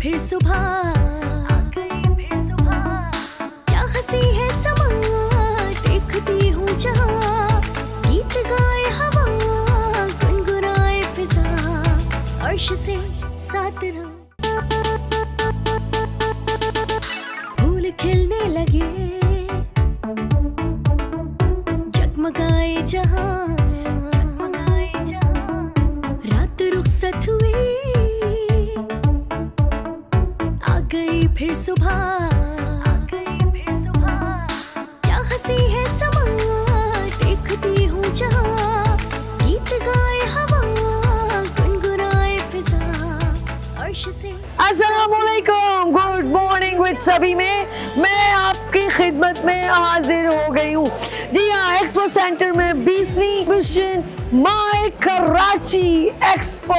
फिर सुबह, क्या हंसी है समा, देखती हूँ जहाँ, गीत गाए हवा, गुनगुनाए फिजा, अर्श से साथ रहा। फूल खिलने लगे, जगमगाए जहाँ, रात रुखसत हुई, आ गई फिर सुबह, क्या हंसी है समा, देखती हूँ जहाँ, गीत गाए हवा, गुनगुनाए फिजा, अर्श से। अस्सलामुअलैकुम, गुड मॉर्निंग विद सभी में मैं आपकी खिदमत में हाजिर हो गई हूँ। जी हाँ, एक्सपो सेंटर में 20वीं मिशन माय कराची एक्सपो,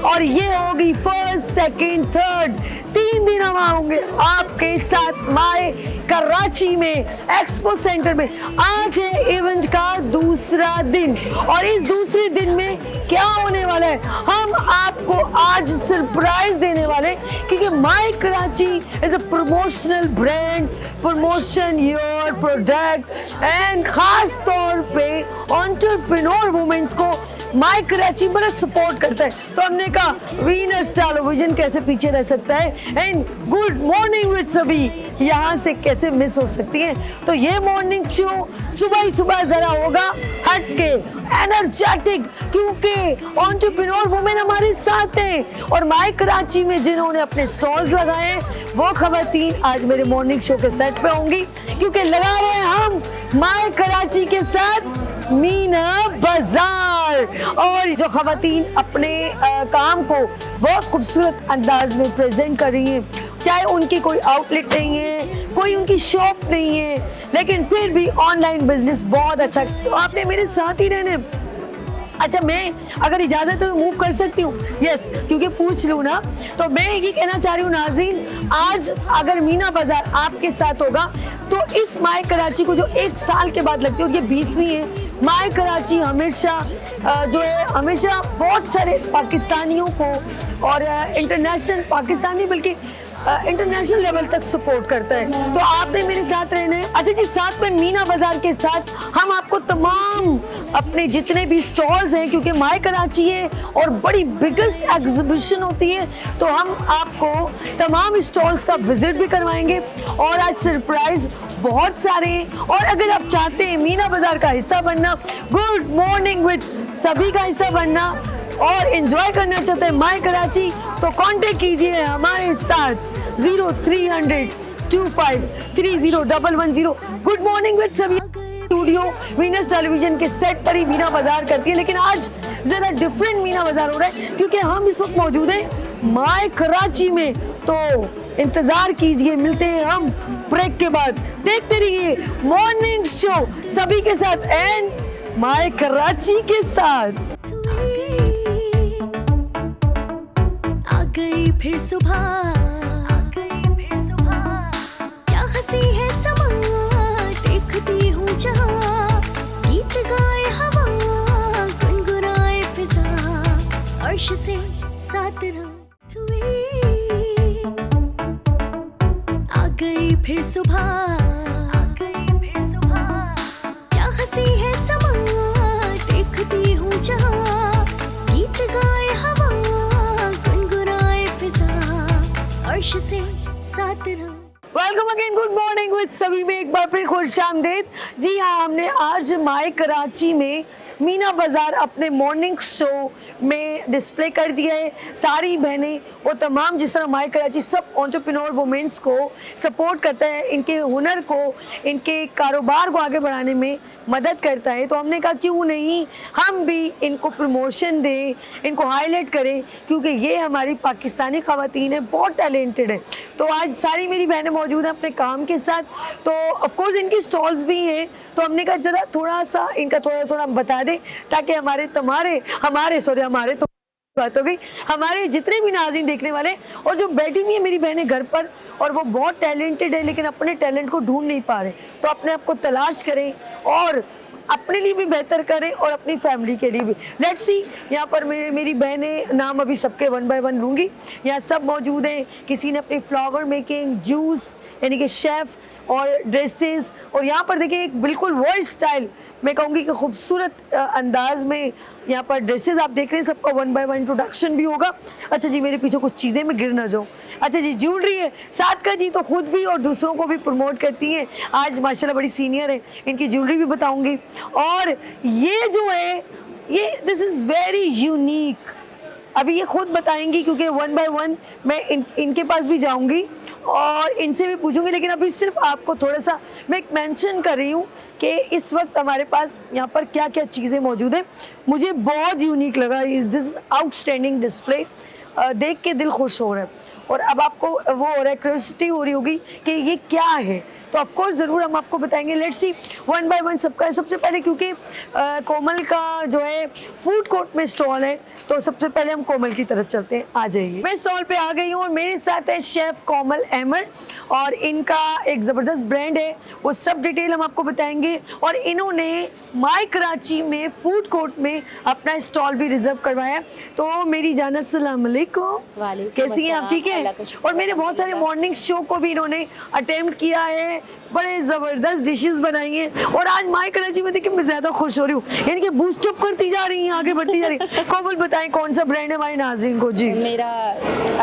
और ये होगी फर्स्ट, सेकंड, थर्ड, 3 दिन हम आएंगे आपके साथ माय कराची में एक्सपो सेंटर में। आज है इवेंट का दूसरा दिन, और इस दूसरे दिन में क्या होने वाला है हम आपको आज सरप्राइज देने वाले, क्योंकि my Karachi is a promotional brand, promotion your product, and खास तौर पे एंटरप्रेन्योर वुमेन्स को माय कराची बड़ा सपोर्ट करता है। तो हमने कहा वीनस टेलीविजन कैसे पीछे रह सकता है, एंड गुड मॉर्निंग विद सभी यहाँ से कैसे मिस हो सकती है। तो ये मॉर्निंग शो सुबह ही सुबह जरा होगा हटके, एनर्जेटिक, क्योंकि एंटरप्रेन्योर वुमेन हमारे साथ हैं, और माय कराची में जिन्होंने अपने स्टॉल्स लगाए हैं वो खवातीन आज मेरे मॉर्निंग शो के सेट पे होंगी, क्योंकि लगा रहे हैं हम माय कराची के साथ मीना बाजार। और जो खवातीन अपने काम को बहुत खूबसूरत अंदाज में प्रेजेंट कर रही हैं, चाहे उनकी कोई आउटलेट नहीं है, कोई उनकी शॉप नहीं है, लेकिन फिर भी ऑनलाइन बिजनेस बहुत अच्छा, तो आपने मेरे साथ ही रहने। अच्छा, मैं अगर इजाजत है तो मूव कर सकती हूँ? यस, क्योंकि पूछ लूँ ना, तो मैं ये कहना चाह रही हूँ नाज़रीन, आज अगर मीना बाजार आपके साथ होगा तो इस माय कराची को जो 1 साल के बाद लगती है, और ये 20वीं है, माय कराची हमेशा जो है हमेशा बहुत सारे पाकिस्तानियों को और इंटरनेशनल पाकिस्तानी बल्कि इंटरनेशनल लेवल तक सपोर्ट करता है। तो आपने मेरे साथ रहना है। अच्छा जी, साथ में मीना बाजार के साथ हम आपको तमाम अपने जितने भी स्टॉल्स हैं, क्योंकि माय कराची है और बड़ी बिगेस्ट एग्जीबिशन होती है, तो हम आपको तमाम स्टॉल्स का विजिट भी करवाएंगे, और आज सरप्राइज बहुत सारे हैं। और अगर आप चाहते हैं मीना बाजार का हिस्सा बनना, गुड मॉर्निंग विद सभी का हिस्सा बनना, और एंजॉय करना चाहते हैं माय कराची, तो कांटेक्ट कीजिए हमारे साथ 0300 25 30 गुड मॉर्निंग विद सभी स्टूडियो वीनस टेलीविजन के सेट पर ही मीना बाजार करती है, लेकिन आज जरा डिफरेंट मीना बाजार हो रहा है, क्योंकि हम इस वक्त मौजूद हैं माय कराची में। तो इंतजार कीजिए, मिलते हैं हम ब्रेक के बाद। देखते रहिए मॉर्निंग शो सभी के साथ एंड माय कराची के साथ। गई फिर सुबह, क्या हंसी है समा, देखती हूँ जहाँ, गीत गाए हवा, गुनगुनाए फिजा, अर्श से साथ रहा। आ गई फिर सुबह, क्या हंसी है समा, देखती हूँ जहाँ, गीत गाए हवा, अर्श से साथ रहा। Welcome again, good morning with सभी में एक बार फिर खुशामदीद। जी हाँ, हमने आज माय कराची में मीना बाजार अपने मॉर्निंग शो में डिस्प्ले कर दिया है। सारी बहनें वो तमाम जिस तरह माय कराची सब एंटरप्रेन्योर वुमेन्स को सपोर्ट करता है, इनके हुनर को, इनके कारोबार को आगे बढ़ाने में मदद करता है, तो हमने कहा क्यों नहीं हम भी इनको प्रमोशन दें, इनको हाईलाइट करें, क्योंकि ये हमारी पाकिस्तानी ख़वातीन है, बहुत टैलेंटेड है। तो आज सारी मेरी बहनें मौजूद हैं अपने काम के साथ, तो ऑफकोर्स इनकी स्टॉल्स भी हैं, तो हमने कहा ज़रा थोड़ा सा इनका थोड़ा बता दें, ताकि हमारे तो बात हो गई, हमारे जितने भी नाज़रीन देखने वाले, और जो बैठी हुई है मेरी बहनें घर पर, और वो बहुत टैलेंटेड है लेकिन अपने टैलेंट को ढूंढ नहीं पा रहे, तो अपने आप को तलाश करें और अपने लिए भी बेहतर करें और अपनी फैमिली के लिए भी। लेट्स सी, यहाँ पर मेरी बहनें, नाम अभी सबके 1 बाय 1 लूँगी, यहाँ सब मौजूद हैं। किसी ने अपनी फ्लावर मेकिंग, जूस यानी कि शेफ़ और ड्रेसेस, और यहाँ पर देखिए एक बिल्कुल वर्ल्ड स्टाइल, मैं कहूँगी कि खूबसूरत अंदाज में यहाँ पर ड्रेसेस आप देख रहे हैं। सबका 1 बाय 1 इंट्रोडक्शन भी होगा। अच्छा जी, मेरे पीछे कुछ चीज़ें मैं गिर ना जाऊँ। अच्छा जी, ज्वेलरी है साथ का जी, तो खुद भी और दूसरों को भी प्रमोट करती हैं। आज माशाल्लाह बड़ी सीनियर है, इनकी ज्वेलरी भी बताऊँगी। और ये जो है, ये दिस इज़ वेरी यूनिक, अभी ये खुद बताएंगी क्योंकि 1 बाय 1 मैं इनके पास भी जाऊंगी और इनसे भी पूछूंगी। लेकिन अभी सिर्फ आपको थोड़ा सा मैं मेंशन कर रही हूँ कि इस वक्त हमारे पास यहाँ पर क्या क्या चीज़ें मौजूद हैं। मुझे बहुत यूनिक लगा दिस आउटस्टैंडिंग डिस्प्ले, देख के दिल खुश हो रहा है। और अब आपको वो हो रहा है, क्यूरियोसिटी हो रही होगी कि ये क्या है, तो ऑफ कोर्स ज़रूर हम आपको बताएंगे। लेट्स सी 1 बाय 1 सबका है। सबसे पहले क्योंकि कोमल का जो है फूड कोर्ट में स्टॉल है, तो सबसे पहले हम कोमल की तरफ चलते हैं। आ जाइए, मैं स्टॉल पे आ गई हूँ और मेरे साथ है शेफ़ कोमल अहमद, और इनका एक ज़बरदस्त ब्रांड है, वो सब डिटेल हम आपको बताएंगे। और इन्होंने माई कराची में फूड कोर्ट में अपना स्टॉल भी रिजर्व करवाया। तो मेरी जान अस्सलाम वालेकुम, कैसी हैं आप? ठीक है। और मेरे बहुत सारे मॉर्निंग शो को भी इन्होंने अटेम्प्ट किया है, बड़े ज़बरदस्त डिशेस बनाई हैं। और आज माई कराची में देखिए मैं ज़्यादा खुश हो रही हूँ, यानी कि बूस्ट अप करती जा रही हैं, आगे बढ़ती जा रही हैं। कोमल बताएं कौन सा ब्रांड है हमारे नाज़रीन को? जी, मेरा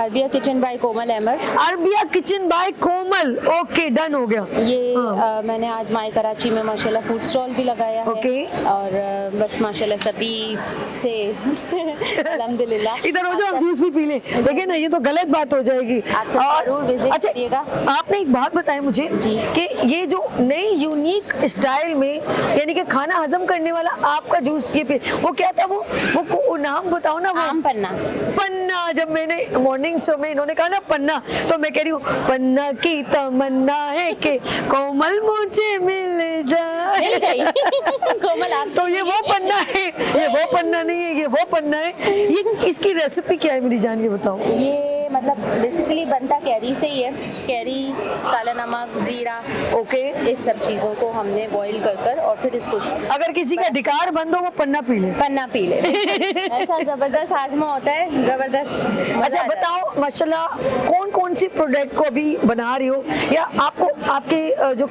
अरबिया किचन बाय कोमल अहमद। अरबिया किचन बाय कोमल, ओके डन हो गया। ये मैंने आज माई कराची में माशाल्लाह फूड स्टॉल भी लगाया है। ओके। और बस माशाल्लाह सभी से अल्हम्दुलिल्लाह। इधर हो जाओ, जूस भी पी लें। देखिए ना, ये तो गलत बात हो जाएगी। आप सब जरूर विजिट अच्छा, करिएगा। आपने एक बात बताई मुझे जी। कि ये जो नई यूनिक स्टाइल में, यानी कि खाना हजम करने वाला आपका जूस, ये वो क्या था, वो नाम बताओ ना। वो आम पन्ना। पन्ना, जब मैंने मॉर्निंग शो में इन्होंने कहा ना पन्ना, तो मैं कह रही हूँ पन्ना की तमन्ना है कि कोमल मुझे मिल जाए। मिल गई। कोमल आप तो ये वो पन्ना है, ये वो पन्ना नहीं है, ये वो पन्ना है। ये इसकी रेसिपी क्या है मेरी जान, ये बताओ। ये मतलब बेसिकली बनता कैरी से ही है। कैरी, काला नमक, जीरा, ओके। इस सब चीज़ों को हमने बॉईल कर और फिर इसको अगर किसी का ढिकार बंद हो वो पन्ना पी ले। पन्ना पी ले। ऐसा ज़बरदस्त हाजमा होता है, ज़बरदस्त। अच्छा बताओ, माशाल्लाह कौन कौन सी प्रोडक्ट को अभी बना रही हो, या आपको आपके जो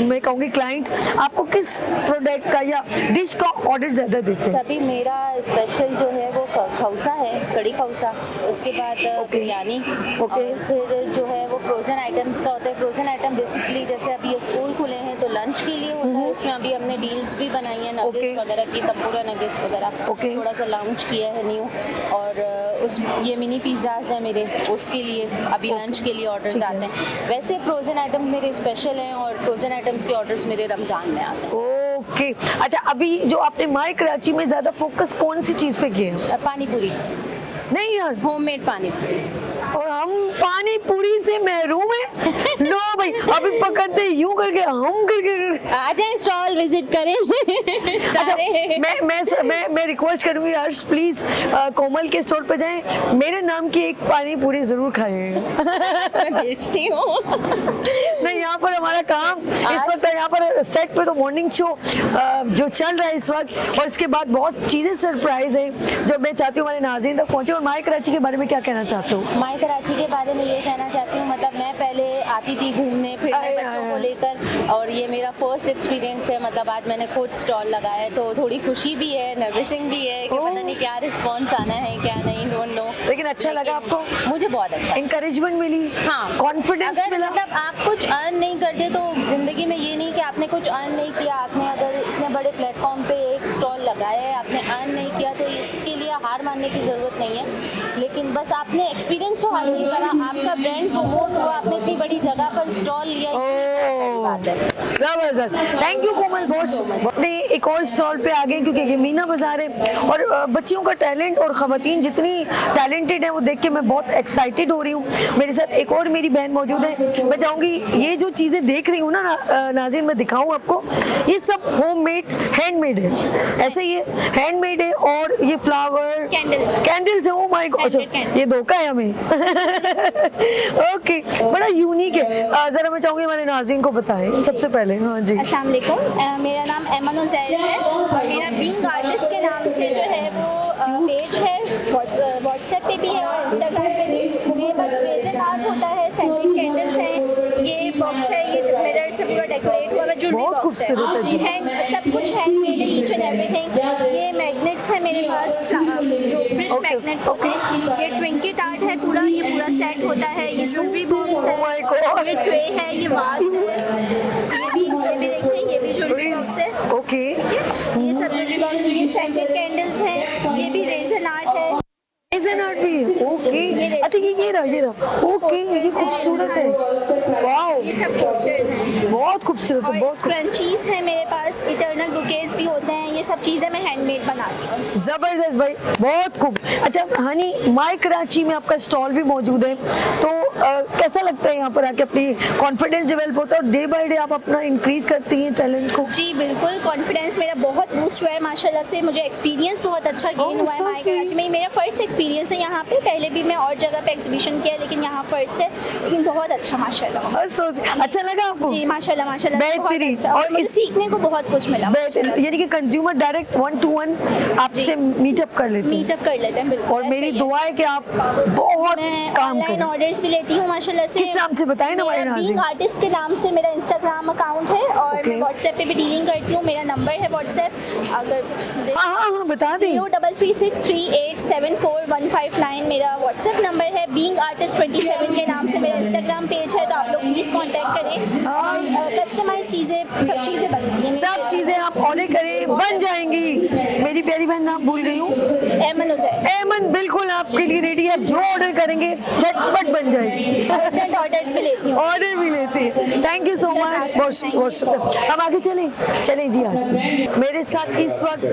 मैं कहूँगी क्लाइंट आपको किस प्रोडक्ट का या डिश का ऑर्डर ज़्यादा देते हैं? सभी मेरा स्पेशल जो है वो खौसा है, कड़ी खौसा, उसके बाद बिरयानी, ओके। और फिर जो है वो फ्रोज़न आइटम्स का होता है। फ्रोज़न आइटम बेसिकली जैसे अभी ये स्कूल खुले हैं तो लंच के लिए होता है, उसमें अभी हमने डील्स भी बनाई है, नगेट्स वगैरह की, तंबूरा नगेट्स वगैरह थोड़ा सा लॉन्च किया है न्यू। और उस ये मिनी पिज़्ज़ाज हैं मेरे, उसके लिए अभी लंच के लिए ऑर्डर्स आते हैं। वैसे फ्रोज़न आइटम मेरे स्पेशल हैं और फ्रोज़न आइटम्स के ऑर्डर्स मेरे रमज़ान में आते हैं। ओके। अच्छा, अभी जो आपने माई कराची में ज़्यादा फोकस कौन सी चीज़ पे किए हैं? पानी पूरी, नहीं यार, होममेड पानी पूरी। और हम पानी पूरी से महरूम हैं। लो भाई, अभी पकड़ते यूं करके हम करके आ जाए, स्टॉल विजिट करें। सारे। मैं रिक्वेस्ट करूंगी हर्ष, प्लीज कोमल के स्टोर पे जाएं, मेरे नाम की एक पानी पूरी जरूर खाइएगा। बेचती हूँ। नहीं, यहाँ पर हमारा काम इस वक्त है, यहाँ पर सेट पे तो मॉर्निंग शो जो चल रहा है इस वक्त, और इसके बाद बहुत चीज़ें सरप्राइज हैं जो मैं चाहती हूँ हमारे नाज़रीन तक पहुँचे। और माई कराची के बारे में क्या कहना चाहते हो? माई कराची के बारे में ये कहना चाहती हूँ, मतलब मैं पहले आती थी घूमने फिरने बच्चों को लेकर, और ये मेरा फर्स्ट एक्सपीरियंस है। मतलब आज मैंने खुद स्टॉल लगाया है, तो थोड़ी खुशी भी है, नर्वसिंग भी है कि पता नहीं क्या रिस्पॉन्स आना है क्या नहीं, डोंट नो। लेकिन अच्छा लगा आपको? मुझे बहुत अच्छा, इंकरेजमेंट मिली, हाँ, कॉन्फिडेंस मिला। मतलब आप कुछ अर्न नहीं करते तो जिंदगी में ये नहीं कि आपने कुछ अर्न नहीं किया, आपने अगर इतने बड़े प्लेटफॉर्म पे एक स्टॉल लगाया है, आपने अर्न नहीं किया, तो इसके लिए हार मानने की ज़रूरत नहीं है। लेकिन बस आपने एक्सपीरियंस तो हासिल करा, आपका ब्रांड प्रमोट हुआ, आपने इतनी बड़ी जगह पर स्टॉल लिया, बात है। जबरदस्त, थैंक यू कोमल, बहुत अपने एक और स्टॉल पे आ गए क्योंकि ये मीना बाजार है, और बच्चियों का टैलेंट और ख़वातीन जितनी टैलेंटेड है वो देख के मैं बहुत एक्साइटेड हो रही हूँ। मेरे साथ एक और मेरी बहन मौजूद है। मैं चाहूँगी ये जो चीज़ें देख रही हूँ ना नाज़रीन, मैं दिखाऊँ आपको, ये सब होममेड, हैंडमेड है। ऐसे ये हैंडमेड है, और ये फ्लावर कैंडल्स है। ओ माय गॉड, ये धोखा है हमें। ओके, बड़ा यूनिक है। ज़रा मैं चाहूँगी हमारे नाज़रीन को बताएं सबसे पहले पहले। हाँ जी, अस्सलाम वालेकुम, मेरा नाम एमन उज़ैर है और मेरा बीइंग आर्टिस्ट के नाम से जो है वो पेज है, व्हाट्सएप पे भी है और इंस्टाग्राम पे भी। मेरे पास प्रेजेंट आर्ट होता है, सेंटेड कैंडल्स हैं, ये बॉक्स है, ये मिरर से पूरा डेकोरेट हुआ है, ज्वेलरी बहुत बॉक्स खूबसूरत है जी। है, सब कुछ हैंडमेड है, ईच एंड एवरीथिंग। ये मैग्नेट्स है मेरे पास, जो फ्रिज मैग्नेट्स होते हैं। ये ट्विंकेट आर्ट है पूरा, ये पूरा सेट होता है। ये jewellery box Oh my God. है, ये ट्रे है, ये वास है, ये भी देखिए, ये भी ज्वेलरी बॉक्स है। ओके, ये सब ज्वेलरी बॉक्स है, ये सेंटेड कैंडल्स हैं, ये भी रेजन आर्ट है। रेज़न आर्ट भी है। ओके, अच्छा ये रहा। ओके, ये भी खूबसूरत है। वाओ, ये सब पोस्टर्स हैं बहुत खूबसूरत है, और बहुत स्क्रंचीज है मेरे पास, इटर्नल बुकेज भी होते हैं। ये सब चीज़ें मैं हैंडमेड बनाती हूँ। जबरदस्त भाई, बहुत खूब। अच्छा हनी, माय कराची में आपका स्टॉल भी मौजूद है, तो कैसा लगता है यहाँ पर आके अपनी कॉन्फिडेंस डेवलप होता है और डे बाय डे आप अपना इंक्रीज करती हैं टैलेंट को? जी बिल्कुल, कॉन्फिडेंस मेरा बहुत बूस्ट हुआ है माशाल्लाह से। मुझे एक्सपीरियंस बहुत अच्छा गेन हुआ है so माय कराची में। मेरा फर्स्ट एक्सपीरियंस है यहाँ पे, पहले भी मैं और जगह पे एग्जीबिशन किया लेकिन यहाँ फर्स्ट है, लेकिन बहुत अच्छा माशाल्लाह। अच्छा लगा आपको? जी माशाल्लाह माशाल्लाह, बहुत बेहतरीन। अच्छा। और मुझे सीखने को बहुत कुछ मिला। बेहतरीन, यानी कि कंज्यूमर डायरेक्ट 1-to-1 आपसे मीटअप कर लेते हैं। मीटअप कर लेते हैं, बिल्कुल। और मेरी ऐसे ही है। दुआ है कि आप बहुत मैं काम ऑनलाइन करें। ऑर्डर्स भी लेती हूँ माशाल्लाह से। किस नाम से बताएं ना हमारे नाज़रीन? बीइंग आर्टिस्ट के नाम से मेरा इंस्टाग्राम अकाउंट है और Okay. मैं व्हाट्सएप पे भी डीलिंग करती हूँ। मेरा नंबर है व्हाट्सएप, अगर हाँ बता दें। 0336387159 मेरा व्हाट्सएप नंबर है। बीइंग आर्टिस्ट 27 के नाम से मेरा इंस्टाग्राम पेज है, तो आप लोग प्लीज़ कांटेक्ट करें। और कस्टमाइज चीज़ें, सब चीज़ें बनती हैं, सब चीजें आप ऑर्डर करें, बन जाएंगी। मेरी प्यारी बहन नाम भूल गई हूँ, एमन उज़ैर। एमन बिल्कुल आपके लिए रेडी है। जो ऑर्डर करेंगे झटपट बन जाएगी। अर्जेंट ऑर्डर्स भी लेती हूँ। ऑर्डर भी लेती है। थैंक यू सो मच, बहुत शुक्रिया। हम आगे चलें जी। आज मेरे साथ इस वक्त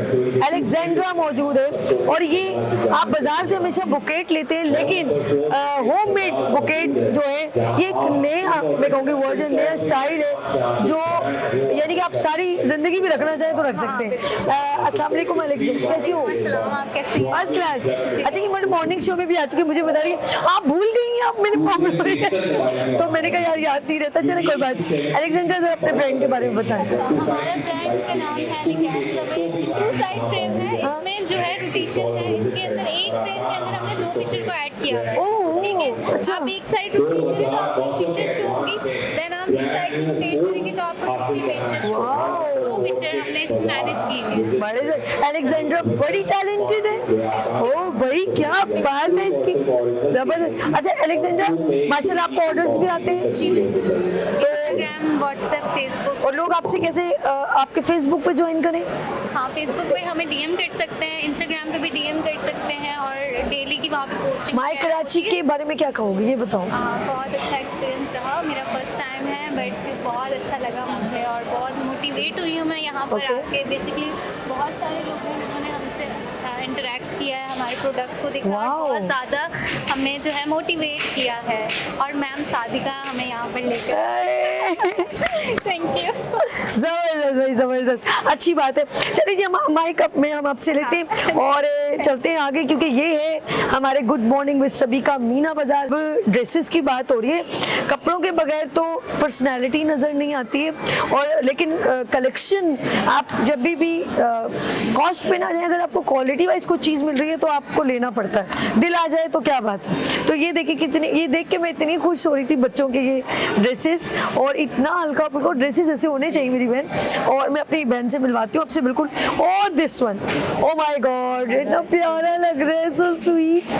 अलेक्जेंड्रा मौजूद है और ये आप बाजार से हमेशा बुकेट लेते हैं, लेकिन होममेड बुकेट जो है ये एक नया, मैं कहूँगी वर्जन, नया स्टाइल है जो यानी कि आप सारी जिंदगी भी रखना चाहें तो रख सकते हैं। अस्सलाम वालेकुम अलेक्जेंड्रा, कैसी हो? आप कैसे हैं? First class. अच्छा ये मेरे मॉर्निंग शो में भी आ चुकी, मुझे बता रही है आप भूल गई हैं, आप मेरे तो मैंने कहा यार याद नहीं रहता। चले कोई बात। अलेक्जेंड्रा जरा अपने ब्रांड के बारे में बताएं। हमारा ब्रांड का नाम है टू साइड फ्रेम है। इसमें जो है रोटेशन है, इसके अंदर एक फ्रेम के अंदर हमने 2 पिक्चर को ऐड किया है। ओह, ठीक है, अच्छा। आप एक साइड रोटेट करेंगे तो आपको एक पिक्चर शो होगी, देन आप इस साइड रोटेट करेंगे तो आपको दूसरी पिक्चर शो होगी। 2 पिक्चर हमने इसमें मैनेज की है। बड़े से अलेक्जेंड्रा बड़ी टैलेंटेड है। ओ भाई क्या बात है इसकी, जबरदस्त। अच्छा अलेक्जेंड्रा माशाल्लाह आपको ऑर्डर्स भी आते हैं? Instagram, WhatsApp, Facebook. और लोग आपसे कैसे आपके फेसबुक पे ज्वाइन करें? हाँ, फेसबुक पे हमें डीएम कर सकते हैं, इंस्टाग्राम पे भी डीएम कर सकते हैं और डेली की वहाँ पे पोस्टिंग। माय कराची के बारे में क्या कहोगे, ये बताओ। बहुत अच्छा एक्सपीरियंस रहा, मेरा फर्स्ट टाइम है बट बहुत अच्छा लगा मुझे और बहुत मोटिवेट हुई हूँ मैं यहाँ पर आके। बेसिकली बहुत सारे लोग हैं जिन्होंने हमसे इंटरेक्ट किया है, हमारे प्रोडक्ट को देखा और Wow. बहुत ज़्यादा हमें जो है मोटिवेट किया है और मैम सादिका हमें यहाँ पर लेकर। Thank you. जबरदस्त भाई, जबरदस्त, अच्छी बात है। चलिए जी, हम माइक अप में हम आपसे लेते हैं और चलते हैं आगे, क्योंकि ये है हमारे गुड मॉर्निंग विद सभी का मीना बाजार। ड्रेसेस की बात हो रही है, कपड़ों के बगैर तो पर्सनैलिटी नज़र नहीं आती है। और लेकिन कलेक्शन आप जब भी कॉस्ट पे ना जाए, अगर आपको क्वालिटी वाइज कोई चीज़ मिल रही है तो आपको लेना पड़ता है। दिल आ जाए तो क्या बात है। तो ये देखिए कितने, ये देख के मैं इतनी खुश हो रही थी बच्चों के ये ड्रेसेस, और इतना हल्का फुल्का ड्रेसेस ऐसे होने चाहिए मेरी बहन। और मैं अपनी बहन से मिलवाती हूँ आपसे बिल्कुल। और this one, oh my God, इतना प्यारा लग रहा है, सो स्वीट।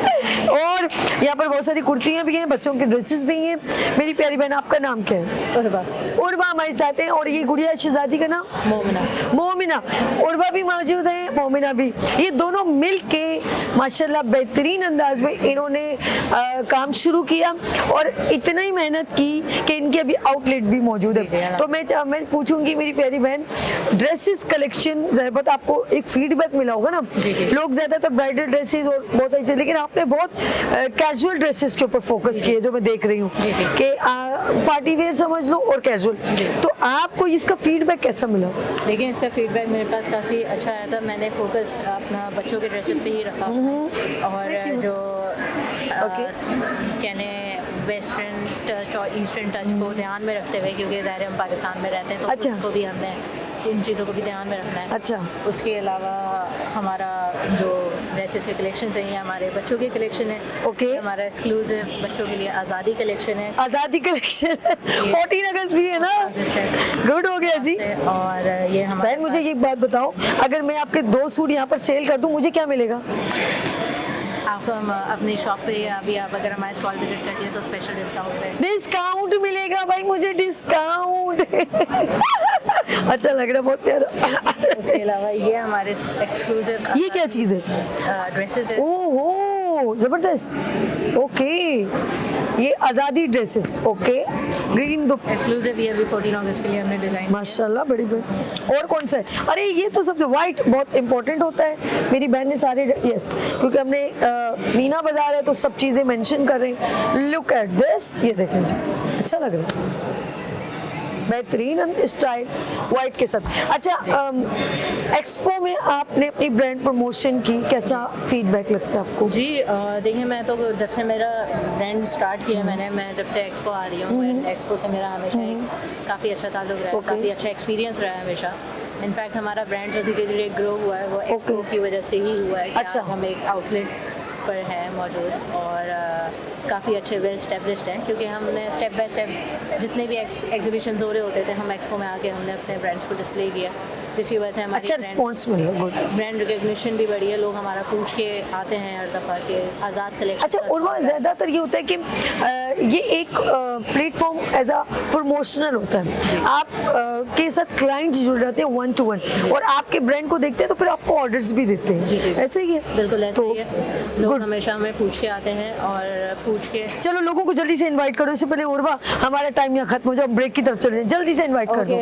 और यहाँ पर बहुत सारी कुर्तियाँ भी हैं, बच्चों के ड्रेसेस भी हैं। मेरी प्यारी बहन, आपका नाम क्या है? उर्वा। उर्वा हमारे साथ हैं। और ये गुड़िया शहजादी का नाम? मोमिना। मोमिना। उर्वा भी मौजूद है, मोमिना भी। ये दोनों मिल के माशाल्लाह बेहतरीन अंदाज में इन्होंने काम शुरू किया और इतना ही मेहनत की कि इनकी अभी आउटलेट भी मौजूद है। तो मैं पूछूंगी मेरी प्यारी बहन, ड्रेसेस कलेक्शन जरा बता, आपको एक फीडबैक मिला होगा ना, लोग ज्यादातर ब्राइडल ड्रेसेस और बहुत सारी चीजें, लेकिन आपने बहुत कैजुअल ड्रेसेस के ऊपर फोकस किया, जो मैं देख रही हूँ कि पार्टी वेयर समझ लो और कैजुअल। तो आपको इसका फीडबैक कैसा मिला? देखिए, इसका फीडबैक मेरे पास काफ़ी अच्छा आया था। मैंने फोकस अपना बच्चों के ड्रेसेस पे ही रखा और जो कहने वेस्टर्न टच और ईस्टर्न टच को ध्यान में रखते हुए, क्योंकि ज़ाहिर हम पाकिस्तान में रहते हैं तो अच्छा। उसको भी हमने इन चीज़ों को भी ध्यान में रखना है। अच्छा। उसके अलावा हमारा जो ड्रेसेस के कलेक्शन है, ये हमारे बच्चों के कलेक्शन है। ओके। हमारा एक्सक्लूसिव बच्चों के लिए आज़ादी कलेक्शन है। आज़ादी कलेक्शन 14 अगस्त भी है ना, गुड हो गया जी। और ये हमारे सर मुझे ये बात बताओ, अगर मैं आपके 2 सूट यहाँ पर सेल कर दूँ मुझे क्या मिलेगा? आपको हम अपनी शॉप पे या अभी आप अगर हमारे स्टॉल विजिट करती हैं तो स्पेशल डिस्काउंट है। डिस्काउंट मिलेगा भाई, मुझे डिस्काउंट अच्छा लग रहा है, बहुत प्यारा। उसके अलावा ये हमारे एक्सक्लूसिव ये क्या चीज़ है? ड्रेसेस है। ओहो जबरदस्त। ओके, ये आज़ादी ड्रेसेस। ओके, ग्रीन दो एक्सक्लूसिव ये अभी 14 अगस्त के लिए हमने डिज़ाइन। माशाल्लाह, बड़ी बड़ी। और कौन सा है? अरे ये तो सबसे वाइट बहुत इंपॉर्टेंट होता है। मेरी बहन ने सारे यस, क्योंकि हमने मीना बाजार है तो सब चीज़ें मेंशन कर रहे हैं। लुक एट दिस, ये देखें जी, अच्छा लग रहा है, बेहतरीन स्टाइल वाइट के साथ। अच्छा, एक्सपो में आपने अपनी ब्रांड प्रमोशन की, कैसा फीडबैक लगता है आपको? जी देखिए, मैं तो जब से मेरा ब्रांड स्टार्ट किया मैं जब से एक्सपो आ रही हूँ, एक्सपो से मेरा हमेशा काफ़ी अच्छा ताल्लुक रहा है, काफ़ी अच्छा एक्सपीरियंस रहा है हमेशा। इनफैक्ट हमारा ब्रांड जो धीरे धीरे ग्रो हुआ है वो एक्सपो की वजह से ही हुआ है। अच्छा। हम एक आउटलेट पर है मौजूद और काफ़ी अच्छे वेल स्टेब्लिश्ड हैं, क्योंकि हमने स्टेप बाय स्टेप जितने भी एग्जीबिशंस हो रहे होते थे हम एक्सपो में आके हमने अपने ब्रांड्स को डिस्प्ले किया, जिसकी वजह से हमारी अच्छा रिस्पॉन्स मिला, गुड। ब्रांड रिकग्निशन भी बढ़ी है। लोग हमारा पूछ के आते हैं हर दफ़ा के आज़ाद कलेक्शन। अच्छा, और वहाँ ज़्यादातर ये होता है कि ये एक प्लेटफॉर्म एज अ प्रमोशनल होता है, आप के साथ क्लाइंट जुड़ जाते हैं 1 to 1 और आपके ब्रांड को देखते हैं तो फिर आपको ऑर्डर्स भी देते हैं। जी जी, ऐसे ही है, बिल्कुल ऐसे तो ही है। लोग हमेशा हमें पूछ के आते हैं और पूछ के। चलो लोगों को जल्दी से इनवाइट करो, इससे पहले उर्वा हमारा टाइम यहाँ खत्म हो जाए, ब्रेक की तरफ चले जाएं, जल्दी से इनवाइट कर दो।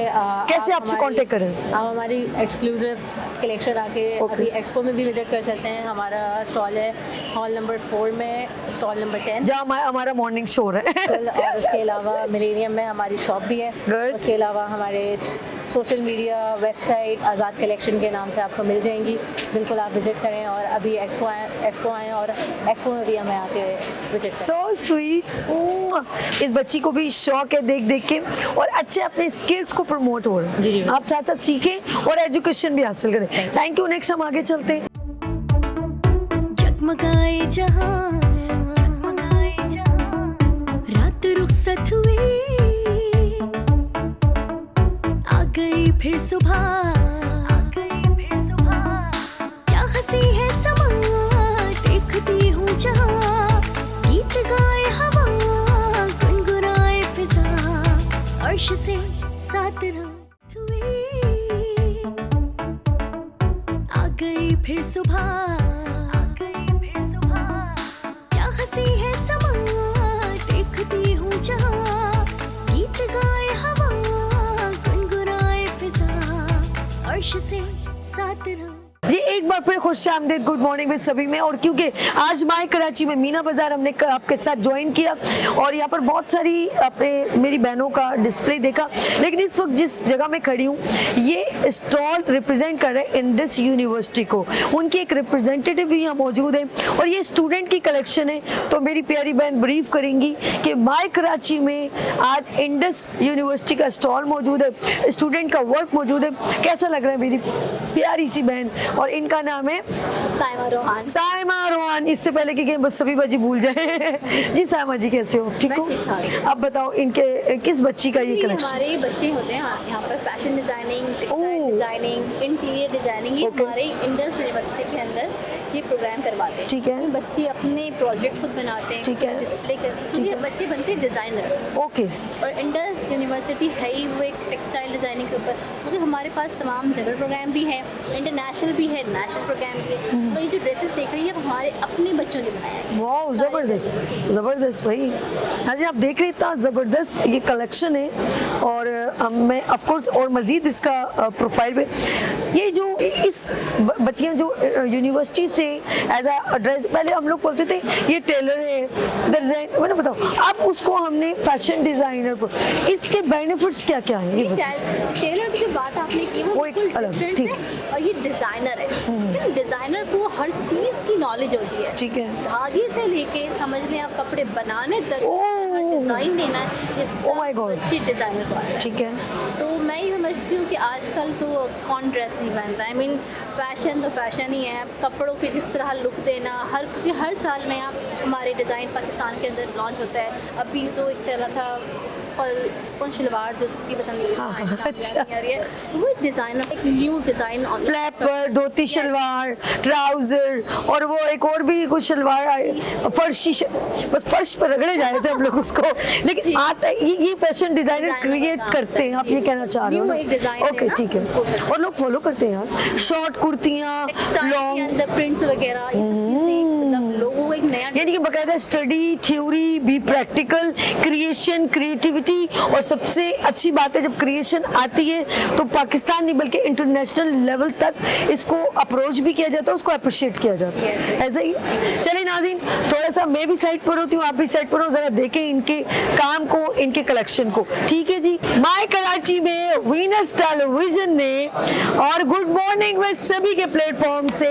कैसे आपसे कांटेक्ट करें? आप हमारी एक्सक्लूसिव कलेक्शन आके अभी एक्सपो में भी विजिट कर सकते हैं। हमारा स्टॉल है हॉल नंबर 4 में, स्टॉल नंबर 10 जहाँ हमारा मॉर्निंग शो है। और उसके अलावा मिलेनियम में हमारी शॉप भी है। Good. उसके अलावा हमारे सोशल मीडिया वेबसाइट आज़ाद कलेक्शन के नाम से आपको मिल जाएंगी। बिल्कुल आप विजिट करें और अभी एक्सपो आएँ और एक्सपो में भी हमें आके विजिट करें। So sweet. इस बच्ची को भी शौक है देख देख के और अच्छे अपने स्किल्स को प्रमोट हो रहे हैं। जी, जी। आप साथ साथ सीखें और एजुकेशन भी हासिल करें। Thank you. नेक्स्ट हम आगे चलते हैं। जगमगाए जहां, रात रुखसत हुई, आ गई फिर सुबह, क्या हंसी है समा, देखती हूँ जहां, गीत गाए हवा, गुनगुनाए फिजा, अर्श से सात रात हुई, आ गई फिर सुबह, हंसी है समा, देखती हूँ जहां, गीत गाए हवा, गुनगुनाए फिजा, अर्श से सात रात। जी एक बार फिर खुश आमदीद, गुड मॉर्निंग विद सभी में। और क्योंकि आज माय कराची में मीना बाजार हमने आपके साथ ज्वाइन किया और यहाँ पर बहुत सारी अपने मेरी बहनों का डिस्प्ले देखा, लेकिन इस वक्त जिस जगह में खड़ी हूँ ये स्टॉल रिप्रेजेंट कर रहे हैं इंडस यूनिवर्सिटी को। उनकी एक रिप्रेजेंटेटिव भी यहाँ मौजूद है और ये स्टूडेंट की कलेक्शन है। तो मेरी प्यारी बहन ब्रीफ करेंगी कि माय कराची में आज इंडस यूनिवर्सिटी का स्टॉल मौजूद है, स्टूडेंट का वर्क मौजूद है। कैसा लग रहा है मेरी प्यारी सी बहन? और इनका नाम है साइमा रोहान। साइमा रोहान। इससे पहले कि बस सभी बच्ची भूल जाए जी, साइमा जी कैसे हो? ठीक हो? अब बताओ इनके किस बच्ची का ये कलेक्शन? हमारे बच्चे होते हैं यहाँ पर fashion designing, textile designing, interior designing, ये हमारे इंडस यूनिवर्सिटी के अंदर ये प्रोग्राम करवाते हैं। ठीक है। इसमें बच्चे अपने प्रोजेक्ट खुद बनाते हैं, ठीक है। डिस्प्ले करते हैं, बच्चे बनते हैं डिजाइनर। ओके। और इंडस यूनिवर्सिटी है ही वो एक टेक्सटाइल डिजाइनिंग के ऊपर, मतलब हमारे पास तमाम जनरल प्रोग्राम भी है, इंटरनेशनल भी है, नेशनल प्रोग्राम भी है। तो ये जो ड्रेसेस देख रही है वो हमारे अपने बच्चों ने बनाया है। वाह, जबरदस्त जबरदस्त भाई। हाँ जी, आप देख रहे इतना जबरदस्त ये कलेक्शन है और मैं ऑफ कोर्स और मजीद इसका प्रोफाइल पे ये जो इस बच्चियाँ जो यूनिवर्सिटी से एज अ ड्रेस, पहले हम लोग बोलते थे ये टेलर है, डिजाइन, मैंने बताओ अब उसको हमने फैशन डिजाइनर को, इसके बेनिफिट्स क्या क्या है ये बताओ। टेलर की जो बात आपने की वो एक बिल्कुल अलग, डिफरेंट ठीक। है, और ये डिजाइनर है। डिजाइनर को हर चीज की नॉलेज होती है, ठीक है। धागे से लेके समझ लें आप कपड़े बनाने तक, डिजाइन देना है, ये my सब God। अच्छी डिजाइनर को आता है। ठीक है। तो मैं ये समझती हूँ कि आजकल तो कौन ड्रेस नहीं पहनता है, आई मीन फैशन तो फैशन ही है, कपड़ों के जिस तरह लुक देना, क्योंकि हर साल नया हमारे डिज़ाइन पाकिस्तान के अंदर लॉन्च होता है। अभी तो एक चला था कौन शलवार जो थी पता नहीं, अच्छा। वो डिज़ाइनर एक न्यू डिज़ाइन फ्लैपर, धोती शलवार, ट्राउजर, और वो एक और भी कुछ शलवार फर्शी, बस फर्श पर रगड़े जा रहे थे हम लोग उसको, लेकिन आता ये फैशन डिजाइनर क्रिएट करते हैं, आप ये कहना चाह रहे हो New एक design है ओके ना, ठीक है, और लोग फॉलो करते हैं यार, शॉर्ट कुर्तियाँ, के लॉन्ग, अंदर प्रिंट्स वगैरह ये सब चीज़ें, मतलब लोगों को एक नया यानी कि बकायदा स्टडी, थ्योरी भी, प्रैक्टिकल, क्रिएशन, क्रिएटिविटी, और सबसे अच्छी बात है जब क्रिएशन आती है तो पाकिस्तान नहीं बल्कि इंटरनेशनल लेवल तक इसको अप्रोच भी किया जाता है, उसको अप्रिशिएट किया जाता है, ऐसा ही। चलिए नाज़रीन, थोड़ा सा मैं भी साइड पर होती हूँ, आप भी साइड पर हो, जरा देखें इनके काम को, इनके कलेक्शन को, ठीक है जी। माय कराची में वीनस टेलीविजन ने और गुड मॉर्निंग विद सभी के प्लेटफॉर्म से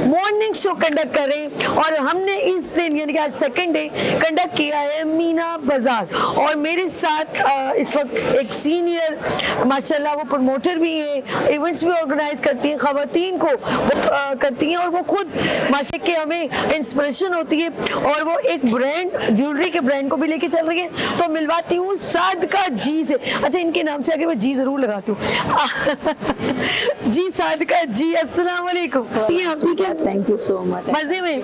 मॉर्निंग शो कंडक्ट करें, और हमने इस दिन यानी कि आज सेकंड डे कंडक्ट किया है मीना बाजार, और मेरे साथ इस वक्त एक सीनियर माशाल्लाह वो प्रमोटर भी है, इवेंट्स भी ऑर्गेनाइज करती हैं, खवातीन को करती हैं, और वो खुद माशाल्लाह के हमें इंस्पिरेशन होती है, और वो एक ब्रांड, ज्वेलरी के ब्रांड को भी लेके चल रही है। तो मिलवाती हूँ सादका जी से, अच्छा इनके नाम से आगे मैं जी जरूर लगाती हूँ जी सादका जी, अस्सलाम वालेकुम। ये आप ठीक है, थैंक यू सो मच। मजे में,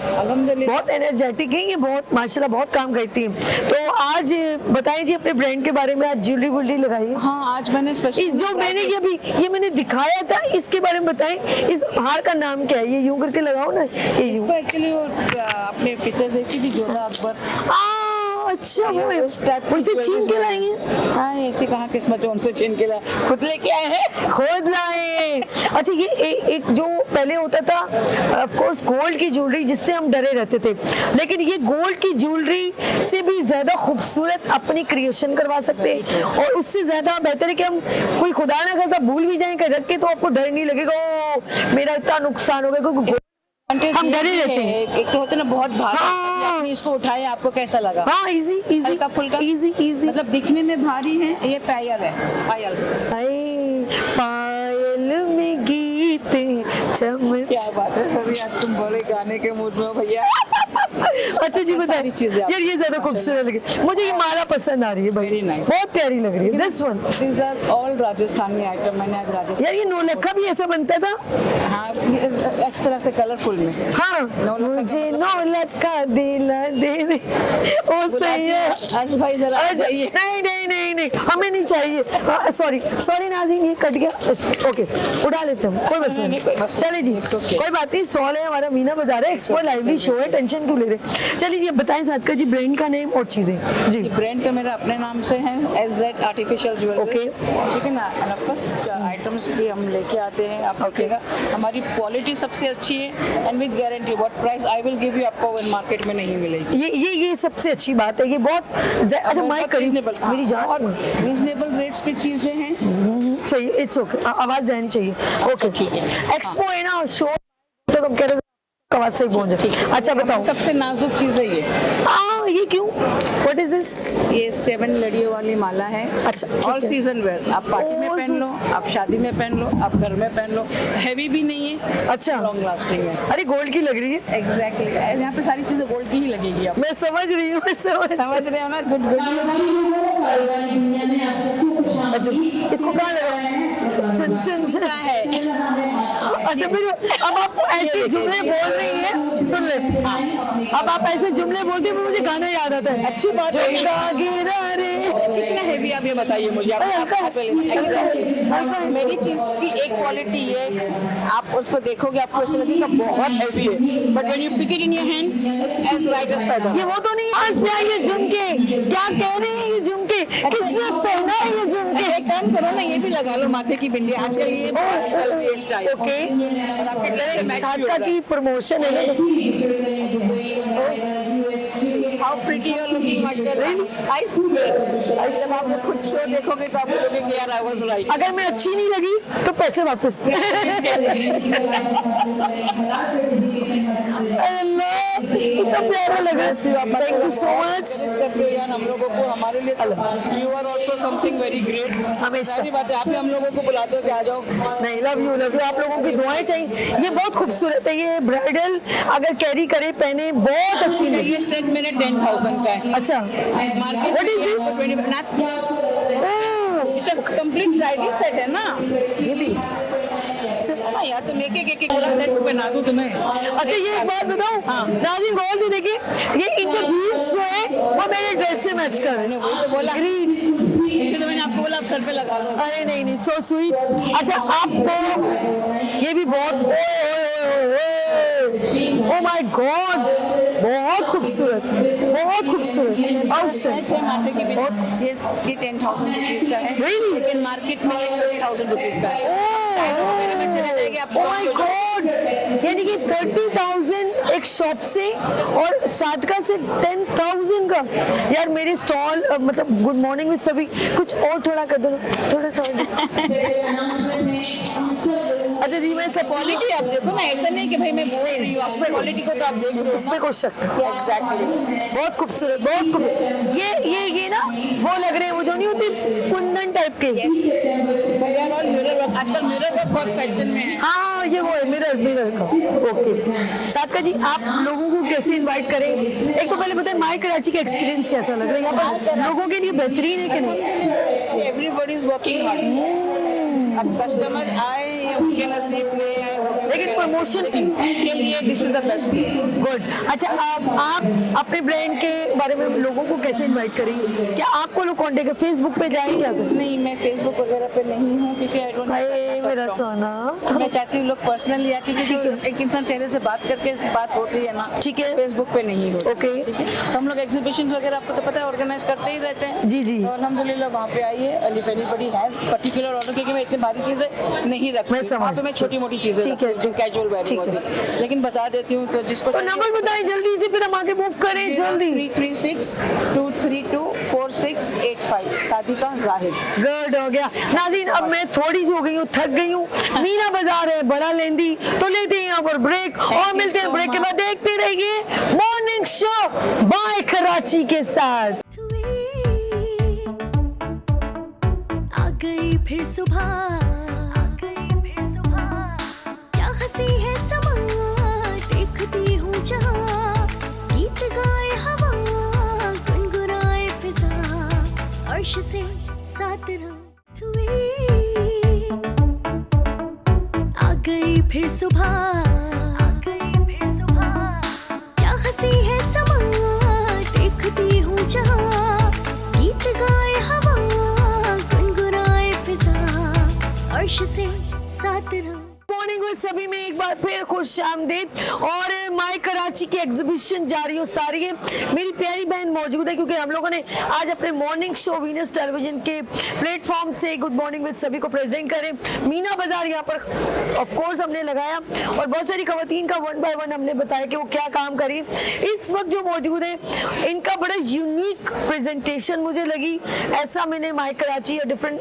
बहुत एनर्जेटिक है ये, बहुत माशाल्लाह बहुत काम करती हैं। तो आज बताएं जी अपने ब्रांड के बारे में, आज ज्वेलरी वुलरी लगाई है। हाँ, आज मैंने स्पेशल इस जो मैंने ये अभी ये मैंने दिखाया था, इसके बारे में बताएं, इस हार का नाम क्या है? ये यूं करके लगाओ ना, ये यूं। इसको एक्चुअली वो अपने पिक्चर देखी थी जोधा अकबर, अच्छा वो है, उस टाइप की उनसे छीन के ज्वेलरी लाई है। हाँ, ऐसी कहाँ किस्मत है उनसे छीन के लाए, खुद लेके आए हैं, खुद लाए। अच्छा ये एक जो पहले होता था ऑफ कोर्स गोल्ड की ज्वेलरी, जिससे हम डरे रहते थे, लेकिन ये गोल्ड की ज्वेलरी से भी ज्यादा खूबसूरत अपनी क्रिएशन करवा सकते हैं, और उससे ज्यादा बेहतर है कि हम कोई खुदा ना खास्ता भूल भी जाएं रख के, तो आपको डर नहीं लगेगा ओ मेरा इतना नुकसान हो गया, क्योंकि हम डरे रहते हैं। एक तो होते ना बहुत भारी, हाँ। आपने इसको उठाया, आपको कैसा लगा? हाँ इजी इजी हल्का फुल्का, इजी इजी, मतलब दिखने में भारी है। ये पायल है, पायल। पायल में गीत चमच। क्या बात है सभी, आज तुम बड़े गाने के मूड में हो भैया। अच्छा जी बताइए सारी चीजें यार, ये ज्यादा खूबसूरत लगे मुझे, ये माला पसंद आ रही है भाई, Very nice. बहुत प्यारी लग रही है। This one, These are all Rajasthani item, मैंने आज राजस्थान, यार ये नौलखा भी ऐसा बनता था। हाँ, इस तरह से कलरफुल में। हाँ मुझे नौलखा दिला दे दे, ओ सही है। अर्श भाई जरा आ अच्छा, जाइए। नहीं नहीं नहीं नहीं हमें नहीं चाहिए, सॉरी सॉरी नाज़रीन, ये कट गया, ओके उड़ा लेते हैं, कोई मसला नहीं, कोई नहीं, मसला चलिए जी okay. कोई बात नहीं। स्टॉल है हमारा मीना बाजार है, एक्सपो लाइवली शो है, टेंशन क्यों ले रहे। चलिए जी बताएं सादका जी ब्रांड का नेम और चीजें जी। ब्रांड तो मेरा अपने नाम से है, SZ आर्टिफिशियल ज्वेलरी, Okay. ठीक है ना। एंड ऑफ कोर्स आइटम्स भी हम लेके आते हैं, आप देखिएगा हमारी क्वालिटी सबसे अच्छी है, and with guarantee what price I will give you, आपको मार्केट में नहीं मिलेगी। ये सबसे अच्छी बात है, ये बहुत अच्छा माइक करीब मेरी जान, रीजनेबल रेट्स पे चीजें हैं। सही, इट्स ओके, आवाज जानी चाहिए, ओके ठीक है। एक्सपो है ना, शो तो तुम कह रहे आवाज से ही पहुंच जाए। अच्छा बताओ, सबसे नाजुक चीज है ये क्यों, व्हाट इज दिस? ये 7 लड़ियों वाली माला है। अच्छा, ठीक ऑल है। सीजन वेयर, आप पार्टी में पहन लो, आप शादी में पहन लो, आप घर में पहन लो, हैवी भी नहीं है, अच्छा लॉन्ग लास्टिंग है। अरे गोल्ड की लग रही है, एग्जैक्टली, यहाँ पे सारी चीजें गोल्ड की ही लगेगी। आप मैं समझ रही हूँ, मैं समझ रहे हो ना, गुड गुड। अच्छा इसको कहाँ लगा, चन है। अच्छा फिर अब आप ऐसे जुमले बोल रही हैं, सुन ले, अब आप ऐसे जुमले बोलती हैं, मुझे गाना याद आता है, अच्छी बात है। झुमका गिरा रे, कितना हैवी आप ये बताइए मुझे। Exactly. मेरी चीज की एक क्वालिटी है, आप उसको देखोगे आपको ऐसा लगेगा बहुत हैवी है, but when you pick it in your hand it's as light as feather. ये वो तो नहीं है, ये झुमके क्या कह रहे हैं, ये झुमके किसने पहना है ये झुमके? एक काम करो ना, ये भी लगा लो माथे की बिंदी, आजकल ये चल रही है स्टाइल। ओके, साधका की प्रमोशन है ना। How pretty you're looking, माशाल्लाह। I swear, जब आप लोग खुद शो देखोगे तो आपको लगेगा कि यार I was right। अगर मैं अच्छी नहीं लगी तो पैसे वापस। अल्लाह, इतना प्यारा लगा। Thank you so much. करते हो यार हम लोगों को, हमारे लिए you are also something very great। हमेशा। सारी बातें आप ही हम लोगों को बुलाते हो कि आ जाओ। नहीं, लव यू आप लोगों की दुआएं चाहिए। ये बहुत खूबसूरत है, ये ब्राइडल अगर कैरी करे पहने बहुत अच्छी लगी। ये सेट मेरे 10,000 का है। अच्छा, market What is this? Complete bridal set है ना ये भी। हाँ यार, तो लेके एक पूरा सेट पहना दूं तुम्हें। अच्छा ये एक बात बताऊं, नाज़रीन गौर से देखिए, ये इनके बीड्स जो है वो मेरे ड्रेस से मैच कर रहे हैं। वो तो बोला ग्रीन, इसलिए तो मैंने आपको बोला आप सर पे लगा लो। अरे नहीं, सो स्वीट। अच्छा आपको ये भी बहुत, ओ माय गॉड, बहुत खूबसूरत, सेट है माथे की बहुत, ये 10,000 रुपीज का है। Really? लेकिन मार्केट में ये 30,000 रुपीज का है। Oh my God! यानी कि 30,000 एक शॉप से और साधका से 10,000 का। यार मेरे स्टॉल मतलब गुड मॉर्निंग विद सभी कुछ और थोड़ा कर दो, थोड़ा सा। अच्छा जी, मैं सब क्वालिटी आप देखो ना, ऐसा नहीं कि भाई मैं बोल रही हूँ, इसमें क्वालिटी को तो आप देख रहे हो। इसमें कुछ शक नहीं। एग्जैक्टली, बहुत खूबसूरत, बहुत खूबसूरत। ये ना वो लग रहे हैं, वो जो नहीं होती कुंदन टाइप के। आजकल मिरर वर्क बहुत फैशन में है। हाँ ये वो है मिरर का। ओके साधका जी, आप लोगों को कैसे इनवाइट करें? एक तो पहले बताएं माय कराची का एक्सपीरियंस कैसा लग रहा है? यहाँ पर लोगों के लिए बेहतरीन है कि नहीं? Everybody is working hard. अब कस्टमर आए उनके नसीब में, लेकिन प्रमोशन के लिए this is the best place. Good. अच्छा आप अपने ब्रांड के बारे में लोगों को कैसे इनवाइट करेंगे? क्या आपको लोग कॉन्टेक्ट फेसबुक पे जाएंगे? अगर नहीं, मैं फेसबुक वगैरह पे नहीं हूँ क्योंकि आई डोंट, मेरा सोना, मैं चाहती हूँ लोग पर्सनली आके, क्योंकि एक इंसान चेहरे से बात करके बात होती है ना, ठीक है, फेसबुक पे नहीं हो। ओके, ठीक है, तो हम लोग एग्जीबिशंस वगैरह आपको तो पता है ऑर्गेनाइज करते ही रहते हैं। जी जी, तो अल्हम्दुलिल्लाह वहाँ पे आइए। Ali anybody has particular order, क्योंकि मैं इतनी भारी चीजें नहीं रखती, मैं समझ, तो मैं छोटी मोटी चीजें, ठीक है, जो कैजुअल वेयरिंग होती है, लेकिन बता देती हूँ तो जिसको। तो नंबर बताएं जल्दी से, फिर हम आगे मूव करें जल्दी। 336-232-4685 सादिका जाहिद। गुड, हो गया नाज़रीन। अब मैं थोड़ी सी हो गई हूँ, थक गई हूँ। मीना बाजार है बड़ा लेंदी, तो लेते हैं यहाँ पर ब्रेक और मिलते हैं ब्रेक के बाद। देखते रहिए मॉर्निंग शो बाय कराची के साथ। आ गई फिर सुबह, क्या हंसी है समा, देखती हूँ जहाँ, गीत गाए हवा, गुनगुनाए फिजा, अर्श से साथ रात हुई। आ गई फिर सुबह, क्या हंसी है समा, देखती हूँ जहाँ, गीत गाए हवा, गुनगुनाए फिजा, अर्श से साथ रात। मॉर्निंग विद सभी में एक बार फिर खुश आमदीद। और माय कराची की एग्जीबिशन जारी हो सारी है। मेरी प्यारी बहन मौजूद है क्योंकि हम लोगों ने आज अपने मॉर्निंग शो वीनस टेलीविजन के प्लेटफॉर्म से गुड मॉर्निंग विद सभी को प्रेजेंट करें। मीना बाजार यहाँ पर ऑफ कोर्स हमने लगाया और बहुत सारी खवातीन का 1 बाय 1 हमने बताया कि वो क्या काम करी। इस वक्त जो मौजूद है इनका बड़ा यूनिक प्रेजेंटेशन मुझे लगी, ऐसा मैंने माय कराची या डिफरेंट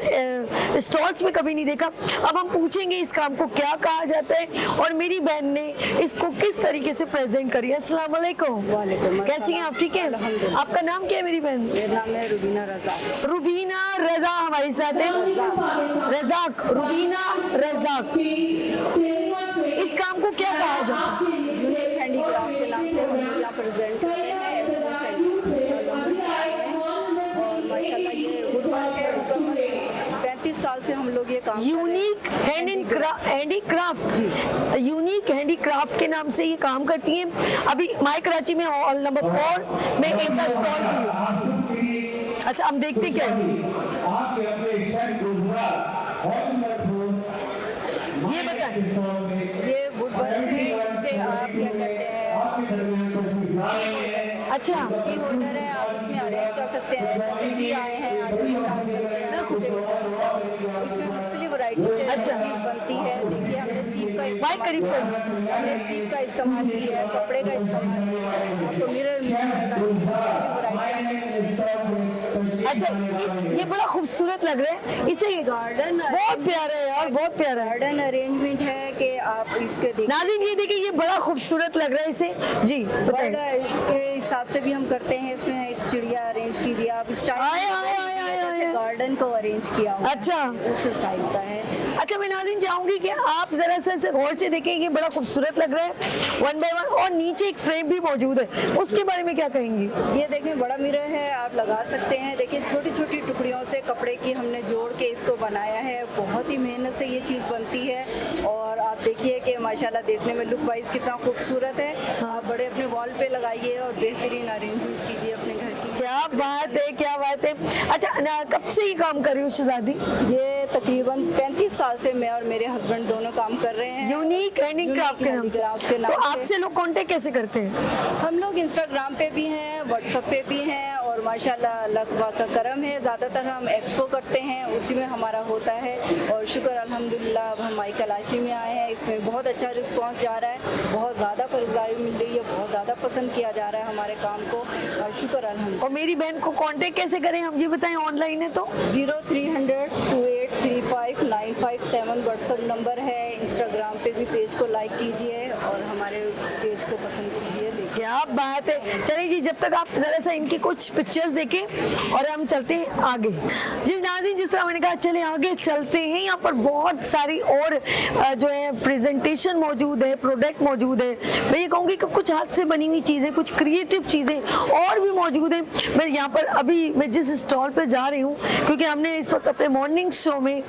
स्टॉल्स में कभी नहीं देखा। अब हम पूछेंगे इस काम को क्या कहा जाता है और मेरी बहन ने इसको किस तरीके से प्रेजेंट करी। अस्सलाम वालेकुम। कैसी हैं आप? ठीक है। आपका नाम क्या है मेरी बहन? मेरा नाम है रुबीना रजा। रुबीना रजा हमारे साथ है। रजाक, रुबीना रजाक। इस काम को क्या कहा जाता है? यूनिक हैंडीक्राफ्ट के नाम से हम लोग यहाँ प्रेजेंट कर रहे हैं। और माशाल्लाह ये गुड वर्क है। 35 साल से हम लोग ये काम यूनिक हैंडीक्राफ्ट, यूनिक हैंडीक्राफ्ट के नाम से ये काम करती हैं। अभी माय कराची में हॉल नंबर 4 में इनका स्टॉल भी। अच्छा हम देखते क्या है, ये बताएं। ये वुड वर्क है, इसके आप क्या कहते हैं अच्छा ये होल्डर है, आप उसमें अरेंज कर सकते हैं, जैसे कि आए हैं आदमी डाल सकते हैं, इसमें मुख्तलिफ वैरायटी से अच्छा। चीज़ बनती है। देखिए हमने सीप का भाई करीब कर हमने सीप का इस्तेमाल किया है, कपड़े का इस्तेमाल किया है, आपको मिरर अच्छा ये बड़ा खूबसूरत लग रहा है, इसे गार्डन बहुत प्यारा है यार, बहुत प्यारा है। गार्डन अरेंजमेंट है कि आप इसके देखिए नाज़रीन ये देखिए, ये बड़ा खूबसूरत लग रहा है इसे। जी बर्ड बताइए। के हिसाब से भी हम करते हैं। इसमें एक चिड़िया अरेंज कीजिए आप, आए, स्टाइल आए, आए, आए, आए। गार्डन को अरेंज किया हुआ अच्छा उस स्टाइल का है। अच्छा मैं नाज़रीन चाहूंगी कि आप जरा सा इसे गौर से देखें, ये बड़ा खूबसूरत लग रहा है वन बाय वन, और नीचे एक फ्रेम भी मौजूद है, उसके बारे में क्या कहेंगी? ये देखें बड़ा मिरर है, आप लगा सकते हैं। देखिए छोटी छोटी टुकड़ियों से कपड़े की हमने जोड़ के इसको बनाया है, बहुत ही मेहनत से ये चीज़ बनती है। और आप देखिए कि माशाल्लाह देखने में लुक वाइज कितना खूबसूरत है। आप बड़े अपने वॉल पे लगाइए और बेहतरीन अरेंजमेंट कीजिए अपने घर की। क्या बात है, क्या बात है। अच्छा कब से ये काम कर रही हूँ शहजादी? ये तकरीबन 35 साल से मैं और मेरे हस्बैंड दोनों काम कर रहे हैं। यूनिक हैंडीक्राफ्ट के नाम से। हैंडीक्राफ्ट के नाम तो से। आपसे लोग कांटेक्ट कैसे करते हैं? हम लोग इंस्टाग्राम पे भी हैं, व्हाट्सएप पे भी हैं, और माशाल्लाह अल्लाह का करम है, ज़्यादातर हम एक्सपो करते हैं, उसी में हमारा होता है। और शुक्र अल्हम्दुलिल्लाह अब हम माई कराची में आए हैं, इसमें बहुत अच्छा रिस्पांस जा रहा है, बहुत ज़्यादा फरजाई मिल रही है, बहुत ज़्यादा पसंद किया जा रहा है हमारे काम को, और शुक्र अल्हम्दुलिल्लाह। और मेरी बहन को कांटेक्ट कैसे करें हम ये बताएं, ऑनलाइन है तो? 0300 2835 957 व्हाट्सएप नंबर है। इंस्टाग्राम पे भी पेज को लाइक कीजिए और हमारे पेज को पसंद कीजिए। देखिए क्या बात है। चलिए जी, जब तक आप जरा सा इनकी कुछ पिक्चर्स देखें और हम चलते हैं आगे। जी नाज़रीन, जिस तरह मैंने कहा चले आगे चलते हैं, यहाँ पर बहुत सारी और जो है प्रेजेंटेशन मौजूद है, प्रोडक्ट मौजूद है। मैं ये कहूँगी कि कुछ हाथ से बनी हुई चीज़ें, कुछ क्रिएटिव चीज़ें और भी मौजूद हैं। मैं यहाँ पर अभी मैं जिस स्टॉल पर जा रही हूँ, क्योंकि हमने इस वक्त अपने मॉर्निंग शो में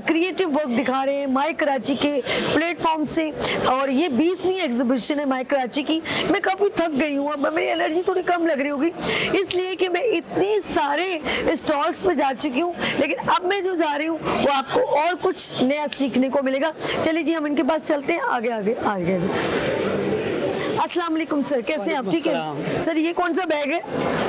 क्रिएटिव वर्क दिखा रहे हैं माई कराची के प्लेटफॉर्म से, और ये 20वीं एग्जीबिशन है माई कराची की। मैं काफ़ी थक गई हूँ, अब मेरी एनर्जी थोड़ी कम लग रही होगी इसलिए कि मैं इतने सारे स्टॉल्स पे जा चुकी हूँ, लेकिन अब मैं जो जा रही हूँ वो आपको और कुछ नया सीखने को मिलेगा। चलिए जी, हम इनके पास चलते हैं आगे आगे आगे। अस्सलाम वालेकुम सर, कैसे हैं आप? ठीक है सर, ये कौन सा बैग है?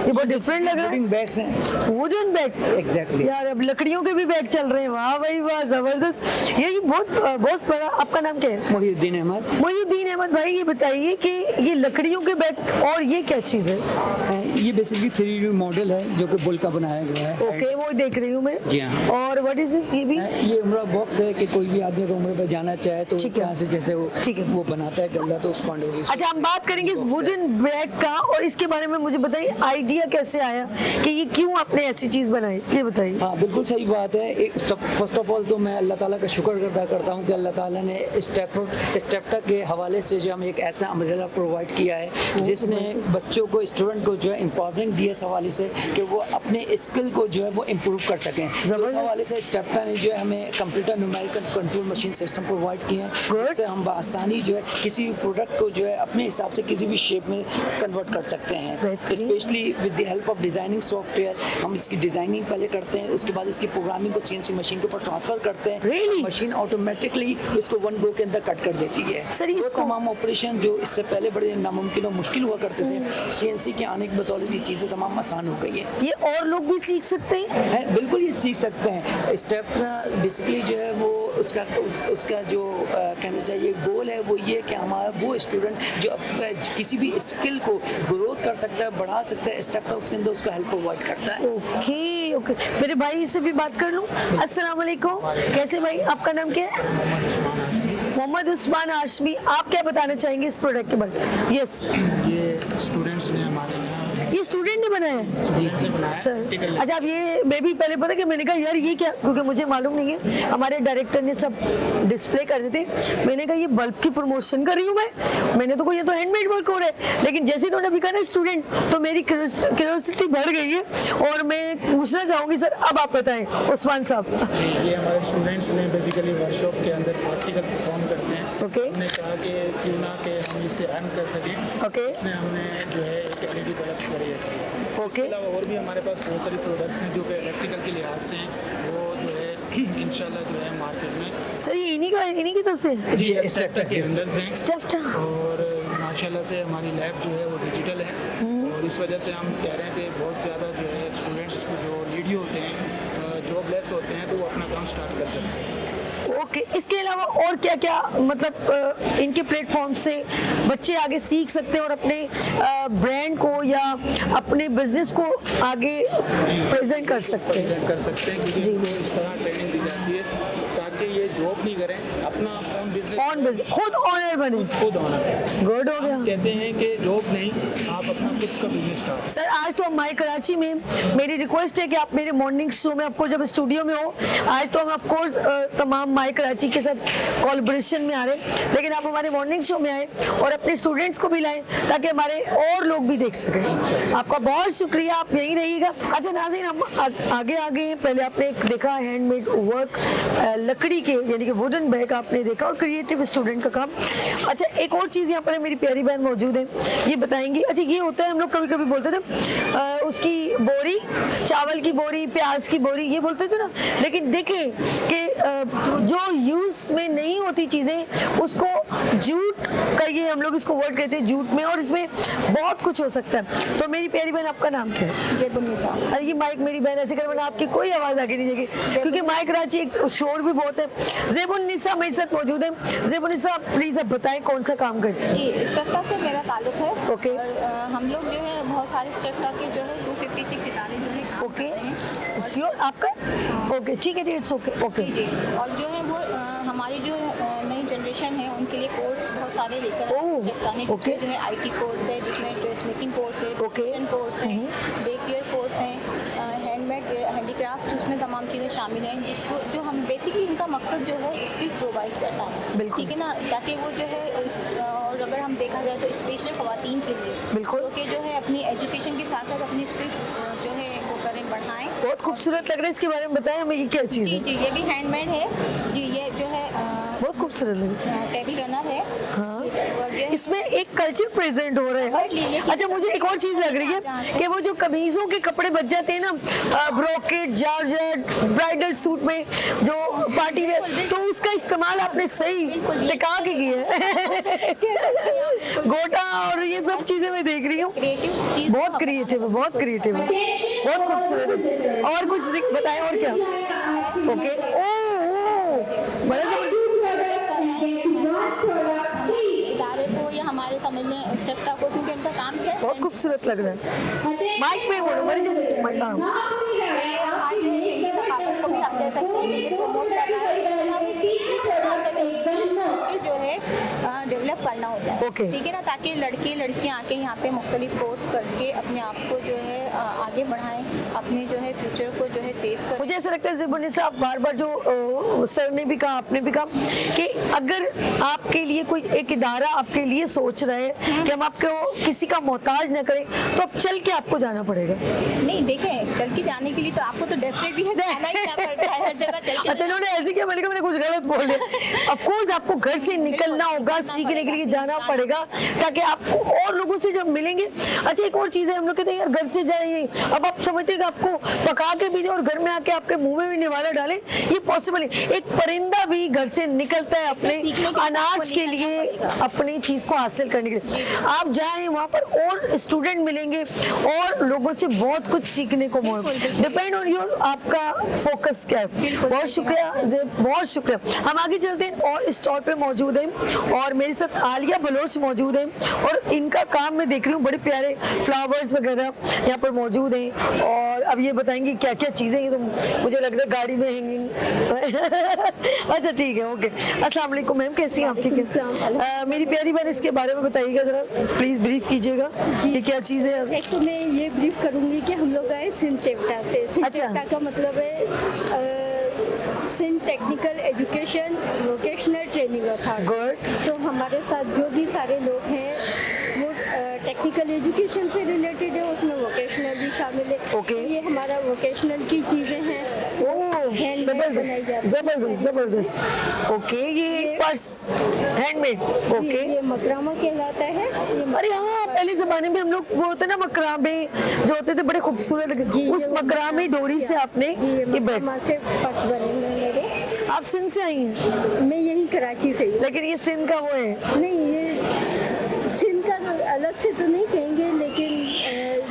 ये बहुत डिफरेंट लग रहा है। बैग्स हैं। Wooden bag? एग्जैक्टली। यार अब लकड़ियों के भी बैग चल रहे हैं, वाह भाई वाह, जबरदस्त। ये बहुत बड़ा। आपका नाम क्या है? मोहिउद्दीन अहमद। मोहिउद्दीन अहमद भाई, ये बताइए कि ये लकड़ियों के बैग और ये क्या चीज़ है? ये बेसिकली 3D मॉडल है जो कि बुल का बनाया गया है। ओके, वो देख रही हूँ मैं। जी हाँ। और व्हाट इज दिस? ये भी ये उम्रा बॉक्स है कि कोई भी आदमी को उम्र पर जाना चाहे तो ठीक है। यहाँ से जैसे वो ठीक है। वो बनाता है गल्ला, तो उसको अच्छा, हम बात करेंगे इस वुडन बैग का, और इसके बारे में मुझे बताइए आइडिया कैसे आया कि ये क्यों आपने ऐसी चीज़ बनाई, ये बताइए। हाँ बिल्कुल सही बात है। फर्स्ट ऑफ ऑल तो मैं अल्लाह ताला का शुक्र अदा करता हूँ कि अल्लाह ताला ने स्टेप्टा के हवाले से जो हमें एक ऐसा अम्ब्रेला प्रोवाइड किया है जिसने बच्चों को, स्टूडेंट को जो है एम्पावरिंग दी है इस हवाले से कि वो अपने स्किल को जो है वो इम्प्रूव कर सकें। तो इस हवाले से स्टेप्टा ने जो है हमें computer numerical control machine system provide किए हैं, जिससे हम बआसानी जो है किसी भी प्रोडक्ट को जो है अपने हिसाब से किसी भी शेप में कन्वर्ट कर सकते हैं। Specially with the help of designing software हम इसकी डिजाइनिंग पहले करते हैं, उसके बाद इसकी प्रोग्रामिंग को CNC मशीन के ऊपर ट्रांसफर करते हैं। Really? मशीन ऑटोमेटिकली इसको 1 गो के अंदर कट कर देती है। सर, तो इसको तमाम ऑपरेशन जो इससे पहले बड़े नामुमकिन और मुश्किल हुआ करते थे, CNC के आने की बदौलत ये चीज़ें तमाम आसान हो गई है। ये और लोग भी सीख सकते हैं? बिल्कुल ये सीख सकते हैं। स्टेप बेसिकली जो है वो उसका जो कहना चाहिए गोल है वो ये कि हमारा वो स्टूडेंट जो किसी भी स्किल को ग्रोथ कर सकता है, बढ़ा सकता है, स्टेप उसके अंदर उसका हेल्प प्रोवाइड करता है। ओके ओके, मेरे भाई से भी बात कर लूँ। अस्सलाम वालेकुम, कैसे भाई? आपका नाम क्या है? मोहम्मद उस्मान हाशमी। आप क्या बताना चाहेंगे इस प्रोडक्ट के बारे में? यस, ये स्टूडेंट्स ने हमारे यहाँ ये स्टूडेंट ने बनाया है सर? अच्छा, अब ये मैं भी पहले पता कि मैंने कहा यार ये क्या, क्योंकि मुझे मालूम नहीं है, हमारे डायरेक्टर ने सब डिस्प्ले कर देते। मैंने कहा ये बल्ब की प्रमोशन कर रही हूँ मैंने तो कोई, ये तो हैंडमेड वर्क हो रहा है, लेकिन जैसे इन्होंने अभी कहा ना स्टूडेंट, तो मेरी क्यूरियोसिटी बढ़ गई है और मैं पूछना चाहूँगी सर, अब आप बताएं उस्मान साहब। ये हमारे स्टूडेंट्स ने बेसिकली वर्कशॉप के अंदर प्रैक्टिकल परफॉर्म करते हैं। ओके। हमने कहा कि क्यों ना कि हम इससे अर्न कर सकें। ओके। इसमें हमने जो है एक LED बल्ब करी है। ओके। इसके अलावा और भी हमारे पास बहुत सारी प्रोडक्ट्स हैं जो कि इलेक्ट्रिकल के लिहाज से वो जो है इंशाल्लाह जो है मार्केट में। सर ये इन्हीं की तरफ से? जी, स्टेप्टा के अंदर से। स्टेप्टा। और माशाल्लाह से हमारी लैब जो है वो डिजिटल है और इस वजह से हम कह रहे हैं कि बहुत ज़्यादा जो है स्टूडेंट्स जो नीडी होते हैं जॉबलेस होते हैं तो वो अपना काम स्टार्ट कर सकते हैं। ओके, इसके अलावा और क्या क्या मतलब इनके प्लेटफॉर्म से बच्चे आगे सीख सकते हैं और अपने ब्रांड को या अपने बिजनेस को आगे प्रेजेंट कर सकते हैं? प्रेजेंट कर सकते हैं क्योंकि जी। इनको इस तरह ट्रेनिंग दी जाती है ताकि ये जॉब नहीं करें, अपना ऑन बिजनेस बिजनेस खुद ऑनर बने। खुद ऑनर। गुड हो गया। कहते हैं कि जॉब नहीं, आप अपना खुद का बिजनेस स्टार्ट। सर आज तो हम माई कराची में, मेरी रिक्वेस्ट है कि आप मेरे मॉर्निंग शो में आपको जब स्टूडियो में हो, आज तो हम ऑफकोर्स तमाम माई कराची के साथ कोलैबोरेशन में आ रहे हैं, लेकिन आप हमारे मॉर्निंग शो में आए और अपने स्टूडेंट्स को भी लाएं ताकि हमारे और लोग भी देख सकें। आपका बहुत शुक्रिया, आप यहीं रहिएगा। अच्छा नाज़रीन, हम आगे आगे पहले आपने एक देखा हैंडमेड वर्क, लकड़ी के यानी कि वुडन बैग आपने देखा और क्रिएटिव स्टूडेंट का काम। अच्छा एक और चीज़ यहाँ पर है, मेरी प्यारी बहन मौजूद है, ये बताएंगी। अच्छा ये होता है, हम लोग कभी कभी बोलते थे उसकी बोरी, चावल की बोरी, प्याज की बोरी, ये बोलते थे ना, लेकिन देखें कि जो यूज़ में नहीं होती चीज़ें उसको जूट का, ये हम लोग इसको वर्ड कहते हैं जूट में, और इसमें बहुत कुछ हो सकता है। तो मेरी प्यारी बहन आपका नाम क्या है? जेबुन्निसा। अरे ये माइक मेरी बहन ऐसे कर, वरना आपकी कोई आवाज़ आगे नहीं जाएगी क्योंकि माइक कराची एक शोर भी बहुत है। जेबुन्निसा मेरे साथ मौजूद है। जेबुन्निसा प्लीज़ आप बताएं कौन सा काम करते हैं? जी, स्टफ्टा से मेरा ताल्लुक है। ओके। और हम लोग जो है बहुत सारे स्टफ्टा के जो है 256 सितारे जो है काम ओके, करते हैं। इट्स योर आपका? ओके ठीक है, इट्स ओके ओके। जी, और जो है वो हमारी जो नई जनरेशन है उनके लिए कोर्स बहुत सारे लेकर आए हैं स्टफ्टा ने, ओके। जिसमें जो है IT कोर्स है, जिसमें ड्रेस मेकिंग कोर्स है, ओके। किचन कोर्स है, डे केयर कोर्स है, हैंडमेड हैंडीक्राफ्ट, उसमें तमाम चीज़ें शामिल हैं, जिसको जो हम बेसिकली इनका मकसद जो है स्किल प्रोवाइड करना है। बिल्कुल। ठीक है ना, ताकि वो जो है और अगर हम देखा जाए तो स्पेशली ख़वातीन के लिए बिल्कुल। जो कि जो है अपनी एजुकेशन के साथ साथ अपनी स्किल जो है वो करें, बढ़ाएं। बहुत खूबसूरत लग रहा है, इसके बारे में बताएं हमें, ये क्या चीज़ जी है? जी, ये भी हैंडमेड है जी, ये जो है बहुत खूबसूरत लग रही है। टेबल रनर है। हाँ। जी, और ये इसमें एक कल्चर प्रेजेंट हो रहा है। अच्छा मुझे एक और चीज लग रही है कि वो जो कमीजों के कपड़े बच जाते हैं ना, ब्रोकेट, जॉर्जेट, ब्राइडल सूट में जो पार्टी वेयर, तो उसका इस्तेमाल आपने सही टिका के किया है। गोटा और ये सब चीजें मैं देख रही हूँ, क्रिएटिव चीज़ बहुत क्रिएटिव है, बहुत क्रिएटिव है, बहुत खूबसूरत है। और कुछ बताएं और क्या? ओके, ओ बड़ा जबरदस्त। इदारे को या हमारे समझ लें स्टेप्टा को, क्योंकि इनका काम क्या है, बहुत खूबसूरत लग रहा है। माइक पे बोलो, मेरी जो माइक हमारी सफारत को भी हम कह सकते हैं कि प्रमोट करना है, जो है डेवलप करना होता है। ओके। ठीक है ना, ताकि लड़के लड़कियां आके यहाँ पे मुख्तलिफ कोर्स करके अपने आप को जो है आगे बढ़ाएं, अपने जो है फ्यूचर को जो है सेव करें। मुझे ऐसा लगता है ज़ेबुन्निसा, आप बार बार जो सर ने भी कहा, आपने भी कहा कि अगर आपके लिए कोई एक इदारा आपके लिए सोच रहे हैं कि हम आपको किसी का मोहताज न करें, तो अब चल के आपको जाना पड़ेगा। नहीं देखें, चल के जाने के लिए तो आपको तो डेफिनेटली जाना ही पड़ता है, हर जगह चल के। अच्छा इन्होंने ऐसे क्या, मैंने कुछ गलत बोल दिया। ऑफ कोर्स आपको घर से निकलना होगा, सीखने के लिए जाना पड़ेगा ताकि आपको और लोगों से जब मिलेंगे। अच्छा एक और चीज़ है, हम लोग कहते हैं यार घर से जाइए, अब आप समझते हैं कि आपको पका के भी दे और घर में आके आपके मुंह में भी निवाला डालें, ये पॉसिबल है। एक परिंदा भी घर से निकलता है अपने अनाज के लिए, अपनी चीज़ को हासिल करने के लिए। आप जाएं वहाँ पर और स्टूडेंट मिलेंगे और लोगों से बहुत कुछ सीखने को डिपेंड ऑन योर, आपका फोकस क्या है। बहुत शुक्रिया ज़ेब, बहुत शुक्रिया। हम आगे चलते हैं और स्टॉल पे मौजूद हैं और मेरे साथ आलिया बलोच मौजूद हैं और इनका काम मैं देख रही हूँ, बड़े प्यारे फ्लावर्स वगैरह यहाँ पर मौजूद हैं और अब ये बताएंगे क्या क्या चीज़ें, ये तो मुझे लग रहा है गाड़ी में हैंगिंग। अच्छा ठीक है, ओके। अस्सलाम वालेकुम मैम, कैसी हैं आप? ठीक है। मेरी प्यारी बहन, इसके बारे में बताइएगा ज़रा, प्लीज़ ब्रीफ कीजिएगा, ये क्या चीज़ है? एक तो मैं ये ब्रीफ करूँगी कि हम लोग आए सिंटेप्टा से। सिंटेप्टा का मतलब है Sindh technical education vocational training authority. Good. तो हमारे साथ जो भी सारे लोग हैं वो टेक्निकल एजुकेशन से रिलेटेड है, उसमें वोकेशनल भी शामिल है। ओके। ये हमारा वोकेशनल की चीज़ें हैं। जबरदस्त जबरदस्त जबरदस्त। ओके, ये पर्स हैंडमेड। ओके, ये मकरामा कहलाता है। ये अरे हाँ, पहले जमाने में हम लोग वो होते ना मकरामे जो होते थे, बड़े खूबसूरत, उस मकरामे डोरी से आपने ये बैठ। मकरामा से पर्स बने हुए मेरे। आप सिंध से आई हैं? मैं यहीं कराची से हूँ। लेकिन ये सिंध का वो है? नहीं, ये सिंध का अलग से तो नहीं कहेंगे, लेकिन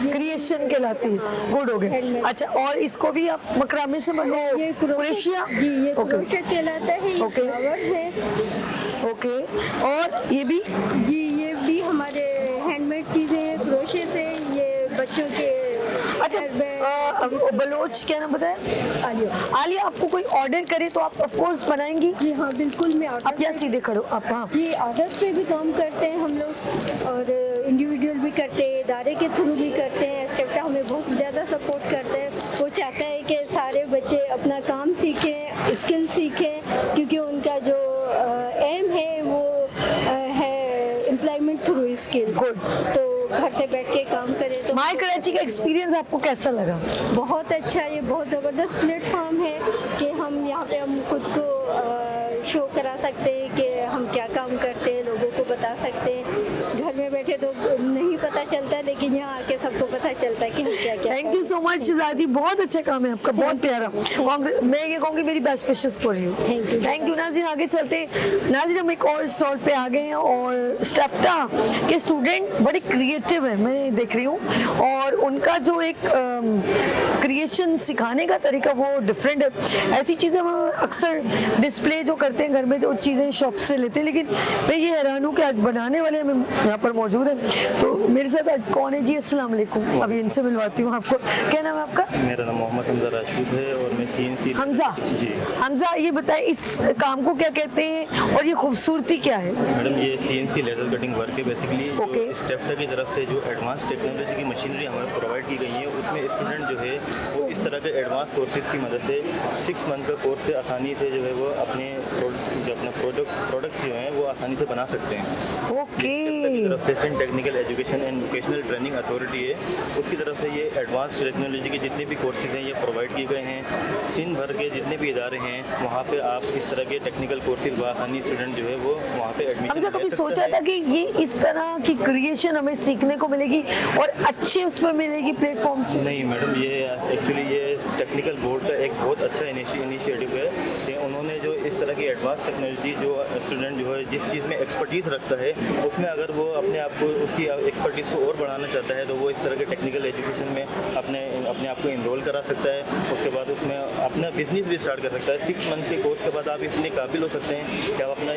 ये क्रिएशन कहलाती है। गुड हो गया। Handmade। अच्छा, और इसको भी आप मकरामे से बनो? ये क्रोशिया? जी, ये ओके क्रोशिया कहलाता है। ये ओके। फ्लावर्स है। ओके, और ये भी? जी, ये भी हमारे हैंडमेड चीज़ें हैं क्रोशे से। ये बच्चों के अच्छा, बलोच क्या नाम बताया? आलिया। आलिया, आपको कोई ऑर्डर करे तो आप ऑफ कोर्स बनाएंगी? जी हाँ, बिल्कुल। मैं आप यहाँ सीधे खड़ो आप। हाँ जी, ऑर्डर्स पे भी काम करते हैं हम लोग, और इंडिविजुअल भी करते हैं, इदारे के थ्रू भी करते हैं। स्टेप्टा हमें बहुत ज़्यादा सपोर्ट करते हैं। वो चाहता है कि सारे बच्चे अपना काम सीखें, स्किल सीखें, क्योंकि उनका जो एम है वो है एम्प्लॉयमेंट थ्रू स्किल। गुड। तो घर से बैठ के काम करें तो माय कराची का एक्सपीरियंस आपको कैसा लगा? बहुत अच्छा। ये बहुत ज़बरदस्त प्लेटफॉर्म है कि हम यहाँ पे हम खुद को शो करा सकते हैं कि हम क्या काम करते हैं, लोगों को बता सकते हैं। घर में बैठे तो नहीं पता चलता, लेकिन यहाँ आके सबको पता चलता है कि हम क्या क्या। थैंक यू सो मच शहजादी, बहुत अच्छा काम है आपका, बहुत प्यारा। मैं ये कहूँगी मेरी best wishes for you. Thank you। Thank you नाज़रीन। आगे चलते हैं। नाज़रीन, हम एक और स्टॉल पे आ गए हैं और स्टेफ्टा के स्टूडेंट बड़े क्रिएटिव हैं, मैं देख रही हूँ, और उनका जो एक क्रिएशन सिखाने का तरीका वो डिफरेंट है। ऐसी चीज़ें हम अक्सर डिस्प्ले जो करते हैं घर में, जो चीज़ें शॉप से लेते हैं, लेकिन मैं ये हैरान हूँ कि आज बनाने वाले हमें यहाँ पर मौजूद हैं। तो मेरे साथ आज कौन है जी? अस्सलाम वालेकुम। अभी इनसे मिलवाती हूँ आपको। क्या नाम है आपका? मेरा नाम मोहम्मद हमजा राशिद है और मैं CNC। हमजा जी। हमजा, ये बताएं इस काम को क्या कहते हैं और ये खूबसूरती क्या है? मैडम, ये CNC लेजर कटिंग वर्क है बेसिकली। ओके। स्टेफ्टा की तरफ से जो एडवांस टेक्नोलॉजी की मशीनरी हमें प्रोवाइड की गई है, उसमें स्टूडेंट जो है वो इस तरह के एडवांस कोर्सेज की मदद से 6 मंथ का कोर्स से आसानी से जो है वो अपने प्रोडक्ट्स जो हैं वो आसानी से बना सकते हैं। ओके। तरफ से Sindh technical education and vocational training authority है, उसकी तरफ से ये एडवांस टेक्नोलॉजी के जितने भी कोर्सेज हैं ये प्रोवाइड किए गए हैं। सिंध भर के जितने भी इदारे हैं वहाँ पे आप इस तरह के टेक्निकल कोर्सेज बआसानी स्टूडेंट जो है वो वहाँ पे एडमिशन। हमजा कभी सोचा था कि ये इस तरह की क्रिएशन हमें सीखने को मिलेगी और अच्छे उसमें मिलेगी प्लेटफॉर्म से? नहीं मैडम, ये एक्चुअली ये टेक्निकल बोर्ड का एक बहुत अच्छा इनिशिएटिव है कि उन्होंने जो इस तरह की एडवांस टेक्नोलॉजी जो स्टूडेंट जो है जिस चीज़ में एक्सपर्टीज़ रखता है उसमें अगर वो अपने आप को उसकी एक्सपर्टीज़ को और बढ़ाना चाहता है तो वो इस तरह के टेक्निकल एजुकेशन में अपने आप को इनरोल करा सकता है। उसके बाद उसमें अपना बिजनेस भी स्टार्ट कर सकता है। 6 मंथ के कोर्स के बाद आप इतने काबिल हो सकते हैं कि आप अपना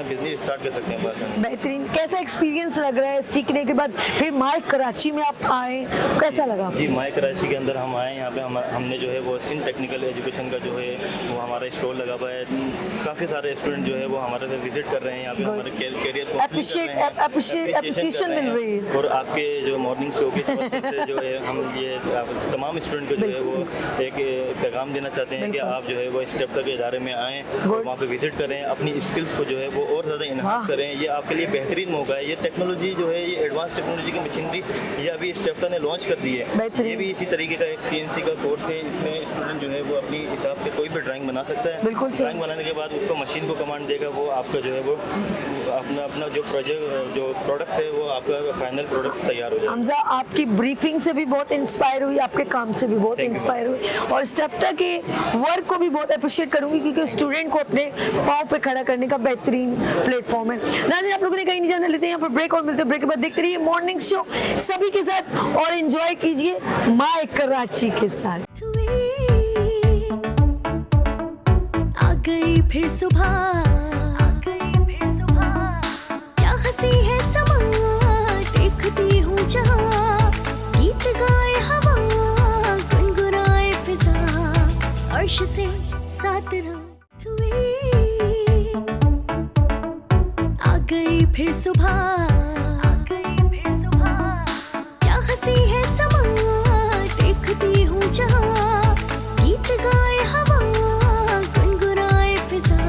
बिजनेस स्टार्ट कर सकते हैं। बेहतरीन। कैसा एक्सपीरियंस लग रहा है सीखने के बाद? फिर माय कराची में आप आए, कैसा लगा? जी, माय कराची के अंदर हम आए, यहाँ पे हमने जो है वो सिंध टेक्निकल एजुकेशन का जो है वो हमारा स्टॉल लगा हुआ है। काफ़ी सारे स्टूडेंट जो है वो हमारे से विजिट कर रहे हैं, यहाँ पे हमारे करियर को एप्रिशिएशन मिल रही है। और आपके जो मॉर्निंग शो की तरफ से जो है हम ये तमाम स्टूडेंट को जो है वो एक पैगाम देना चाहते हैं कि आप जो है वो स्टेफ्टा के इदारे में आएँ और वहाँ पे विजिट करें, अपनी स्किल्स को जो है वो और ज़्यादा इन्हांस करें। ये आपके लिए बेहतरीन मौका है। ये टेक्नोलॉजी जो है ये एडवांस टेक्नोलॉजी की मशीनरी ये अभी स्टेफ्टा ने लॉन्च कर दी है। ये भी इसी तरीके का एक CNC का कोर्स है। इसमें स्टूडेंट जो है वो अपनी हिसाब से कोई भी ड्राइंग बना सकता है। बिल्कुल। ड्राइंग बनाने के बाद उसको मशीन को कमांड देगा, वो आपका जो है वो अपना जो प्रोडक्ट है वो आपका फाइनल प्रोडक्ट तैयार हो जाएगा। हमजा, आपकी ब्रीफिंग से भी बहुत इंस्पायर हुई, आपके काम से भी बहुत इंस्पायर हुई, और स्टेफ्टा के वर्क को भी बहुत अप्रिशिएट करूंगी क्योंकि स्टूडेंट को अपने पाँव पे खड़ा करने का बेहतरीन प्लेटफॉर्म है। नाज़रीन, आप लोगों ने कहीं नहीं जाना, लेते हैं यहाँ पर ब्रेक और मिलते हैं ब्रेक के बाद। देखते रहिए मॉर्निंग शो सभी के साथ और एंजॉय कीजिए माय कराची के साथ। आ गई फिर सुबह, क्या हंसी है समा, देखती हूँ जहाँ, गीत गाए हवा, गुनगुनाए फिजा, अर्श से साथ रात हुई। आ गई फिर सुबह, क्या हंसी है समा, देखती हूँ जहाँ, गीत गाए हवा, गुनगुनाए फिजा,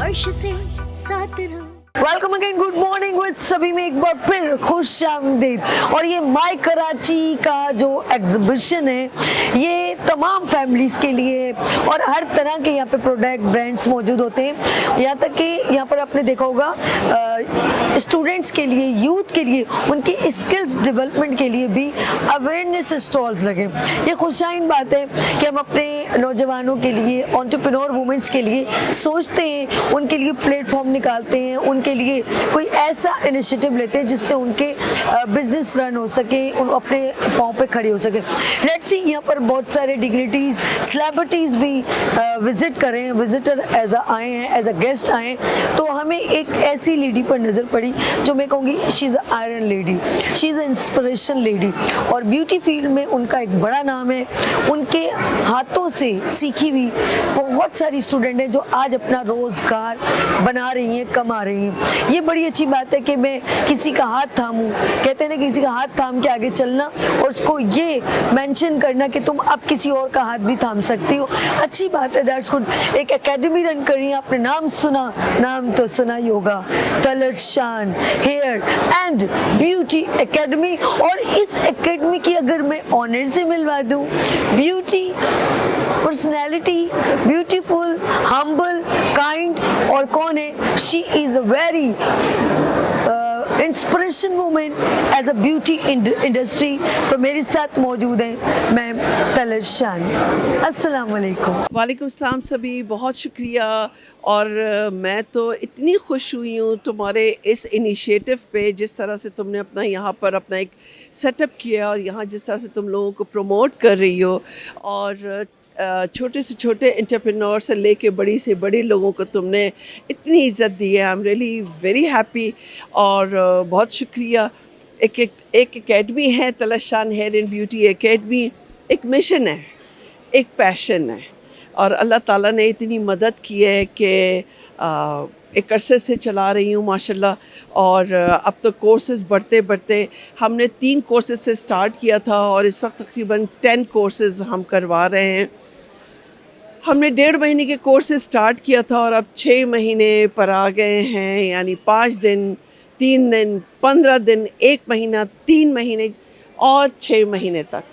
अर्श से साथ रात। Welcome again, good morning with सभी में एक बार फिर खुश आमदीद। और ये माय कराची का जो एग्जीबिशन है ये तमाम फैमिलीज के लिए और हर तरह के यहाँ पे प्रोडक्ट ब्रांड्स मौजूद होते हैं। यहाँ तक कि यहाँ पर आपने देखा होगा स्टूडेंट्स के लिए, यूथ के लिए, उनकी स्किल्स डेवलपमेंट के लिए भी अवेयरनेस स्टॉल्स लगे। ये खुशाइन बात है कि हम अपने नौजवानों के लिए, एंटरप्रेन्योर वुमेन्स के लिए सोचते हैं, उनके लिए प्लेटफॉर्म निकालते हैं, उनके लिए कोई ऐसा इनिशिएटिव लेते हैं जिससे उनके बिजनेस रन हो सके, उन अपने पाँव पे खड़े हो सके। लेट्स सी, यहाँ पर बहुत सारे डिग्निटीज़, सेलिब्रिटीज़ भी विजिट कर रहे हैं, विजिटर आए हैं, एज अ गेस्ट आए हैं। तो हमें एक ऐसी लेडी पर नज़र पड़ी जो मैं कहूँगी she is iron lady, she is inspiration lady, और ब्यूटी फील्ड में उनका एक बड़ा नाम है। उनके हाथों से सीखी हुई बहुत सारी स्टूडेंट हैं जो आज अपना रोज़गार बना रही हैं, कमा रही हैं। ये बड़ी अच्छी बात है कि मैं किसी का हाथ थामूं, कहते हैं ना किसी का हाथ थाम के आगे चलना और उसको ये मेंशन करना कि तुम अब किसी और का हाथ भी थाम सकती हो, अच्छी बात है, दैट्स गुड। एक एकेडमी रन करी, आपने नाम सुना, नाम तो सुना योगा, तलरशान हेयर एंड ब्यूटी एकेडमी। और इस एकेडमी की अगर मैं ऑनर से मिलवा दूं, beauty personality, beautiful, humble, kind, और कौन है, she is a very inspiration women as a beauty industry. तो मेरे साथ मौजूद हैं मैम तलरशान। अस्सलाम वालेकुम। वालेकुम सलाम सभी, बहुत शुक्रिया। और मैं तो इतनी खुश हुई हूँ तुम्हारे इस इनिशिएटिव पे, जिस तरह से तुमने अपना यहाँ पर अपना एक सेटअप किया और यहाँ जिस तरह से तुम लोगों को प्रमोट कर रही हो, और छोटे से छोटे एंटरप्रेन्योर से लेके बड़ी से बड़ी लोगों को तुमने इतनी इज़्ज़त दी है। I am really very happy और बहुत शुक्रिया। एक एकेडमी है तलरशान हेयर एंड ब्यूटी एकेडमी, एक मिशन है, एक पैशन है, और अल्लाह ताला ने इतनी मदद की है कि एक अरसे से चला रही हूँ माशाल्लाह। और अब तो कोर्सेज़ बढ़ते बढ़ते हमने 3 कोर्सेज़ से स्टार्ट किया था और इस वक्त तकरीबन 10 कोर्सेज़ हम करवा रहे हैं। हमने 1.5 महीने के कोर्सेज़ स्टार्ट किया था और अब 6 महीने पर आ गए हैं, यानी 5 दिन, 3 दिन, 15 दिन, 1 महीना, 3 महीने और 6 महीने तक।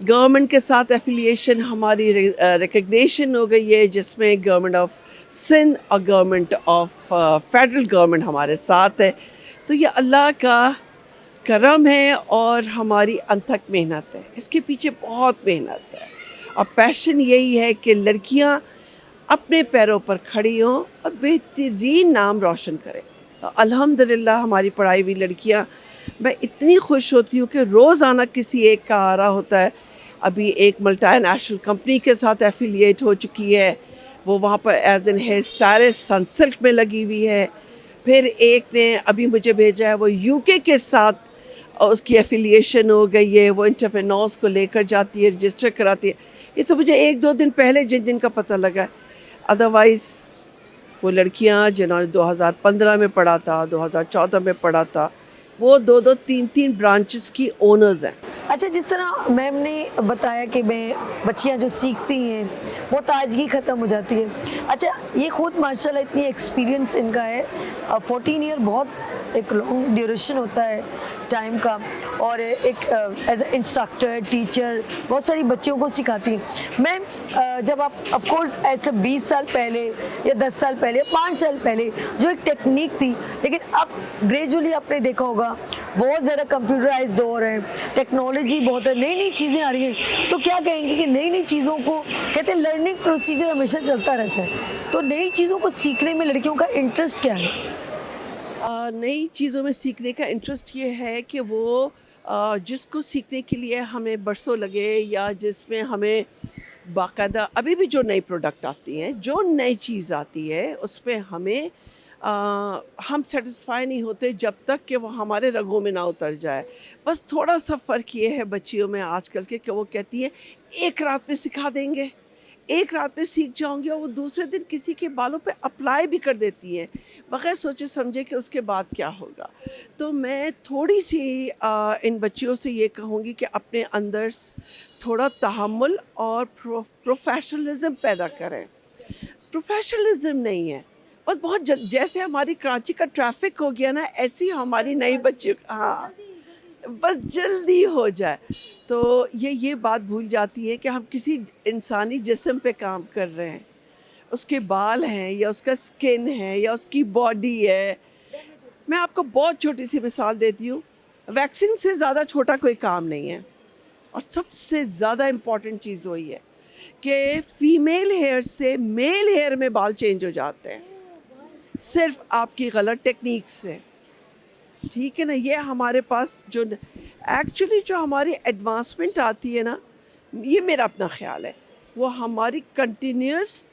गवर्नमेंट के साथ एफिलिएशन हमारी रिकग्निशन हो गई है, जिसमें गवर्नमेंट ऑफ सिंध और गवर्नमेंट ऑफ फेडरल गवर्नमेंट हमारे साथ है। तो ये अल्लाह का करम है और हमारी अनथक मेहनत है, इसके पीछे बहुत मेहनत है और पैशन यही है कि लड़कियां अपने पैरों पर खड़ी हों और बेहतरीन नाम रोशन करें। तो अल्हम्दुलिल्लाह हमारी पढ़ाई हुई लड़कियां, मैं इतनी खुश होती हूँ कि रोज़ाना किसी एक का आ रहा होता है। अभी एक मल्टीनेशनल कंपनी के साथ एफिलिएट हो चुकी है, वो वहाँ पर as an hair stylist Sunsilk में लगी हुई है। फिर एक ने अभी मुझे भेजा है, वो यूके के साथ उसकी एफिलिएशन हो गई है, वो एंटरप्रेन्योर्स को लेकर जाती है, रजिस्टर कराती है। ये तो मुझे 1-2 दिन पहले जिन का पता लगा है। अदरवाइज़ वो लड़कियाँ जिन्होंने 2015 में पढ़ा था, 2014 में पढ़ा था, वो 2-2, 3-3 ब्रांचेस की ओनर्स हैं। अच्छा, जिस तरह मैम ने बताया कि मैं बच्चियां जो सीखती हैं वो ताजगी ख़त्म हो जाती है। अच्छा, ये खुद माशाल्लाह इतनी एक्सपीरियंस इनका है, 14 ईयर बहुत एक लॉन्ग ड्यूरेशन होता है टाइम का, और एक एज ए इंस्ट्रक्टर, टीचर बहुत सारी बच्चियों को सिखाती हैं। मैम, जब आप ऑफकोर्स ऐसे 20 साल पहले या 10 साल पहले, 5 साल पहले जो एक टेक्निक थी, लेकिन अब ग्रेजुअली आपने देखा होगा बहुत ज़्यादा कंप्यूटराइज दौर है, टेक्नोलॉजी बहुत है, नई नई चीज़ें आ रही हैं। तो क्या कहेंगे कि नई नई चीज़ों को, कहते हैं लर्निंग प्रोसीजर हमेशा चलता रहता है, तो नई चीज़ों को सीखने में लड़कियों का इंटरेस्ट क्या है? नई चीज़ों में सीखने का इंटरेस्ट ये है कि वो जिसको सीखने के लिए हमें बरसों लगे, या जिसमें हमें बाकायदा अभी भी जो नई प्रोडक्ट आती हैं, जो नई चीज़ आती है, उस पर हमें हम सेटिस्फाई नहीं होते जब तक कि वो हमारे रगों में ना उतर जाए। बस थोड़ा सा फ़र्क ये है बच्चियों में आजकल के कि वो कहती हैं एक रात में सिखा देंगे, एक रात में सीख जाऊंगी, और वो दूसरे दिन किसी के बालों पे अप्लाई भी कर देती हैं बग़ैर सोचे समझे कि उसके बाद क्या होगा। तो मैं थोड़ी सी इन बच्चियों से ये कहूँगी कि अपने अंदर थोड़ा तहम्मुल और प्रोफेशनलिज्म पैदा करें। प्रोफेशनलिज्म नहीं है, और बहुत जैसे हमारी कराची का ट्रैफिक हो गया ना, ऐसी हमारी नई बच्ची, हाँ, बस जल्दी हो जाए। तो ये बात भूल जाती है कि हम किसी इंसानी जिस्म पे काम कर रहे हैं, उसके बाल हैं या उसका स्किन है या उसकी बॉडी है। मैं आपको बहुत छोटी सी मिसाल देती हूँ, वैक्सीन से ज़्यादा छोटा कोई काम नहीं है, और सबसे ज़्यादा इम्पॉर्टेंट चीज़ वही है कि फ़ीमेल हेयर से मेल हेयर में बाल चेंज हो जाते हैं। सिर्फ आपकी गलत टेक्निक से, ठीक है ना। ये हमारे पास जो एक्चुअली जो हमारी एडवांसमेंट आती है ना, ये मेरा अपना ख्याल है, वो हमारी कंटिन्यूस,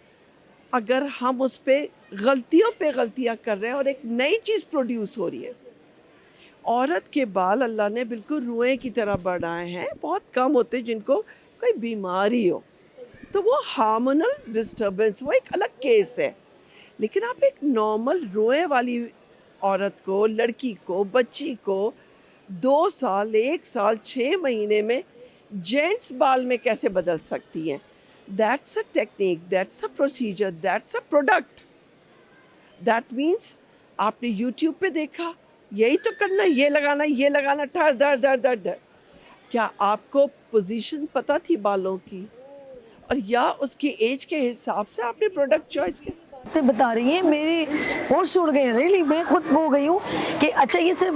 अगर हम उस पर गलतियों पे गलतियां कर रहे हैं और एक नई चीज़ प्रोड्यूस हो रही है। औरत के बाल अल्लाह ने बिल्कुल रुएं की तरह बनाए हैं, बहुत कम होते जिनको कोई बीमारी हो, तो वो हार्मोनल डिस्टर्बेंस वो एक अलग केस है। लेकिन आप एक नॉर्मल रोए वाली औरत को, लड़की को, बच्ची को 2 साल, 1 साल, 6 महीने में जेंट्स बाल में कैसे बदल सकती हैं? That's a technique, that's a procedure, that's a product. That means आपने यूट्यूब पे देखा, यही तो करना, ये लगाना, ठर धर धर धर धर। क्या आपको पोजीशन पता थी बालों की? और या उसकी एज के हिसाब से आपने प्रोडक्ट चॉइस किया? बता रही हैं, मेरे होश उड़ गए रियली। मैं खुद हो गई हूँ कि अच्छा ये सिर्फ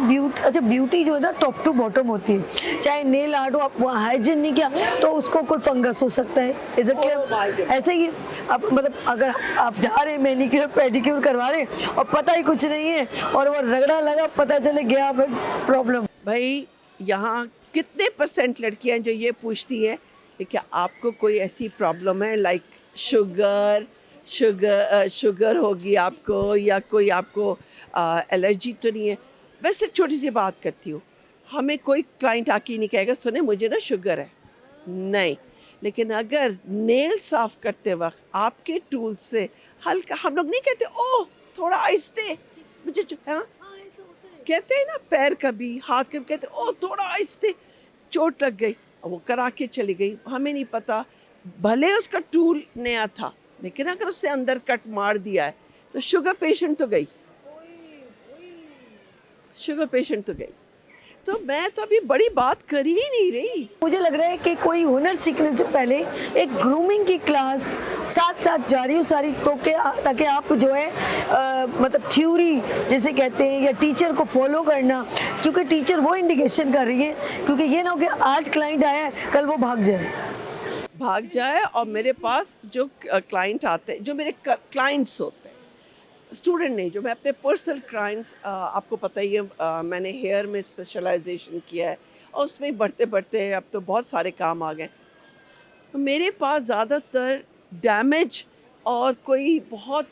ब्यूटी जो है ना टॉप टू बॉटम होती है। चाहे नेल आर्ट हो, आप वहाँ हाइजीन नहीं किया तो उसको कोई फंगस हो सकता है। Is it clear? ऐसे ही अब मतलब अगर आप जा रहे हैं मैनिक्योर पेडिक्योर करवा रहे हैं और पता ही कुछ नहीं है और वो रगड़ा लगा, पता चले गया प्रॉब्लम। भाई यहाँ कितने % लड़कियाँ जो ये पूछती हैं कि क्या आपको कोई ऐसी प्रॉब्लम है, लाइक शुगर होगी आपको, या कोई आपको एलर्जी तो नहीं है? मैं सिर्फ छोटी सी बात करती हूँ, हमें कोई क्लाइंट आके नहीं कहेगा सुने मुझे ना शुगर है, नहीं। लेकिन अगर नेल साफ करते वक्त आपके टूल से हल्का, हम लोग नहीं कहते ओह थोड़ा आहिस्ते, मुझे हाँ कहते हैं ना, पैर कभी, हाथ कभी कहते ओह थोड़ा आहिस्ते, चोट लग गई, वो करा के चली गई, हमें नहीं पता। भले उसका टूल नया था, लेकिन अगर उससे अंदर कट मार दिया है तो शुगर पेशेंट तो गई, शुगर पेशेंट तो गई। तो मैं तो अभी बड़ी बात कर ही नहीं रही। मुझे लग रहा है कि कोई हुनर सीखने से पहले एक ग्रूमिंग की क्लास साथ साथ जारी हो सारी, तो ताकि आप जो है मतलब थ्योरी जिसे कहते हैं या टीचर को फॉलो करना, क्योंकि टीचर वो इंडिकेशन कर रही है, क्योंकि ये ना हो कि आज क्लाइंट आया है कल वो भाग जाए। और मेरे पास जो क्लाइंट आते हैं, जो मेरे क्लाइंट्स होते हैं, स्टूडेंट नहीं, जो मैं अपने पर्सनल क्लाइंट्स, आपको पता ही है मैंने हेयर में स्पेशलाइजेशन किया है और उसमें बढ़ते बढ़ते अब तो बहुत सारे काम आ गए। तो मेरे पास ज़्यादातर डैमेज और कोई बहुत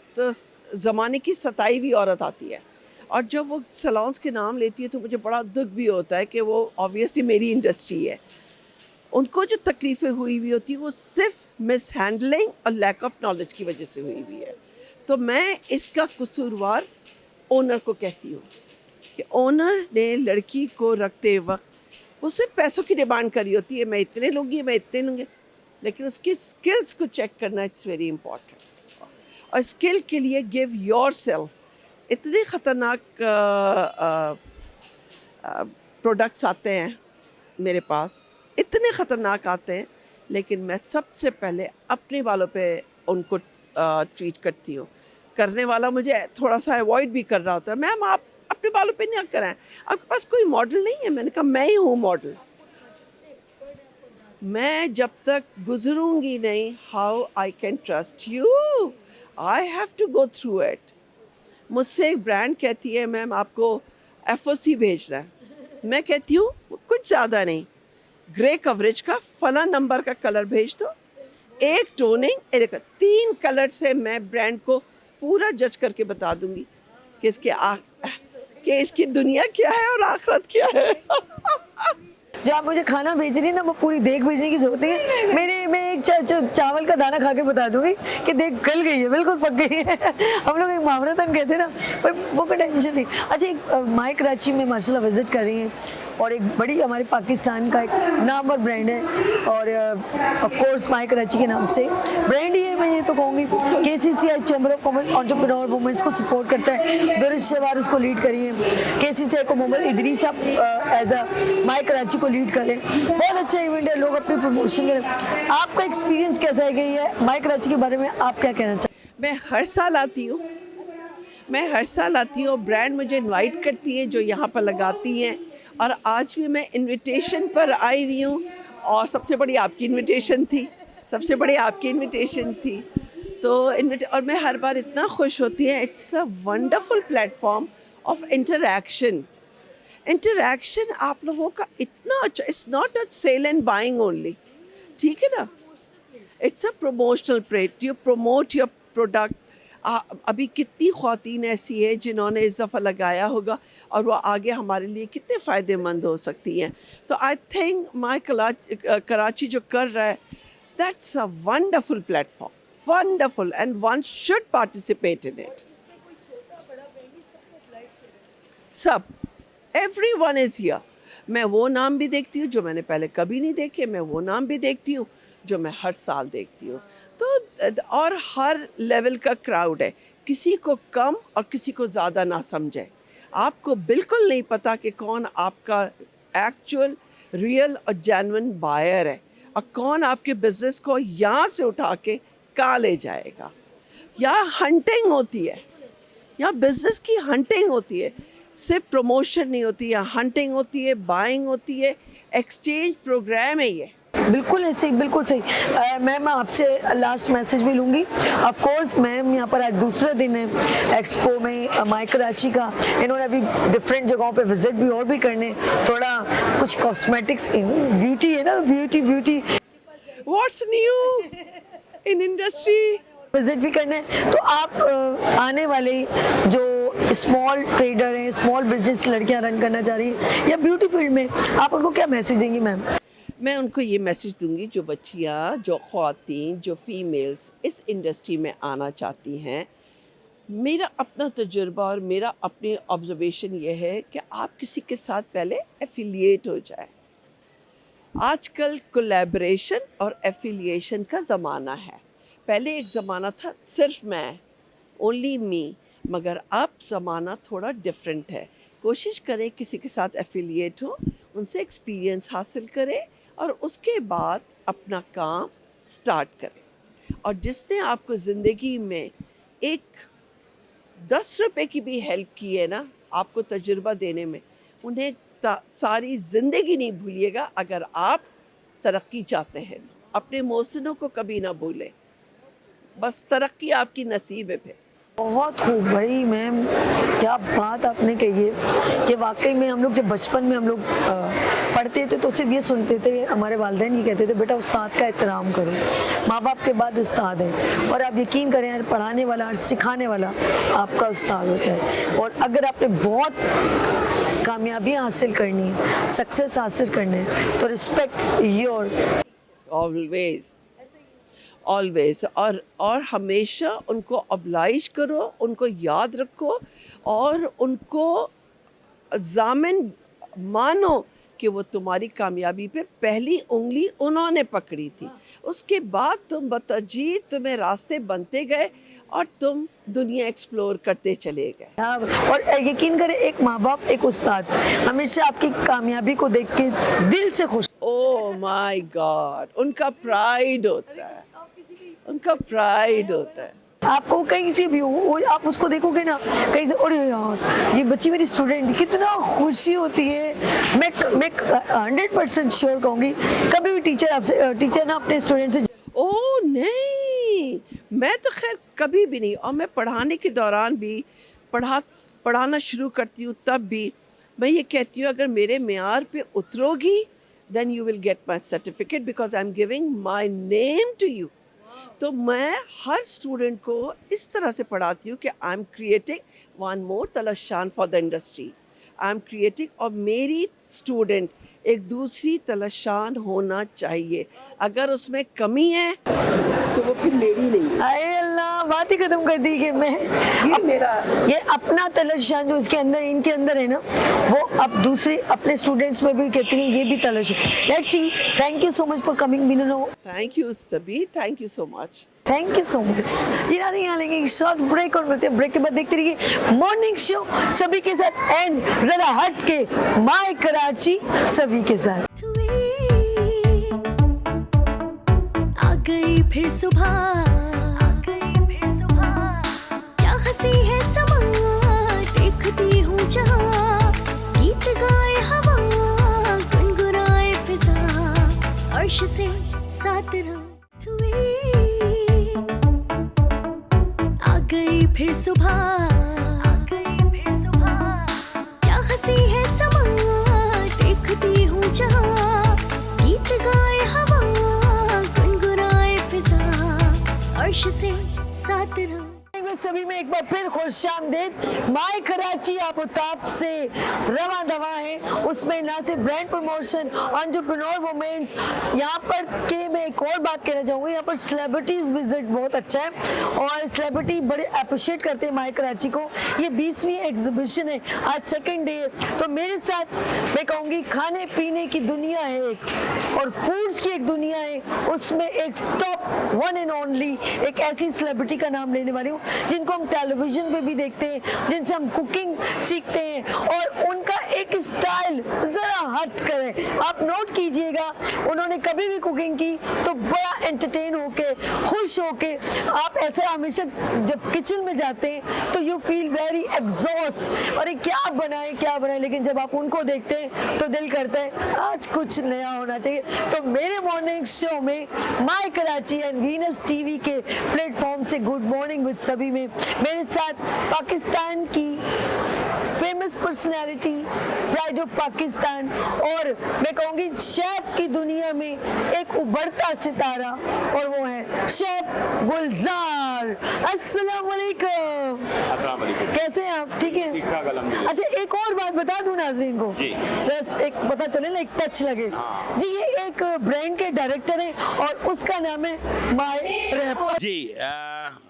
ज़माने की सताई हुई औरत आती है, और जब वो सैलून्स के नाम लेती है तो मुझे बड़ा दुख भी होता है कि वो ऑब्वियसली मेरी इंडस्ट्री है। उनको जो तकलीफ़ें हुई हुई होती है वो सिर्फ मिस हैंडलिंग और लैक ऑफ नॉलेज की वजह से हुई हुई है। तो मैं इसका कसूरवार ओनर को कहती हूँ कि ओनर ने लड़की को रखते वक्त वो सिर्फ पैसों की डिमांड करी होती है, मैं इतने लूँगी, मैं इतने लूँगी, लेकिन उसकी स्किल्स को चेक करना इट्स वेरी इंपॉर्टेंट। और स्किल के लिए गिव योर सेल्फ। इतने ख़तरनाक प्रोडक्ट्स आते हैं मेरे पास, इतने ख़तरनाक आते हैं, लेकिन मैं सबसे पहले अपने बालों पे उनको ट्रीट करती हूँ। करने वाला मुझे थोड़ा सा अवॉइड भी कर रहा होता है, मैम आप अपने बालों पे नहीं कराएं, आपके पास कोई मॉडल नहीं है। मैंने कहा मैं ही हूँ मॉडल, मैं जब तक गुजरूंगी नहीं, how I can trust you, I have to go through it. मुझसे एक ब्रांड कहती है मैम आपको FOC भेजना है, मैं कहती हूँ कुछ ज़्यादा नहीं, ग्रे कवरेज का फला नंबर का कलर भेज दो, एक टोनिंग, एक 3 कलर से मैं ब्रांड को पूरा जज करके बता दूंगी कि इसकी दुनिया क्या है और आखिरत क्या है। जब आप मुझे खाना भेज रही है ना, वो पूरी देख भेजने की जरूरत नहीं है। मैं एक चावल का दाना खा के बता दूंगी कि देख गल गई है, बिल्कुल पक गई है। हम लोग एक मुहावरतन कहते हैं ना, वो कोई टेंशन नहीं। अच्छा, एक माई कराची में माशाल्लाह विजिट कर रही हैं और एक बड़ी हमारे पाकिस्तान का एक नामवर ब्रांड है, और ऑफ कोर्स माई कराची के नाम से ब्रांड ही है। मैं ये तो कहूँगी KCCI chamber of commerce entrepreneur women's को सपोर्ट करता है। दुरुस्त शहवार उसको लीड करी है, KCCI को मोहम्मद इदरीस साहब एज अ माई कराची को लीड करें। बहुत अच्छा इवेंट है, लोग अपनी प्रमोशन करें। आपका एक्सपीरियंस कैसा है कि ये माई कराची के बारे में आप क्या कहना चाहते हैं? मैं हर साल आती हूँ, ब्रांड मुझे इनवाइट करती है जो यहाँ पर लगाती हैं, और आज भी मैं इनविटेशन पर आई हुई हूँ, और सबसे बड़ी आपकी इनविटेशन थी। तो और मैं हर बार इतना खुश होती है. It's a wonderful platform of interaction. आप लोगों का इतना अच्छा. It's not a sale and buying only, ठीक है ना. It's a promotional plate. You promote your product. अभी कितनी ख़वातीन ऐसी है जिन्होंने इस दफ़ा लगाया होगा और वो आगे हमारे लिए कितने फ़ायदेमंद हो सकती हैं. तो आई थिंक माई कराची जो कर रहा है, that's a wonderful platform. Wonderful, and one should participate in it. सब, एवरीवन इज़ हियर. मैं वो नाम भी देखती हूँ जो मैंने पहले कभी नहीं देखे. मैं वो नाम भी देखती हूँ जो मैं हर साल देखती हूँ. तो और हर लेवल का क्राउड है. किसी को कम और किसी को ज़्यादा ना समझे. आपको बिल्कुल नहीं पता कि कौन आपका एक्चुअल, रियल और जेन्युइन बायर है और कौन आपके बिज़नेस को यहाँ से उठा के कहाँ ले जाएगा. यहाँ हंटिंग होती है. यहाँ बिज़नेस की हंटिंग होती है. सिर्फ प्रमोशन नहीं होती है, हंटिंग होती है, बाइंग होती है. एक्सचेंज प्रोग्राम है ये. बिल्कुल ऐसे, बिल्कुल सही. मैम आपसे लास्ट मैसेज भी लूँगी. ऑफ कोर्स मैम यहाँ पर आज दूसरा दिन है एक्सपो में माई कराची का. इन्होंने अभी डिफरेंट जगहों पे विजिट भी और भी करने. थोड़ा कुछ कॉस्मेटिक्स, ब्यूटी है ना, beauty what's new in industry, visit भी करने. तो आप आने वाले जो स्मॉल ट्रेडर हैं, स्मॉल बिजनेस लड़कियाँ रन करना चाह रही हैं या ब्यूटी फील्ड में, आप उनको क्या मैसेज देंगी मैम? मैं उनको ये मैसेज दूंगी, जो बच्चियाँ, जो ख़वातीन, जो फीमेल्स इस इंडस्ट्री में आना चाहती हैं, मेरा अपना तजुर्बा और मेरा अपनी ऑब्जर्वेशन ये है कि आप किसी के साथ पहले एफिलिएट हो जाए. आजकल कोलैबोरेशन और एफिलिएशन का ज़माना है. पहले एक ज़माना था सिर्फ मैं, ओनली मी, मगर अब ज़माना थोड़ा डिफरेंट है. कोशिश करें किसी के साथ एफिलिएट हो, उनसे एक्सपीरियंस हासिल करें और उसके बाद अपना काम स्टार्ट करें. और जिसने आपको ज़िंदगी में एक 10 रुपए की भी हेल्प की है ना, आपको तजुर्बा देने में, उन्हें सारी ज़िंदगी नहीं भूलिएगा. अगर आप तरक्की चाहते हैं तो अपने मोहसिनों को कभी ना भूलें. बस तरक्की आपकी नसीब है. फिर बहुत खूब भाई मैम, क्या बात आपने कही है कि वाकई में हम लोग जब बचपन में हम लोग पढ़ते थे तो सिर्फ ये सुनते थे, हमारे वालिदैन ये कहते थे बेटा उस्ताद का एहतराम करो. माँ बाप के बाद उस्ताद है. और आप यकीन करें यार, पढ़ाने वाला और सिखाने वाला आपका उस्ताद होता है. और अगर आपने बहुत कामयाबियाँ हासिल करनी है, सक्सेस हासिल करने है, तो रिस्पेक्ट योर ऑलवेज. और हमेशा उनको ऑब्लाइज करो, उनको याद रखो और उनको ज़ामिन मानो कि वो तुम्हारी कामयाबी पे पहली उंगली उन्होंने पकड़ी थी. उसके बाद तुम बतजीद तुम्हें रास्ते बनते गए और तुम दुनिया एक्सप्लोर करते चले गए. और यकीन करें, एक माँ बाप, एक उस्ताद हमेशा आपकी कामयाबी को देख के दिल से खुश. ओह माय गॉड, उनका प्राइड होता है, उनका प्राइड होता है. आपको कहीं से भी हो, आप उसको देखोगे ना कहीं से, अरे यार ये बच्ची मेरी स्टूडेंट, कितना खुशी होती है. मैं 100% श्योर कहूँगी कभी भी टीचर ना अपने स्टूडेंट से. ओह नहीं, मैं तो खैर कभी भी नहीं. और मैं पढ़ाने के दौरान भी, पढ़ाना शुरू करती हूँ तब भी मैं ये कहती हूँ, अगर मेरे मेयार पे उतरोगी then you will get my certificate because I'm giving my name to you. तो मैं हर स्टूडेंट को इस तरह से पढ़ाती हूँ कि I am creating one more तलशान for the industry. I am creating, और मेरी स्टूडेंट एक दूसरी तलशान होना चाहिए. अगर उसमें कमी है तो वो फिर मेरी नहीं है. अरे अल्लाह, बात ही खत्म कर दी कि मैं ये अपना तलशान जो इसके अंदर, इनके अंदर है ना, वो अब दूसरे अपने स्टूडेंट्स में भी कहती हैं ये भी तलश है. Let's see. Thank you so much for coming Meenu. Thank you सभी, thank you so much. Thank you so much. जी ना, यहाँ लेंगे एक शॉर्ट ब्रेक और मिलते हैं. ब्रेक के बाद देखते रहिए मॉर्निंग शो सभी के साथ एंड जरा हट के माय कराची सभी के साथ. आ गई फिर सुबह, क्या हंसी है समा, देखती हूँ जहाँ, गीत गाए हवा, गुनगुनाए फिजा, अर्श से साथ रात हुई. फिर सुबह, क्या हंसी है समा, देखती हूँ जहाँ, गीत गाए हवा, गुनगुनाए फिजा, अर्श से साथ रहा। सभी में एक बार फिर खुशामदीद। माय कराची आफताब से रवा दवा है, उसमें ना सिर्फ ब्रांड प्रमोशन, एंटरप्रेन्योर वुमेन्स, यहाँ पर के मैं एक और बात कहना चाहूँगी, यहाँ पर सेलिब्रिटीज विजिट बहुत अच्छा है और सेलिब्रिटी बड़े अप्रिशिएट करते हैं माय कराची को। ये 20वीं एग्जीबिशन है, आज सेकंड डे है, तो मेरे साथ मैं कहूँगी खाने पीने की दुनिया है एक और फूड्स की एक दुनिया है, उसमें एक टॉप वन एंड ओनली एक ऐसी सेलिब्रिटी का नाम लेने वाली हूँ जिनको हम टेलीविजन पे भी देखते हैं, जिनसे हम कुकिंग सीखते हैं और उनका एक स्टाइल जरा हट कर है। आप नोट कीजिएगा, उन्होंने कभी भी कुकिंग की तो बड़ा एंटरटेन होके, खुश होके, आप ऐसे हमेशा जब किचन में जाते हैं तो यू फील वेरी एग्जॉस्ट, अरे क्या बनाए, लेकिन जब आप उनको देखते हैं तो दिल करता है आज कुछ नया होना चाहिए। तो मेरे मॉर्निंग शो में my Karachi and Venus TV के प्लेटफॉर्म से गुड मॉर्निंग विद सभी में मेरे साथ पाकिस्तान की famous personality, pride of Pakistan और मैं कहूँगी शेफ की दुनिया में एक उभरता सितारा, और वो है शेफ गुलजार। अस्सलाम वालेकुम। अस्सलाम वालेकुम। कैसे हैं आप? ठीक है, ठीक ठाक अल्हम्दुलिल्लाह। अच्छा, एक और बात बता दूं नाज़रीन को, जी, जस्ट एक पता चले ना, एक टच लगे। हाँ। जी, ये एक ब्रांड के डायरेक्टर हैं और उसका नाम है माय रैप। जी,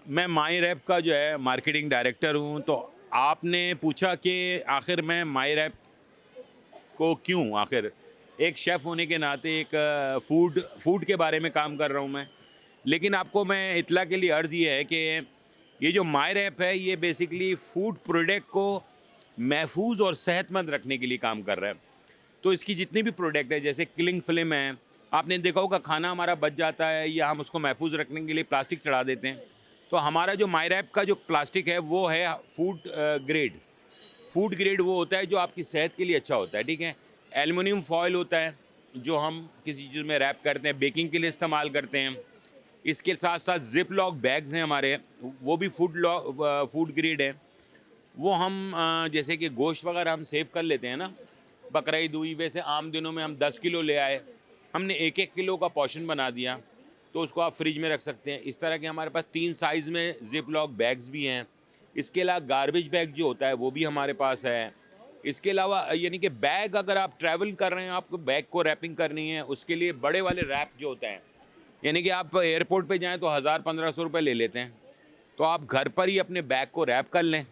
मैं माई रैप का जो है मार्केटिंग डायरेक्टर हूँ। तो आपने पूछा कि आखिर मैं माई रैप को क्यों, आखिर एक शेफ़ होने के नाते एक फूड के बारे में काम कर रहा हूँ मैं, लेकिन आपको मैं इतला के लिए अर्ज़ ये है कि ये जो माई रैप है ये बेसिकली फ़ूड प्रोडक्ट को महफूज और सेहतमंद रखने के लिए काम कर रहा है। तो इसकी जितनी भी प्रोडक्ट है, जैसे क्लिंग फिल्म है, आपने देखा होगा खाना हमारा बच जाता है या हम उसको महफूज रखने के लिए प्लास्टिक चढ़ा देते हैं, तो हमारा जो माई रैप का जो प्लास्टिक है वो है फूड ग्रेड वो होता है जो आपकी सेहत के लिए अच्छा होता है, ठीक है। एल्युमिनियम फॉयल होता है जो हम किसी चीज़ में रैप करते हैं, बेकिंग के लिए इस्तेमाल करते हैं। इसके साथ साथ जिप लॉक बैग्स हैं हमारे, वो भी फूड ग्रेड है। वो हम जैसे कि गोश्त वगैरह हम सेव कर लेते हैं ना, बकरा ईद हुई, वैसे आम दिनों में हम 10 किलो ले आए, हमने 1-1 किलो का पोर्शन बना दिया, तो उसको आप फ्रिज में रख सकते हैं। इस तरह के हमारे पास 3 साइज़ में जिप लॉक बैग्स भी हैं। इसके अलावा गार्बेज बैग जो होता है वो भी हमारे पास है। इसके अलावा यानी कि बैग, अगर आप ट्रैवल कर रहे हैं, आपको बैग को रैपिंग करनी है, उसके लिए बड़े वाले रैप जो होते हैं, यानी कि आप एयरपोर्ट पे जाएं तो 1000-1500 रुपये ले लेते हैं, तो आप घर पर ही अपने बैग को रैप कर लें।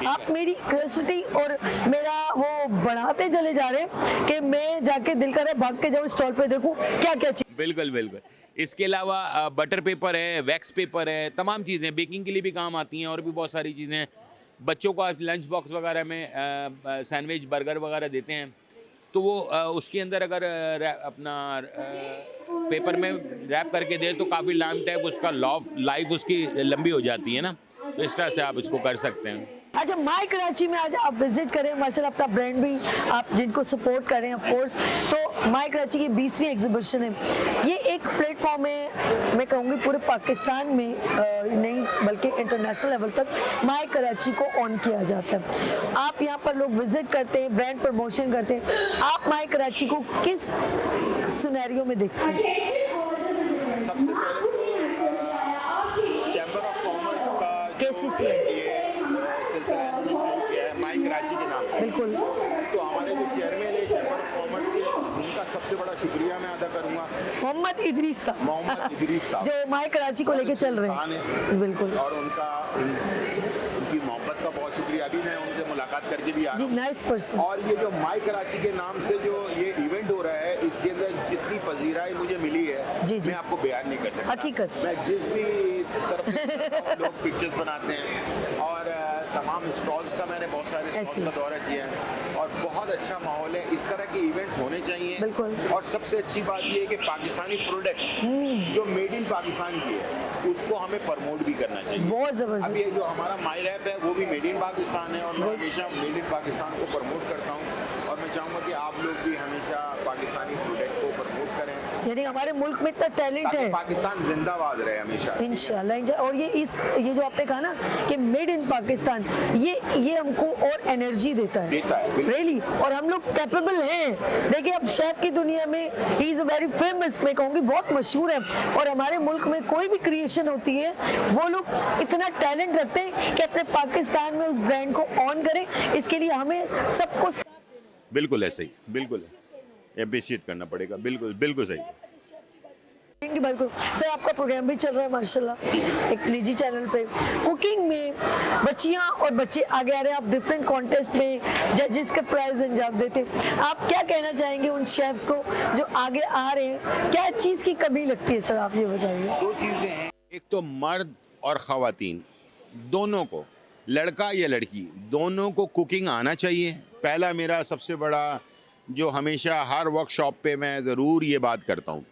आप मेरी क्यूरियोसिटी और मेरा वो बढ़ाते चले जा रहे हैं कि मैं जाके दिल करे भाग के जाऊँ स्टॉल पे देखूँ क्या क्या चीज़। बिल्कुल। इसके अलावा बटर पेपर है, वैक्स पेपर है, तमाम चीज़ें बेकिंग के लिए भी काम आती हैं और भी बहुत सारी चीज़ें। बच्चों को आप लंच बॉक्स वगैरह में सैंडविच, बर्गर वगैरह देते हैं, तो वो उसके अंदर अगर अपना पेपर में रैप करके दे तो काफ़ी लॉन्ग टाइम उसका लाइफ उसकी लंबी हो जाती है ना, तो इस तरह से आप इसको कर सकते हैं। अच्छा, माय कराची में आज आप विजिट करें, माशाल्लाह अपना ब्रांड भी आप जिनको सपोर्ट करें ऑफ कोर्स, तो माय कराची की 20वीं एग्जीबिशन है। ये एक प्लेटफॉर्म है, मैं कहूँगी पूरे पाकिस्तान में नहीं बल्कि इंटरनेशनल लेवल तक माय कराची को ऑन किया जाता है। आप यहाँ पर लोग विजिट करते हैं, ब्रांड प्रमोशन करते हैं, आप माय कराची को किस सिनेरियो में देखते हैं? सबसे पहले चैम्बर ऑफ कॉमर्स का KCC सिलसिला शुरू किया है माय कराची के नाम से। बिल्कुल। तो हमारे जो चेयरमैन है चैम्बर ऑफ कॉमर्स के, उनका सबसे बड़ा शुक्रिया मैं अदा करूँगा, मोहम्मद इदरीस साहब, जो माय कराची को लेके चल रहे हैं। बिल्कुल। और उनकी मोहब्बत का बहुत शुक्रिया। अभी मैं उनसे मुलाकात करके भी आ रहा हूँ। Nice person. और ये जो माय कराची के नाम से जो ये इवेंट हो रहा है, इसके अंदर जितनी पजीराई मुझे मिली है जी। मैं आपको बयान नहीं कर सकता। हकीकत। मैं जिस भी तरफ से लोग पिक्चर्स बनाते हैं और तमाम स्टॉल्स का, मैंने बहुत सारे स्टॉल्स का दौरा किया है और बहुत अच्छा माहौल है। इस तरह के इवेंट होने चाहिए। बिल्कुल। और सबसे अच्छी बात ये है कि पाकिस्तानी प्रोडक्ट जो मेड इन पाकिस्तान की है उसको हमें प्रमोट भी करना चाहिए। बहुत जबरदस्त। अब ये जो हमारा माय रैप है वो भी मेड इन पाकिस्तान है और मैं हमेशा मेड इन पाकिस्तान को प्रमोट करता हूँ और मैं चाहूँगा कि आप लोग भी हमेशा पाकिस्तानी प्रोडक्ट को प्रमोट करें यानी हमारे मुल्क में इतना टैलेंट ताकि है। पाकिस्तान जिंदाबाद रहे हमेशा। इंशाल्लाह। और ये जो आपने कहा ना कि मेड इन पाकिस्तान, ये हमको और एनर्जी देता है रियली, और हम लोग कैपेबल हैं। देखिए अब शेफ की दुनिया में ही इज वेरी फेमस, मैं कहूँगी बहुत मशहूर है, और हमारे मुल्क में कोई भी क्रिएशन होती है वो लोग इतना टैलेंट रखते हैं कि अपने पाकिस्तान में उस ब्रांड को ऑन करें। इसके लिए हमें सबको बिल्कुल ऐसे ही, बिल्कुल अप्रिशिएट करना पड़ेगा। बिल्कुल बिल्कुल सही। बिल्कुल सर, आपका प्रोग्राम भी चल रहा है माशाल्लाह एक निजी चैनल पे, कुकिंग में बच्चियां और बच्चे आगे आ रहे हैं। आप डिफरेंट कॉन्टेस्ट में जजेस का प्राइज अंजाम देते हैं। आप क्या कहना चाहेंगे उन शेफ्स को जो आगे आ रहे हैं? क्या चीज़ की कमी लगती है सर, आप ये बताइए। दो चीज़ें हैं, एक तो मर्द और ख़वातीन दोनों को, लड़का या लड़की दोनों को कुकिंग आना चाहिए। पहला मेरा सबसे बड़ा जो हमेशा हर वर्कशॉप पे मैं ज़रूर ये बात करता हूँ,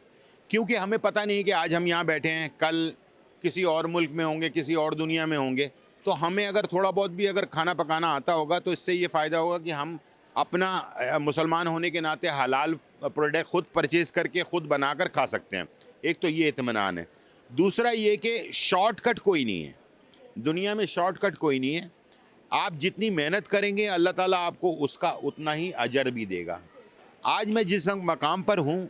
क्योंकि हमें पता नहीं कि आज हम यहाँ बैठे हैं, कल किसी और मुल्क में होंगे, किसी और दुनिया में होंगे। तो हमें अगर थोड़ा बहुत भी अगर खाना पकाना आता होगा तो इससे ये फ़ायदा होगा कि हम अपना मुसलमान होने के नाते हलाल प्रोडक्ट ख़ुद परचेज़ करके ख़ुद बनाकर खा सकते हैं। एक तो ये इत्मीनान है। दूसरा ये कि शॉर्टकट कोई नहीं है, दुनिया में शॉर्टकट कोई नहीं है। आप जितनी मेहनत करेंगे अल्लाह ताला आपको उसका उतना ही अजर भी देगा। आज मैं जिस मकाम पर हूँ,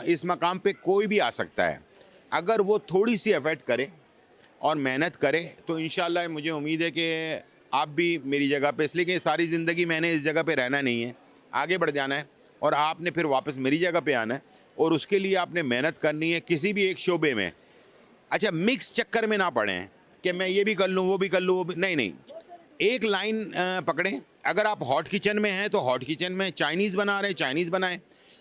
इस मकाम पे कोई भी आ सकता है। अगर वो थोड़ी सी एफर्ट करे और मेहनत करे तो इंशाल्लाह मुझे उम्मीद है कि आप भी मेरी जगह पे, इसलिए कि सारी ज़िंदगी मैंने इस जगह पे रहना नहीं है, आगे बढ़ जाना है और आपने फिर वापस मेरी जगह पे आना है, और उसके लिए आपने मेहनत करनी है किसी भी एक शोबे में। अच्छा, मिक्स चक्कर में ना पड़ें कि मैं ये भी कर लूँ वो भी कर लूँ, नहीं, एक लाइन पकड़ें। अगर आप हॉट किचन में हैं तो हॉट किचन में, चाइनीज़ बना रहे हैं चाइनीज़ बनाएं।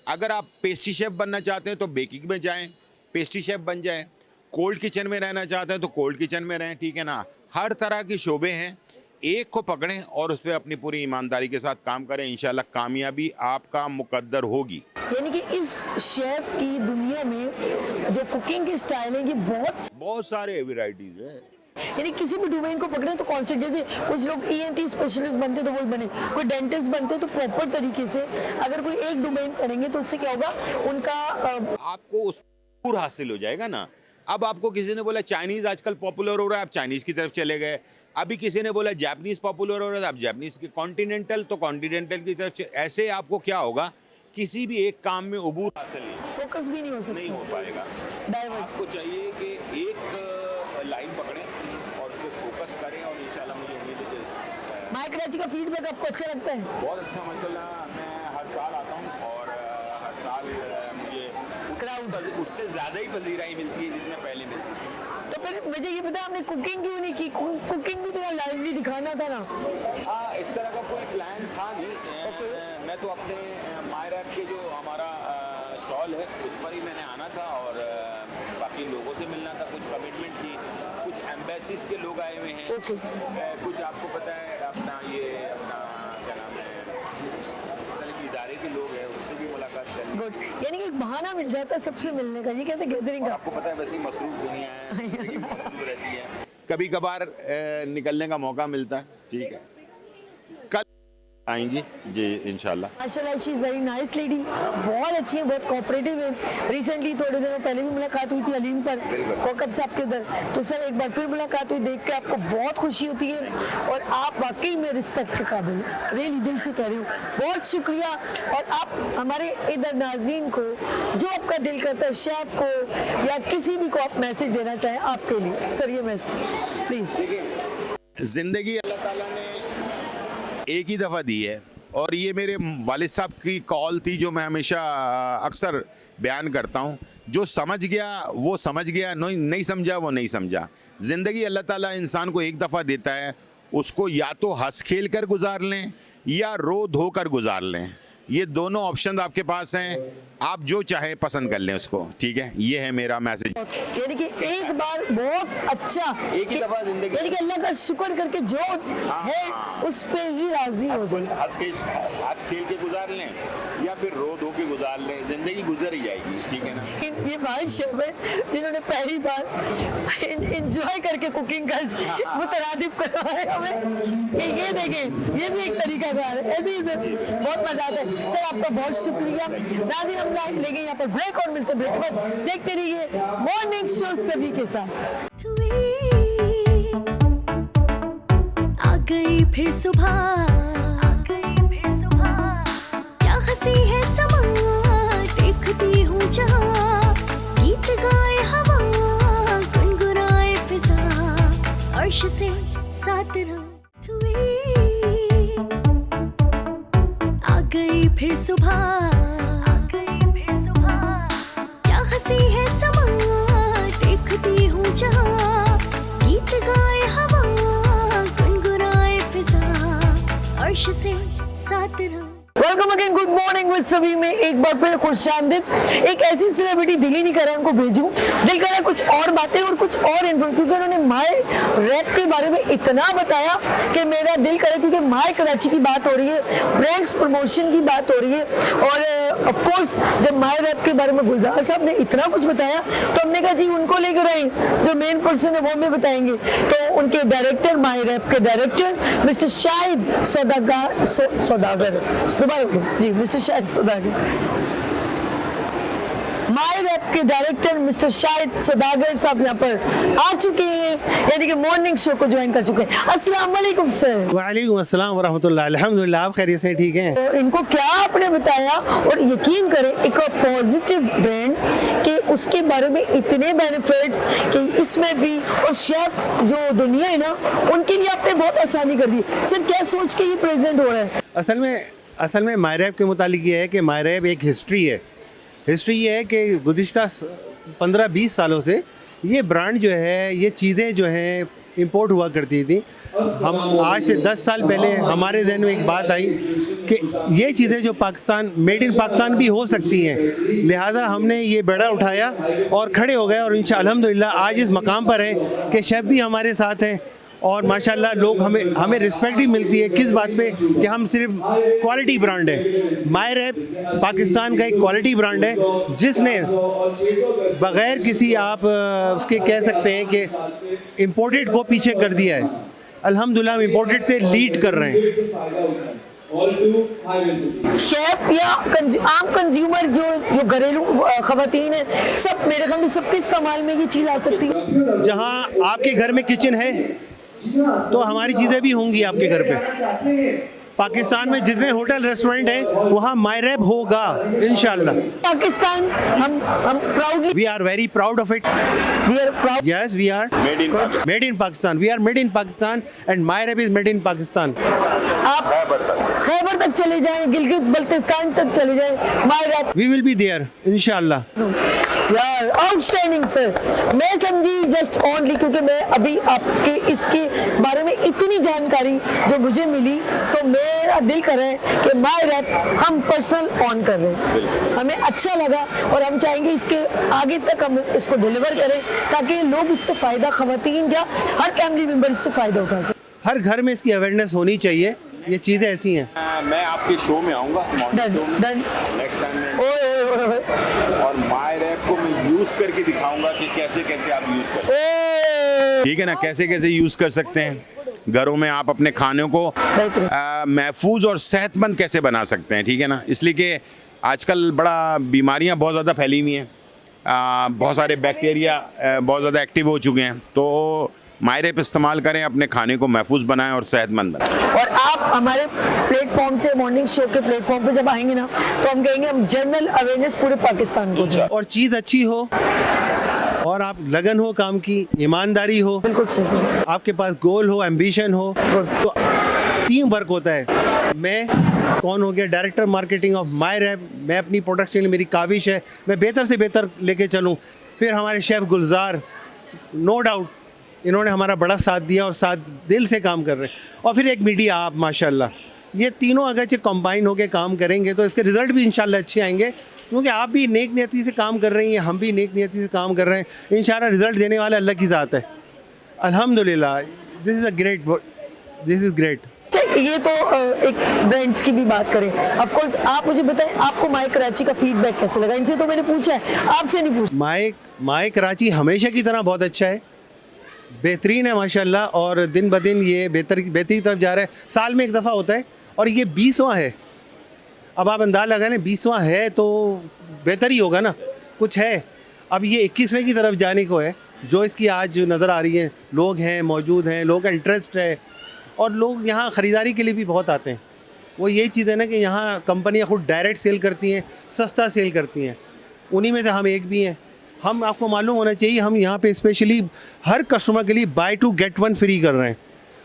अगर आप पेस्ट्री शेफ़ बनना चाहते हैं तो बेकिंग में जाएं, पेस्ट्री शेफ़ बन जाएं। कोल्ड किचन में रहना चाहते हैं तो कोल्ड किचन में रहें, ठीक है ना। हर तरह के शोबे हैं, एक को पकड़ें और उस पर अपनी पूरी ईमानदारी के साथ काम करें। इंशाल्लाह कामयाबी आपका मुकद्दर होगी। यानी कि इस शेफ की दुनिया में जो कुकिंग के स्टाइल है ये बहुत सारे वेराइटीज़ है। यानी किसी भी डोमेन को पकड़े तो कॉन्सेप्ट, जैसे कुछ लोग ENT स्पेशलिस्ट बनते तो वो बने, कोई डेंटिस्ट बनते तो प्रॉपर तरीके से अगर कोई एक डोमेन करेंगे तो उससे क्या होगा, उनका आपको उस पूरा हासिल हो जाएगा ना। अब आपको किसी ने बोला चाइनीज़ आजकल पॉपुलर हो रहा है, आप चाइनीज़ की तरफ चले गए। अभी किसी ने बोला जापानीज़ पॉपुलर हो रहा है, आप जापानीज़ की, कॉन्टिनेंटल तो कॉन्टिनेंटल की तरफ। ऐसे आपको क्या होगा, किसी भी एक काम में उबूर हासिल नहीं, फोकस भी नहीं हो सकता, नहीं हो पाएगा। आपको चाहिए कि एक लाइन पकड़ें और उसको फोकस करें, और इंशाल्लाह मुझे उम्मीद है कि माय कराची का फीडबैक आपको अच्छा लगता है? बहुत अच्छा माशाल्लाह। मैं हर साल आता हूँ और हर साल मुझे क्राउड उससे ज़्यादा ही पजीराई मिलती है जितना पहले मिलती थी। तो फिर मुझे ये पता, आपने कुकिंग क्यों नहीं की? कुकिंग भी तो लाइवली दिखाना था ना। हाँ, इस तरह का कोई प्लान था नहीं। मैं तो अपने माय रैप के जो हमारा स्टॉल है उस पर ही मैंने आना था और बाकी लोगों से मिलना था। कुछ कमिटमेंट थी, कुछ एम्बेसीज के लोग आए हुए हैं, कुछ आपको पता है अपना क्या नाम है, इदारे के लोग हैं, उससे भी मुलाकात करनी। गुड, यानी कि एक बहाना मिल जाता है सबसे मिलने का, ये कहते हैं गैदरिंग का। आपको पता है वैसे ही मसरूफ दुनिया है, लेकिन मसरूफ रहती है। कभी कभार निकलने का मौका मिलता है, ठीक है। कल आएंगी जी इंशाल्लाह। माशाल्लाह, she is very nice lady, बहुत अच्छी है, बहुत कोऑपरेटिव है। रिसेंटली थोड़े दिनों पहले भी मुलाकात हुई थी अलीम पर, कोकब साहब के उधर। तो सर एक बार फिर मुलाकात हुई, देख के आपको बहुत खुशी होती है और आप वाकई में रिस्पेक्ट के काबिल, रियली दिल से कह रही हूँ, बहुत शुक्रिया। और आप हमारे इधर नाज़रीन को जो आपका दिल करता है, शेफ को या किसी भी को आप मैसेज देना चाहें आपके लिए, सर ये मैसेज प्लीज़। ज़िंदगी अल्लाह ताला ने एक ही दफ़ा दी है, और ये मेरे वालिद साहब की कॉल थी जो मैं हमेशा अक्सर बयान करता हूँ, जो समझ गया वो समझ गया, नहीं समझा वो नहीं समझा। ज़िंदगी अल्लाह ताला इंसान को एक दफ़ा देता है, उसको या तो हंस खेल कर गुजार लें या रो धो कर गुजार लें। ये दोनों ऑप्शन आपके पास हैं, आप जो चाहे पसंद कर लें उसको, ठीक है। ये है मेरा मैसेज। यानी कि एक बार बहुत अच्छा, एक ही दफ़ा ज़िंदगी, यानी कि अल्लाह का शुक्र करके जो है उस पे ही राजी हो जाए। हंस खेल के गुजार लें या फिर रो धो के गुजार लें। ज़िंदगी गुजर ही जाएगी, ठीक है ना। ये भाई शेफ है जिन्होंने पहली बार एंजॉय करके कुकिंग का मुतरादिफ करवाया हमें कि ये देखें, ये भी एक तरीका कार है। ऐसे ही सर बहुत मजा आता है। सर आपका बहुत शुक्रिया। नाज़रीन हम लेंगे यहाँ पर ब्रेक और मिलते ब्रेक के बाद देखते रहिए मॉर्निंग शो सभी के साथ। आ गई फिर सुबह, क्या हंसी है समा, देखती हूँ जहाँ, गीत गाए हवा, गुनगुनाए फिजा, अर्श से साथ रात हुई। आ गई फिर सुबह, क्या हंसी है समा, देखती हूँ जहाँ, गीत गाए हवा, गुनगुनाए फिजा, अर्श से साथ रात। Welcome again, good morning with सभी में एक बार फिर खुशामदीद। एक ऐसी सेलिब्रिटी दिल ही नहीं कर रहा उनको भेजूं, दिल कर रहा कुछ और बातें और कुछ और इन्फो, क्योंकि उन्होंने माय रैप के बारे में इतना बताया कि मेरा दिल करे, क्योंकि माय कराची की बात हो रही है, ब्रांड्स प्रमोशन की बात हो रही है। और ऑफ कोर्स जब माय रैप के बारे में गुलजार साहब ने इतना कुछ बताया तो हमने कहा जी उनको लेकर आए, जो मेन पर्सन है वो हमें बताएंगे। तो उनके डायरेक्टर, माय रैप के director mister Shahid Saudagar ji, mister Shahid Saudagar, my rap के डायरेक्टर मिस्टर शाहिद सौदागर साहब यहाँ पर आ चुके हैं, यानी कि मॉर्निंग शो को ज्वाइन कर चुके हैं। अस्सलाम वालेकुम सर। वालेकुम अस्सलाम वरहमतुल्लाह। अल्हम्दुलिल्लाह, आप खैरियत से ठीक हैं? तो इनको क्या आपने बताया, और यकीन करें एक पॉजिटिव ब्रांड के उसके बारे में इतने बेनिफिट्स कि इसमें भी, और शेफ जो दुनिया है ना उनके लिए आपने बहुत आसानी कर दी। सर क्या सोच के ये प्रेजेंट हो रहा है? असल में माय रैप के मुतालिक ये है कि माय रैप एक हिस्ट्री है। हिस्ट्री ये है कि गुज़िश्ता 15-20 सालों से ये ब्रांड जो है, ये चीज़ें जो हैं इंपोर्ट हुआ करती थी। हम आज से 10 साल पहले हमारे जहन में एक बात आई कि ये चीज़ें जो पाकिस्तान, मेड इन पाकिस्तान भी हो सकती हैं, लिहाजा हमने ये बेड़ा उठाया और खड़े हो गए, और इंशाअल्लाह अल्हम्दुलिल्लाह आज इस मकाम पर हैं कि शेफ़ भी हमारे साथ हैं, और माशाल्लाह लोग हमें रिस्पेक्ट भी मिलती है किस बात पे कि हम सिर्फ क्वालिटी ब्रांड है। माय रैप पाकिस्तान का एक क्वालिटी ब्रांड है जिसने बग़ैर किसी आप उसके कह सकते हैं कि इम्पोर्टेड को पीछे कर दिया है। अल्हम्दुलिल्लाह हम इम्पोर्टेड से लीड कर रहे हैं। शेफ या आम कंज्यूमर जो घरेलू खवातीन है, सब मेरे ख्याल में सबके इस्तेमाल में ये चीज़ आ सकती है। जहाँ आपके घर में किचन है तो हमारी चीज़ें भी होंगी आपके घर पे। पाकिस्तान में जितने होटल रेस्टोरेंट हैं वहाँ माय रैप होगा इंशाल्लाह। पाकिस्तान हम proudly, we are very proud of it, we are proud, yes we are made in Pakistan, we are made in Pakistan and my rap is made in Pakistan. आप खैबर तक चले जाएं, गिलगित बल्तिस्तान तक चले जाएं, my rap we will be there इंशाल्लाह। यार outstanding sir. मैं समझी जस्ट ओनली क्योंकि मैं अभी आपके इसके बारे में इतनी जानकारी जो मुझे मिली तो मेरा दिल कर रहा है कि माय रैप हम पर्सनल ऑन कर रहे हैं, हमें अच्छा लगा और हम चाहेंगे इसके आगे तक हम इसको डिलीवर करें ताकि लोग इससे फ़ायदा, ख़वातीन क्या हर फैमिली मेम्बर इससे फ़ायदा उठा सकें। हर घर में इसकी अवेयरनेस होनी चाहिए, ये चीज़ें ऐसी हैं। मैं आपके शो में आऊँगा नेक्स्ट टाइम में, और माय रैप को मैं यूज़ करके दिखाऊंगा कि कैसे कैसे आप यूज़ कर सकते हैं। ठीक है ना, कैसे कैसे यूज़ कर सकते हैं घरों में आप अपने खानों को महफूज और सेहतमंद कैसे बना सकते हैं। ठीक है ना, इसलिए कि आजकल बड़ा बीमारियां बहुत ज़्यादा फैली हुई हैं, बहुत सारे बैक्टीरिया बहुत ज़्यादा एक्टिव हो चुके हैं। तो माय रैप इस्तेमाल करें, अपने खाने को महफूज बनाएं और सेहतमंद बनाएं। और आप हमारे प्लेटफॉर्म से, मॉर्निंग शो के प्लेटफॉर्म पे जब आएंगे ना तो हम कहेंगे हम जनरल अवेयरनेस पूरे पाकिस्तान को दें, और चीज़ अच्छी हो और आप लगन हो काम की, ईमानदारी हो, बिल्कुल सही, आपके पास गोल हो, एम्बिशन हो, तो टीम वर्क होता है। मैं कौन हो गया director marketing of my rap, मैं अपनी प्रोडक्शन में मेरी काविश है मैं बेहतर से बेहतर लेके चलूँ। फिर हमारे शेफ़ गुलजार, नो डाउट इन्होंने हमारा बड़ा साथ दिया और साथ दिल से काम कर रहे हैं। और फिर एक मीडिया आप, माशाल्लाह, ये तीनों अगर से कंबाइन होकर काम करेंगे तो इसके रिज़ल्ट भी इंशाल्लाह अच्छे आएंगे, क्योंकि आप भी नेक नियति से काम कर रही हैं, हम भी नेक नियति से काम कर रहे हैं। इंशाल्लाह रिज़ल्ट देने वाला अल्लाह की ज़ात है। अल्हम्दुलिल्लाह, दिस इज़ ग्रेट। अच्छा ये तो एक ब्रांड्स की भी बात करें, ऑफ कोर्स आप मुझे बताएं आपको माई कराची का फीडबैक कैसे लगा? इनसे तो मैंने पूछा है, आपसे नहीं पूछा। माई कराची हमेशा की तरह बहुत अच्छा है, बेहतरीन है माशाल्लाह, और दिन ब दिन ये बेहतरी तरफ जा रहा है। साल में एक दफ़ा होता है और ये 20वां है। अब आप अंदाज़ लगाएं 20वां है तो बेहतर ही होगा ना, कुछ है। अब ये 21वें की तरफ जाने को है, जो इसकी आज जो नज़र आ रही है, लोग हैं मौजूद हैं, लोगों का इंटरेस्ट है और लोग यहाँ ख़रीदारी के लिए भी बहुत आते हैं। वो यही चीज़ है ना कि यहाँ कंपनियाँ खुद डायरेक्ट सेल करती हैं, सस्ता सेल करती हैं, उन्हीं में से हम एक भी हैं। हम आपको मालूम होना चाहिए हम यहाँ पे स्पेशली हर कस्टमर के लिए बाय 2 get 1 फ्री कर रहे हैं।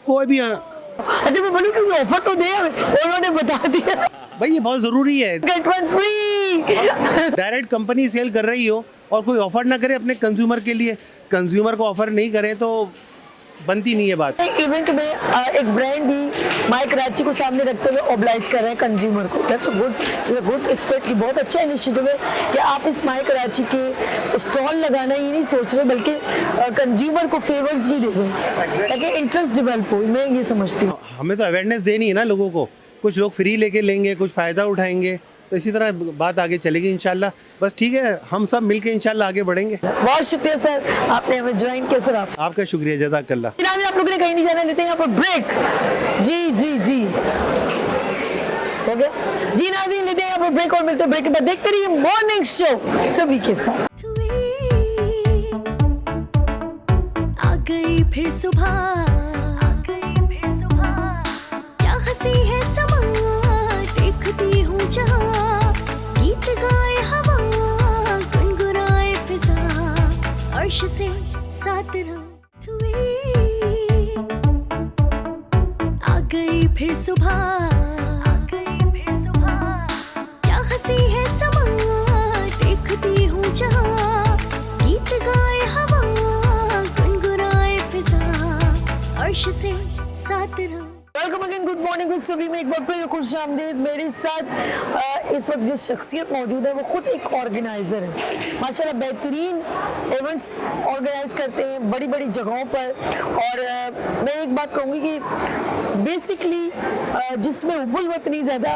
कोई भी अच्छा मैं बोलूँ कि ऑफर तो दे, उन्होंने बता दिया भाई, ये बहुत ज़रूरी है। Get 1 free direct company sale कर रही हो और कोई ऑफर ना करे अपने कंज्यूमर के लिए, कंज्यूमर को ऑफर नहीं करें तो बनती नहीं है बात। इवेंट में एक ब्रांड भी माई कराची को सामने रखते हुए ऑब्लाइज कर रहे हैं कंज्यूमर को। दैट्स अ गुड एस्पेक्ट की बहुत अच्छा इनिशिएटिव है कि आप इस माई कराची के स्टॉल लगाना ही नहीं सोच रहे बल्कि कंज्यूमर को फेवर्स भी दे दें ताकि इंटरेस्ट डेवलप हो। मैं ये समझती हूँ हमें तो अवेयरनेस देनी है ना लोगों को, कुछ लोग फ्री लेके लेंगे, कुछ फ़ायदा उठाएंगे, तो इसी तरह बात आगे चलेगी इंशाल्लाह। बस ठीक है, हम सब मिलके इंशाल्लाह आगे बढ़ेंगे। बहुत शुक्रिया सर, आपने हमें ज्वाइन किया सर। आपका शुक्रिया, जज़ाकल्लाह। आप लोगों ने कहीं नहीं जाना, लेते हैं यहाँ पर ब्रेक। जी जी जी हो गया जी नाज़रीन, लेते हैं यहाँ पर ब्रेक और मिलते हैं ब्रेक के बाद। देखते रहिए मॉर्निंग शो सभी के साथ। आ गई फिर सुबह, क्या हंसी है समा, देखती हूँ जहाँ, गीत गाए हवा, गुनगुनाए फिजा, अर्श से साथ रात हुई। आ गई फिर सुबह, क्या हंसी है समा, देखती हूँ जहाँ, गीत गाए हवा, गुनगुनाए फिजा, अर्श से साथ रात। Welcome again, good morning with सभी में एक बार फिर खुश आमदीद। मेरे साथ इस वक्त जो शख्सियत मौजूद है वो खुद एक ऑर्गेनाइज़र है, माशाल्लाह बेहतरीन इवेंट्स ऑर्गेनाइज करते हैं बड़ी बड़ी जगहों पर। और मैं एक बात कहूँगी कि बेसिकली जिसमें हुब्बुल वतनी ज़्यादा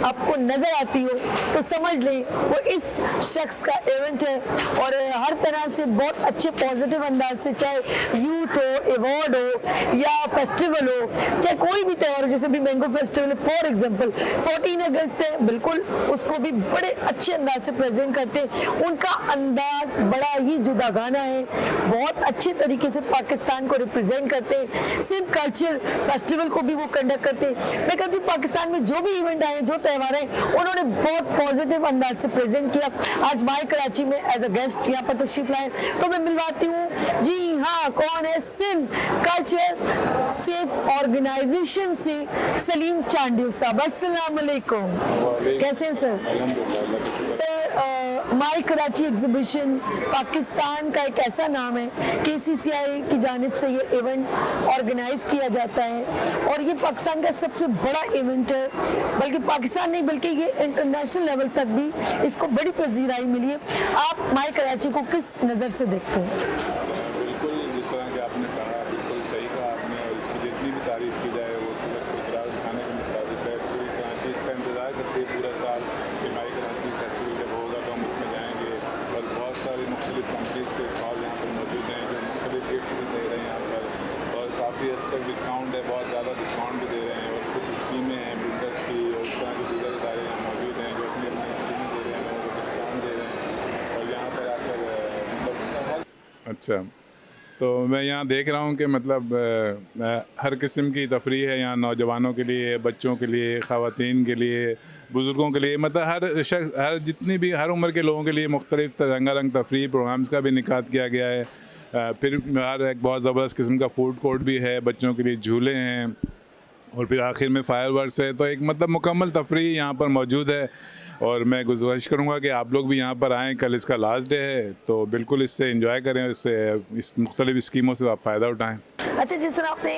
आपको नज़र आती हो तो समझ लें वो इस शख्स का इवेंट है। और हर तरह से बहुत अच्छे पॉजिटिव अंदाज से, चाहे यूथ हो, अवार्ड हो या फेस्टिवल हो, चाहे कोई भी त्यौहार, जैसे भी मैंगो फेस्टिवल फॉर एग्जांपल 14 अगस्त है, बिल्कुल उसको भी बड़े अच्छे अंदाज से प्रेजेंट करते हैं। उनका अंदाज बड़ा ही जुदागाना है, बहुत अच्छे तरीके से पाकिस्तान को रिप्रेजेंट करते हैं। सिर्फ कल्चर फेस्टिवल को भी वो कंडक्ट करते हैं। मैं कहती हूँ पाकिस्तान में जो भी इवेंट आए, जो त्यौहार हैं, उन्होंने बहुत पॉजिटिव अंदाज से प्रेजेंट किया। आज माई कराची में एज अ गेस्ट यहाँ पर तशरीफ लाए तो मैं मिलवाती हूँ, जी हाँ, कौन है, सिंध कल्चर सेफ ऑर्गेनाइजेशन से सलीम चांडियो साहब। अस्सलाम वालेकुम, कैसे हैं sir? Sir my Karachi exhibition Pakistan का एक ऐसा नाम है, KCCI की जानिब से ये इवेंट ऑर्गेनाइज किया जाता है और ये पाकिस्तान का सबसे बड़ा इवेंट है, बल्कि पाकिस्तान नहीं बल्कि ये इंटरनेशनल लेवल तक भी इसको बड़ी पजीराई मिली है। आप माई कराची को किस नज़र से देखते हैं? बिल्कुल जिस तरह के आपने कहा, बिल्कुल सही कहा आपने, और इसकी जितनी भी तारीफ की जाए वो इकरार खाने के मुताबिक है। पूरी कराची इसका इंतज़ार करते हैं पूरा साल कि माई कराची फेस्टिवल जब होगा तो हम उसमें जाएंगे। और बहुत सारी मुख्तलिफ कंपनीज़ के स्टॉल यहाँ पर मौजूद हैं जो मुख्तलिफ गिफ्ट भी दे रहे हैं यहाँ पर, और काफ़ी हद तक डिस्काउंट है, बहुत ज़्यादा डिस्काउंट भी दे रहे हैं। और कुछ स्कीमें हैं बिल्डर्स की और इस तरह के दीगर इदारे यहाँ मौजूद हैं जो अपनी अपनी स्कीमें दे रहे हैं और डिस्काउंट दे रहे हैं। और यहाँ पर आकर अच्छा, तो मैं यहाँ देख रहा हूँ कि मतलब हर किस्म की तफरीह है यहाँ, नौजवानों के लिए, बच्चों के लिए, ख़वातीन के लिए, बुज़ुर्गों के लिए, मतलब हर शख्स, हर जितनी भी हर उम्र के लोगों के लिए मुख्तलिफ रंगारंग तफरीह प्रोग्राम्स का भी इनेकाद किया गया है। फिर हर एक बहुत ज़बरदस्त किस्म का फूड कोर्ट भी है, बच्चों के लिए झूले हैं और फिर आखिर में फायरवर्क्स है। तो एक मतलब मुकम्मल तफरीह यहाँ पर मौजूद है और मैं गुजारिश करूँगा कि आप लोग भी यहाँ पर आएँ। कल इसका लास्ट डे है तो बिल्कुल इससे एंजॉय करें, इससे इस मुख्तलिफ स्कीमों से आप फ़ायदा उठाएँ। अच्छा, जिस तरह आपने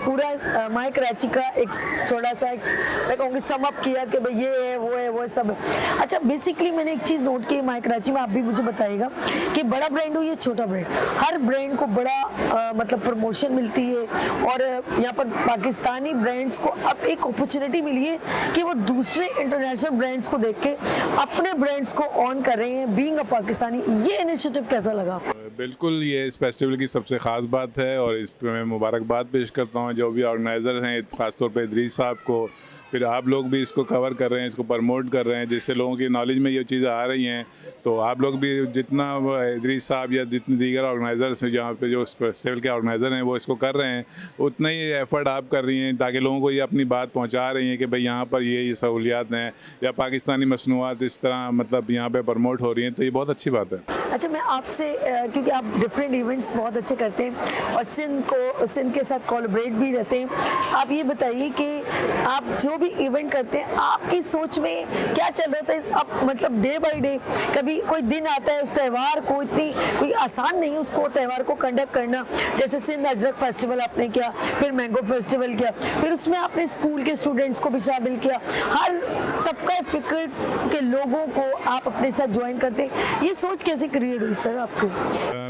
पूरा माई कराची का एक थोड़ा सा मैं कहूँगी सम अप किया कि भाई ये है वो है सब है। अच्छा, बेसिकली मैंने एक चीज़ नोट की माई कराची में, आप भी मुझे बताइएगा कि बड़ा ब्रांड हो या छोटा ब्रांड, हर ब्रांड को बड़ा मतलब प्रमोशन मिलती है और यहाँ पर पाकिस्तानी ब्रांड्स को अब एक अपॉर्चुनिटी मिली है कि वो दूसरे इंटरनेशनल ब्रांड्स को देख के अपने ब्रांड्स को ऑन कर रहे हैं बीइंग अ पाकिस्तानी। ये इनिशिएटिव कैसा लगा? बिल्कुल, ये इस फेस्टिवल की सबसे ख़ास बात है और इस पर मैं मुबारकबाद पेश करता हूँ जो भी ऑर्गेनाइज़र हैं, ख़ासतौर पे इदरीस साहब को। फिर आप लोग भी इसको कवर कर रहे हैं, इसको प्रमोट कर रहे हैं, जिससे लोगों की नॉलेज में ये चीज़ें आ रही हैं। तो आप लोग भी जितना इदरीस साहब या जितने दीगर ऑर्गेनाइज़र्स हैं जहाँ पे जो फेस्टिवल के ऑर्गेनाइज़र हैं वो इसको कर रहे हैं, उतना ही एफ़र्ट आप कर रही हैं ताकि लोगों को ये अपनी बात पहुँचा रही हैं कि भाई यहाँ पर ये सहूलियात हैं या पाकिस्तानी मसनूआत इस तरह मतलब यहाँ पर प्रमोट हो रही हैं, तो ये बहुत अच्छी बात है। अच्छा, मैं आपसे क्योंकि आप डिफरेंट इवेंट्स बहुत अच्छे करते हैं और सिंध के साथ कोलैबोरेट भी रहते हैं, आप ये बताइए कि आप जो भी इवेंट करते हैं आपकी सोच में क्या चल रहा था? अब मतलब डे बाय डे कभी कोई दिन आता है, उस त्यौहार को इतनी कोई आसान नहीं है उसको त्यौहार को कंडक्ट करना। जैसे सिंध अजरक फेस्टिवल आपने किया, फिर मैंगो फेस्टिवल किया, फिर उसमें आपने स्कूल के स्टूडेंट्स को भी शामिल किया, हर तबका फिक्र के लोगों को आप अपने साथ ज्वाइन करते हैं। ये सोच कैसे क्रिएट हुई सर आपको?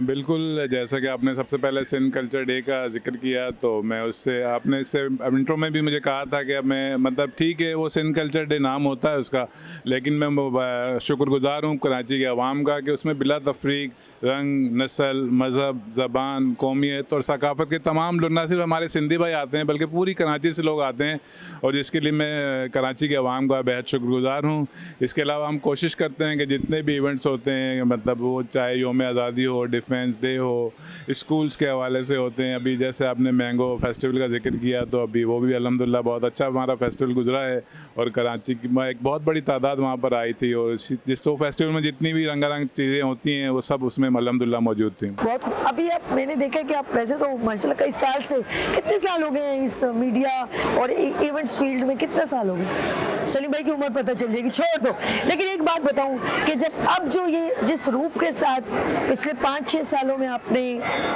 बिल्कुल, जैसा कि आपने सबसे पहले सिंध कल्चर डे का जिक्र किया, तो मैं उससे आपने इससे इंट्रो में भी मुझे कहा था कि मैं मतलब ठीक है वो सिंध कल्चर डे नाम होता है उसका, लेकिन मैं शुक्रगुजार हूँ कराची के अवाम का कि उसमें बिला तफरीक रंग, नस्ल, मज़हब, ज़बान, कौमियत और सकाफ़त के तमाम लोग, ना सिर्फ हमारे सिंधी भाई आते हैं बल्कि पूरी कराची से लोग आते हैं और जिसके लिए मैं कराची के अवाम का बेहद शुक्रगुजार हूँ। इसके अलावा हम कोशिश करते हैं कि जितने भी इवेंट्स होते हैं, मतलब वो चाहे योम आज़ादी हो, डिफेंस डे हो, स्कूल्स के हवाले से होते हैं। अभी जैसे आपने मैंगो फेस्टिवल का जिक्र किया, तो अभी वो भी अल्हम्दुलिल्लाह बहुत अच्छा हमारा फेस्टिवल गुजरा है और कराची की एक बहुत बड़ी तादाद वहाँ पर आई थी और जिस तो फेस्टिवल में जितनी भी रंगारंग चीज़ें होती हैं वो सब उसमें अल्हम्दुलिल्लाह मौजूद थी। बहुत अभी मैंने देखा कि आप वैसे तो माशाल्लाह कई साल से, कितने साल हो गए हैं इस मीडिया और इवेंट्स फील्ड में? कितने साल हो गए? सलीम भाई की उम्र पता चल जाएगी, छोड़ दो। लेकिन एक बात बताऊं कि जब अब जो ये जिस रूप के साथ पिछले 5-6 सालों में आपने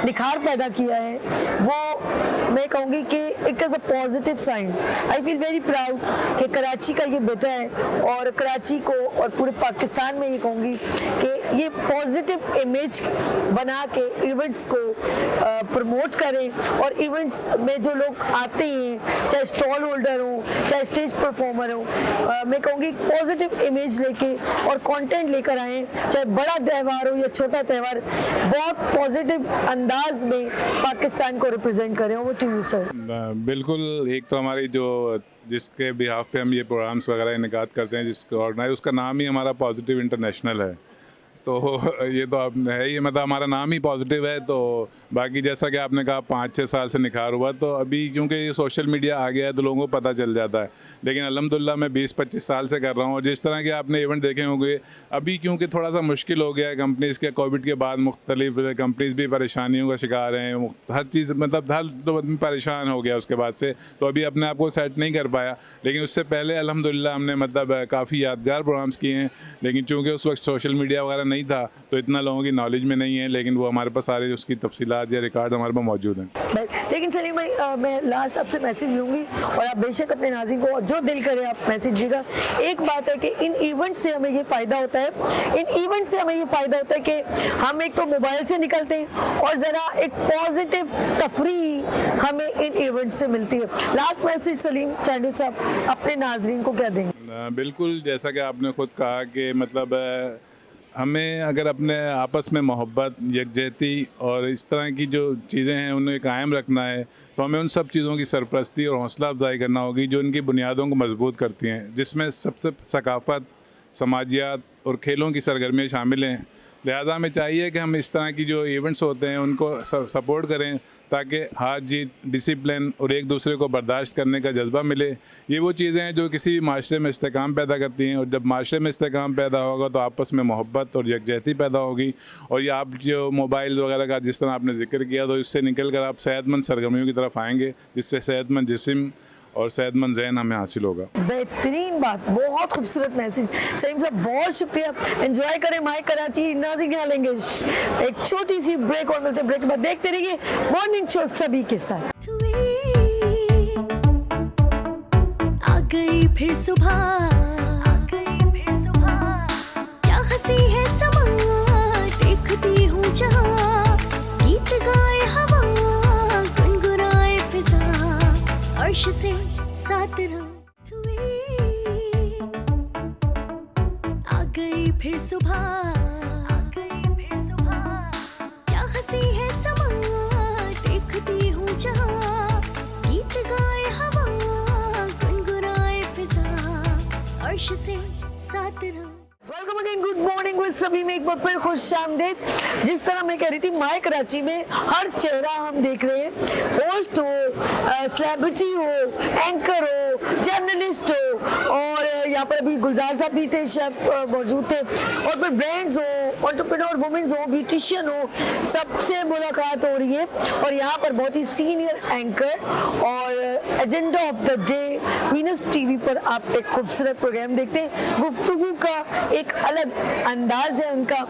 निखार पैदा किया है, वो मैं कहूँगी कि it is a positive sign. I feel very proud कि कराची का ये बेटा है और कराची को और पूरे पाकिस्तान में ये कहूँगी कि ये पॉजिटिव इमेज बना के इवेंट्स को प्रमोट करें और इवेंट्स में जो लोग आते हैं, चाहे स्टॉल होल्डर हो, चाहे स्टेज परफॉर्मर हो, मैं कहूँगी पॉजिटिव इमेज लेके और कंटेंट लेकर आएँ, चाहे बड़ा त्यौहार हो या छोटा त्यौहार, बहुत पॉजिटिव अंदाज में पाकिस्तान को रिप्रेजेंट करें। वो टू यू सर। बिल्कुल, एक तो हमारी जो जिसके बिहाफ पे हम ये प्रोग्राम्स वगैरह इनेकाद करते हैं, जिसको ऑर्गेनाइज, उसका नाम ही हमारा पॉजिटिव इंटरनेशनल है। तो ये तो अब है ही, मतलब हमारा नाम ही पॉजिटिव है। तो बाकी जैसा कि आपने कहा 5-6 साल से निखार हुआ, तो अभी क्योंकि ये सोशल मीडिया आ गया है तो लोगों को पता चल जाता है। लेकिन अल्हम्दुलिल्लाह मैं 20-25 साल से कर रहा हूँ और जिस तरह के आपने इवेंट देखे होंगे, अभी क्योंकि थोड़ा सा मुश्किल हो गया है कंपनीज़ के, कोविड के बाद मुख्तलिफ कंपनीज़ भी परेशानियों का शिकार हैं, हर चीज़ मतलब हर परेशान हो गया उसके बाद से, तो अभी अपने आप को सेट नहीं कर पाया। लेकिन उससे पहले अल्हम्दुलिल्लाह हमने मतलब काफ़ी यादगार प्रोग्राम्स किए हैं, लेकिन चूँकि उस वक्त सोशल मीडिया वगैरह नहीं था तो इतना लोगों की नॉलेज में नहीं है, लेकिन वो हमारे पास सारे उसकी तफसीलात या रिकॉर्ड हमारे पास मौजूद हैं। लेकिन सलीम भाई, मैं लास्ट आपसे मैसेज लूँगी और आप बेशक अपने नाज़रीन को जो दिल करे आप मैसेज दीजिएगा। एक बात है कि इन इवेंट से हमें ये फ़ायदा होता है, कि हम एक तो मोबाइल से निकलते हैं और ज़रा एक पॉजिटिव तफरी हमें इन इवेंट से मिलती है। लास्ट मैसेज सलीम चांडू साहब अपने नाज़रीन को क्या देंगे? बिल्कुल, जैसा कि आपने खुद कहा कि मतलब हमें अगर अपने आपस में मोहब्बत, यकजहती और इस तरह की जो चीज़ें हैं उन्हें कायम रखना है, तो हमें उन सब चीज़ों की सरपरस्ती और हौसला अफजाई करना होगी जो उनकी बुनियादों को मजबूत करती हैं, जिसमें सबसे सकाफ़त, समाजियात और खेलों की सरगर्मियाँ शामिल हैं। लिहाजा हमें चाहिए कि हम इस तरह की जो इवेंट्स होते हैं उनको सपोर्ट करें ताकि हार जीत, डिसिप्लिन और एक दूसरे को बर्दाश्त करने का जज्बा मिले। ये वो चीज़ें हैं जो किसी भी माशरे में इस्तेकाम पैदा करती हैं और जब माशरे में इस्तेकाम पैदा होगा तो आपस में मोहब्बत और यकजहती पैदा होगी। और ये आप जो मोबाइल वगैरह का जिस तरह आपने जिक्र किया, तो इससे निकल कर आप सेहतमंद सरगर्मियों की तरफ आएँगे, जिससे सेहतमंद जिस्म और सेहतमंद ज़हन हमें हासिल होगा। बेहतरीन बात, बहुत खूबसूरत मैसेज। सलीम साहब बहुत शुक्रिया, एंजॉय करें माय कराची। नाज़रीन यहाँ लेंगे एक छोटी सी ब्रेक और मिलते ब्रेक के बाद देखते रहिए मॉर्निंग शो सभी के साथ। आ गई फिर सुबह, क्या हंसी है समा, देखती हूँ जहाँ, गीत गाए हवा, गुनगुनाए फिजा, अर्श से साथ आ गई फिर सुबह, क्या हंसी है समा, देखती हूँ जहाँ, गीत गाए हवा, गुनगुनाए फिजा, अर्श से साथ रहो। Welcome again, good morning with सभी में एक बार फिर खुश आमदीद। जिस तरह मैं कह रही थी माय कराची में हर चेहरा हम देख रहे हैं, होस्ट हो, सेलिब्रिटी हो, एंकर हो, जर्नलिस्ट हो, और यहाँ पर अभी गुलजार साहब भी थे, शेफ मौजूद थे, और फिर ब्रांड्स हो, एंटरप्रेन्योर वुमेन्स हो, ब्यूटिशियन हो, सबसे मुलाकात हो रही है। और यहाँ पर बहुत ही सीनियर एंकर और agenda of the day Venus TV पर आप एक खूबसूरत प्रोग्राम देखते हैं। गुफ्तगू का एक अलग अंदाज है उनका,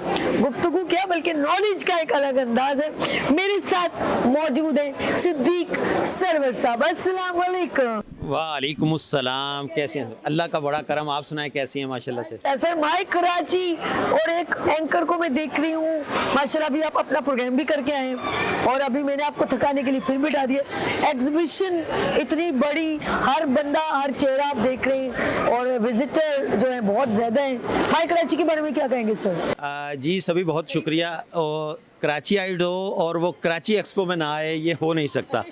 गुफ्तगू क्या बल्कि नॉलेज का एक अलग अंदाज है। मेरे साथ मौजूद है सिद्दीक सरवर साहब। अस्सलाम वालेकुम। वालेकुम अस्सलाम, कैसे हैं? अल्लाह का बड़ा करम, आप सुनाएं कैसी हैं? माशाल्लाह से सर माय कराची और एक एंकर को मैं देख रही हूँ, माशाल्लाह अभी आप अपना प्रोग्राम भी करके आए हैं और अभी मैंने आपको थकाने के लिए फिल्म बिठा दी है। एग्जीबिशन इतनी बड़ी, हर बंदा हर चेहरा आप देख रहे हैं और विजिटर जो है बहुत ज़्यादा है। माय कराची के बारे में क्या कहेंगे सर? जी सभी बहुत शुक्रिया। और कराची आइड हो और वो कराची एक्सपो में ना आए, ये हो नहीं सकता।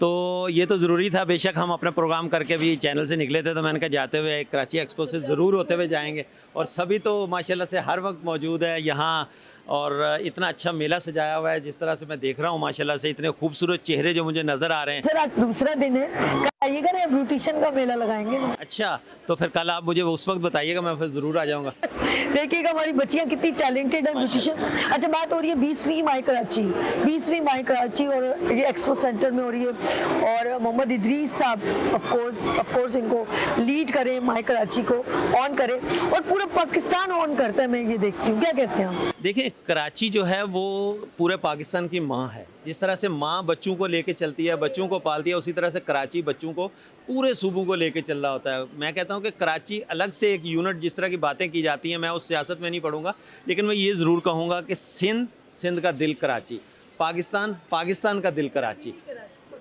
तो ये तो ज़रूरी था। बेशक हम अपना प्रोग्राम करके भी चैनल से निकले थे, तो मैंने कहा जाते हुए कराची एक्सपो से ज़रूर होते हुए जाएंगे। और सभी तो माशाल्लाह से हर वक्त मौजूद है यहाँ, और इतना अच्छा मेला सजाया हुआ है जिस तरह से मैं देख रहा हूँ, माशाल्लाह से इतने खूबसूरत चेहरे जो मुझे नज़र आ रहे हैं। सर आज दूसरा दिन है, आइएगा ना, ब्यूटिशियन का मेला लगाएंगे। अच्छा, तो फिर कल आप मुझे उस वक्त बताइएगा, मैं फिर ज़रूर आ जाऊँगा। देखिएगा हमारी बच्चियाँ कितनी टैलेंटेड है ब्यूटिशियन। अच्छा, बात हो रही है 20वीं माय कराची और ये एक्सपो सेंटर में हो रही है, और मोहम्मद इदरीस साहब ऑफ कोर्स इनको लीड करें, माय कराची को ऑन करें, और पूरा पाकिस्तान ऑन करता है, मैं ये देखती हूँ। क्या कहते हैं आप? देखिए, कराची जो है वो पूरे पाकिस्तान की माँ है। जिस तरह से माँ बच्चों को लेके चलती है, बच्चों को पालती है, उसी तरह से कराची बच्चों को पूरे सूबों को लेके चल रहा होता है। मैं कहता हूँ कि कराची अलग से एक यूनिट, जिस तरह की बातें की जाती हैं, मैं उस सियासत में नहीं पढ़ूंगा, लेकिन मैं ये ज़रूर कहूँगा कि सिंध का दिल कराची, पाकिस्तान का दिल कराची,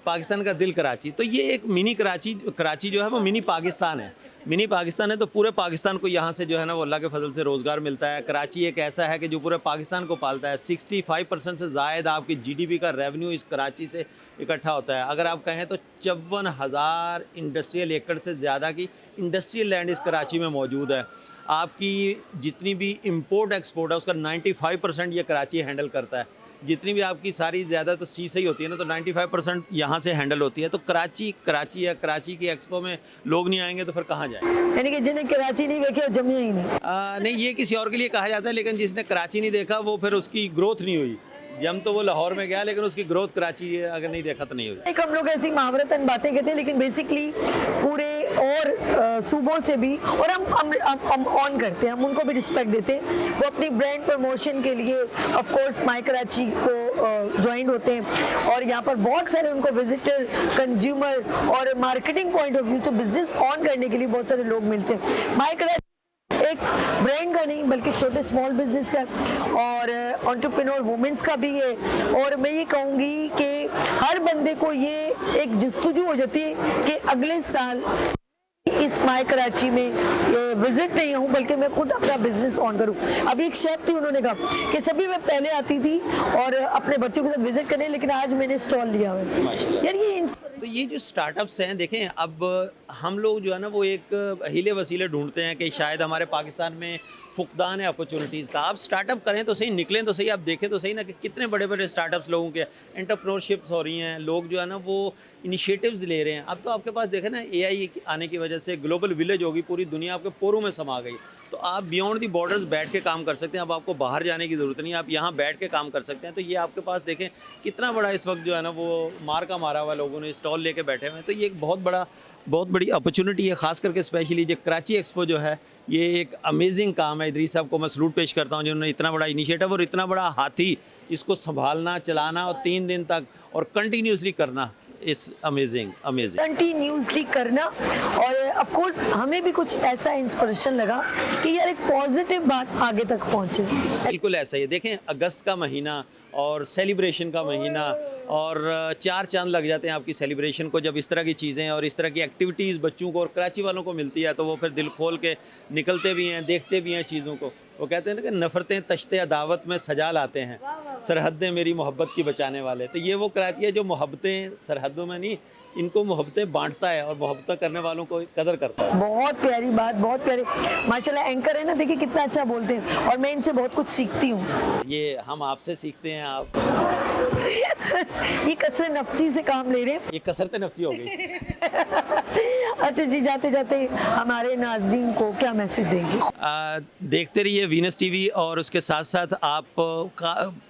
पाकिस्तान का दिल कराची। तो ये एक मिनी कराची जो है वो मिनी पाकिस्तान है। मिनी पाकिस्तान है तो पूरे पाकिस्तान को यहाँ से जो है ना वो अल्लाह के फजल से रोज़गार मिलता है। कराची एक ऐसा है कि जो पूरे पाकिस्तान को पालता है। 65% से ज़ायद आपकी जीडीपी का रेवेन्यू इस कराची से इकट्ठा होता है। अगर आप कहें तो 54,000 इंडस्ट्रियल एकड़ से ज़्यादा की इंडस्ट्रियल लैंड इस कराची में मौजूद है। आपकी जितनी भी इंपोर्ट एक्सपोर्ट है उसका 95% ये कराची हैंडल करता है। जितनी भी आपकी सारी ज़्यादा तो सी सही होती है ना, तो 95% यहाँ से हैंडल होती है। तो कराची है, कराची की एक्सपो में लोग नहीं आएंगे तो फिर कहाँ जाए? यानी कि जिन्हें कराची नहीं देखे जमिया ही नहीं। नहीं, ये किसी और के लिए कहा जाता है, लेकिन जिसने कराची नहीं देखा वो फिर उसकी ग्रोथ नहीं हुई। जम तो वो लाहौर में गया, लेकिन उसकी ग्रोथ कराची अगर नहीं देखा तो नहीं हुई। एक हम लोग ऐसी महावरतन बातें कहते हैं, लेकिन बेसिकली पूरे और सूबों से भी, और हम ऑन करते हैं, हम उनको भी रिस्पेक्ट देते हैं। वो अपनी ब्रांड प्रमोशन के लिए ऑफ कोर्स माय कराची को ज्वाइन होते हैं, और यहाँ पर बहुत सारे उनको विजिटर, कंज्यूमर और मार्केटिंग पॉइंट ऑफ व्यू से बिजनेस ऑन करने के लिए बहुत सारे लोग मिलते हैं। माय कराची एक ब्रांड का नहीं बल्कि छोटे स्मॉल बिजनेस का और एंटरप्रेन्योर वुमेन्स का भी है। और मैं ये कहूँगी कि हर बंदे को ये एक जस्तजू हो जाती है कि अगले साल इस माय कराची में विजिट नहीं हूँ बल्कि मैं खुद अपना बिजनेस ऑन करूँ। अभी एक शेफ थी, उन्होंने कहा कि सभी मैं पहले आती थी और अपने बच्चों के साथ विजिट करने, लेकिन आज मैंने स्टॉल लिया हुआ है। यार ये तो ये जो स्टार्टअप्स हैं, देखें अब हम लोग जो है ना वो एक हीले वसीले ढूंढते हैं कि शायद हमारे पाकिस्तान में फुकदान है अपॉर्चुनिटीज़ का। आप स्टार्टअप करें तो सही, निकलें तो सही, आप देखें तो सही ना कि कितने बड़े बड़े स्टार्टअप्स लोगों के एंटरप्रेन्योरशिप्स हो रही हैं। लोग जो है ना वो इनिशिएटिव्स ले रहे हैं। अब तो आपके पास देखें ना AI आने की वजह से ग्लोबल विलेज होगी, पूरी दुनिया आपके पोरों में समा गई। तो आप बियॉन्ड दी बॉर्डर्स बैठ के काम कर सकते हैं। अब आपको बाहर जाने की ज़रूरत नहीं है, आप यहाँ बैठ के काम कर सकते हैं। तो ये आपके पास देखें कितना बड़ा इस वक्त जो है ना वो मारा हुआ लोगों ने स्टॉल लेके बैठे हुए हैं। तो ये एक बहुत बड़ी अपॉर्चुनिटी है, ख़ास करके स्पेशली जो कराची एक्सपो जो है ये एक अमेजिंग काम है। इदरीस साहब को मैं सलूट पेश करता हूँ जिन्होंने इतना बड़ा इनिशिएटिव और इतना बड़ा हाथी इसको संभालना, चलाना और 3 दिन तक और कंटिन्यूसली करना इस अमेजिंग कंटिन्यूसली करना। और ऑफ कोर्स हमें भी कुछ ऐसा इंस्पिरेशन लगा कि यार एक पॉजिटिव बात आगे तक पहुंचे। बिल्कुल ऐसा ही है। देखें अगस्त का महीना और सेलिब्रेशन का महीना और 4 चांद लग जाते हैं आपकी सेलिब्रेशन को जब इस तरह की चीज़ें और इस तरह की एक्टिविटीज़ बच्चों को और कराची वालों को मिलती है तो वो फिर दिल खोल के निकलते भी हैं, देखते भी हैं चीज़ों को। वो कहते हैं ना कि नफ़रतें तश्ते अदावत में सजा लाते हैं, सरहदें मेरी मोहब्बत की बचाने वाले। तो ये वो कराची है जो मोहब्बतें सरहदों में नहीं, इनको मोहब्बतें बांटता है और मोहब्बत करने वालों को कदर करता है। बहुत प्यारी बात, बहुत प्यारी। माशाल्लाह एंकर है ना, देखिए कितना अच्छा बोलते हैं और मैं इनसे बहुत कुछ सीखती हूँ। ये हम आपसे सीखते हैं, आप ये कसरत नफ्सी से काम ले रहे हैं। ये कसरत नफ्सी हो गई। अच्छा जी, जाते जाते हमारे नाज़रीन को क्या मैसेज देंगे? देखते रहिए वीनस टीवी और उसके साथ साथ आप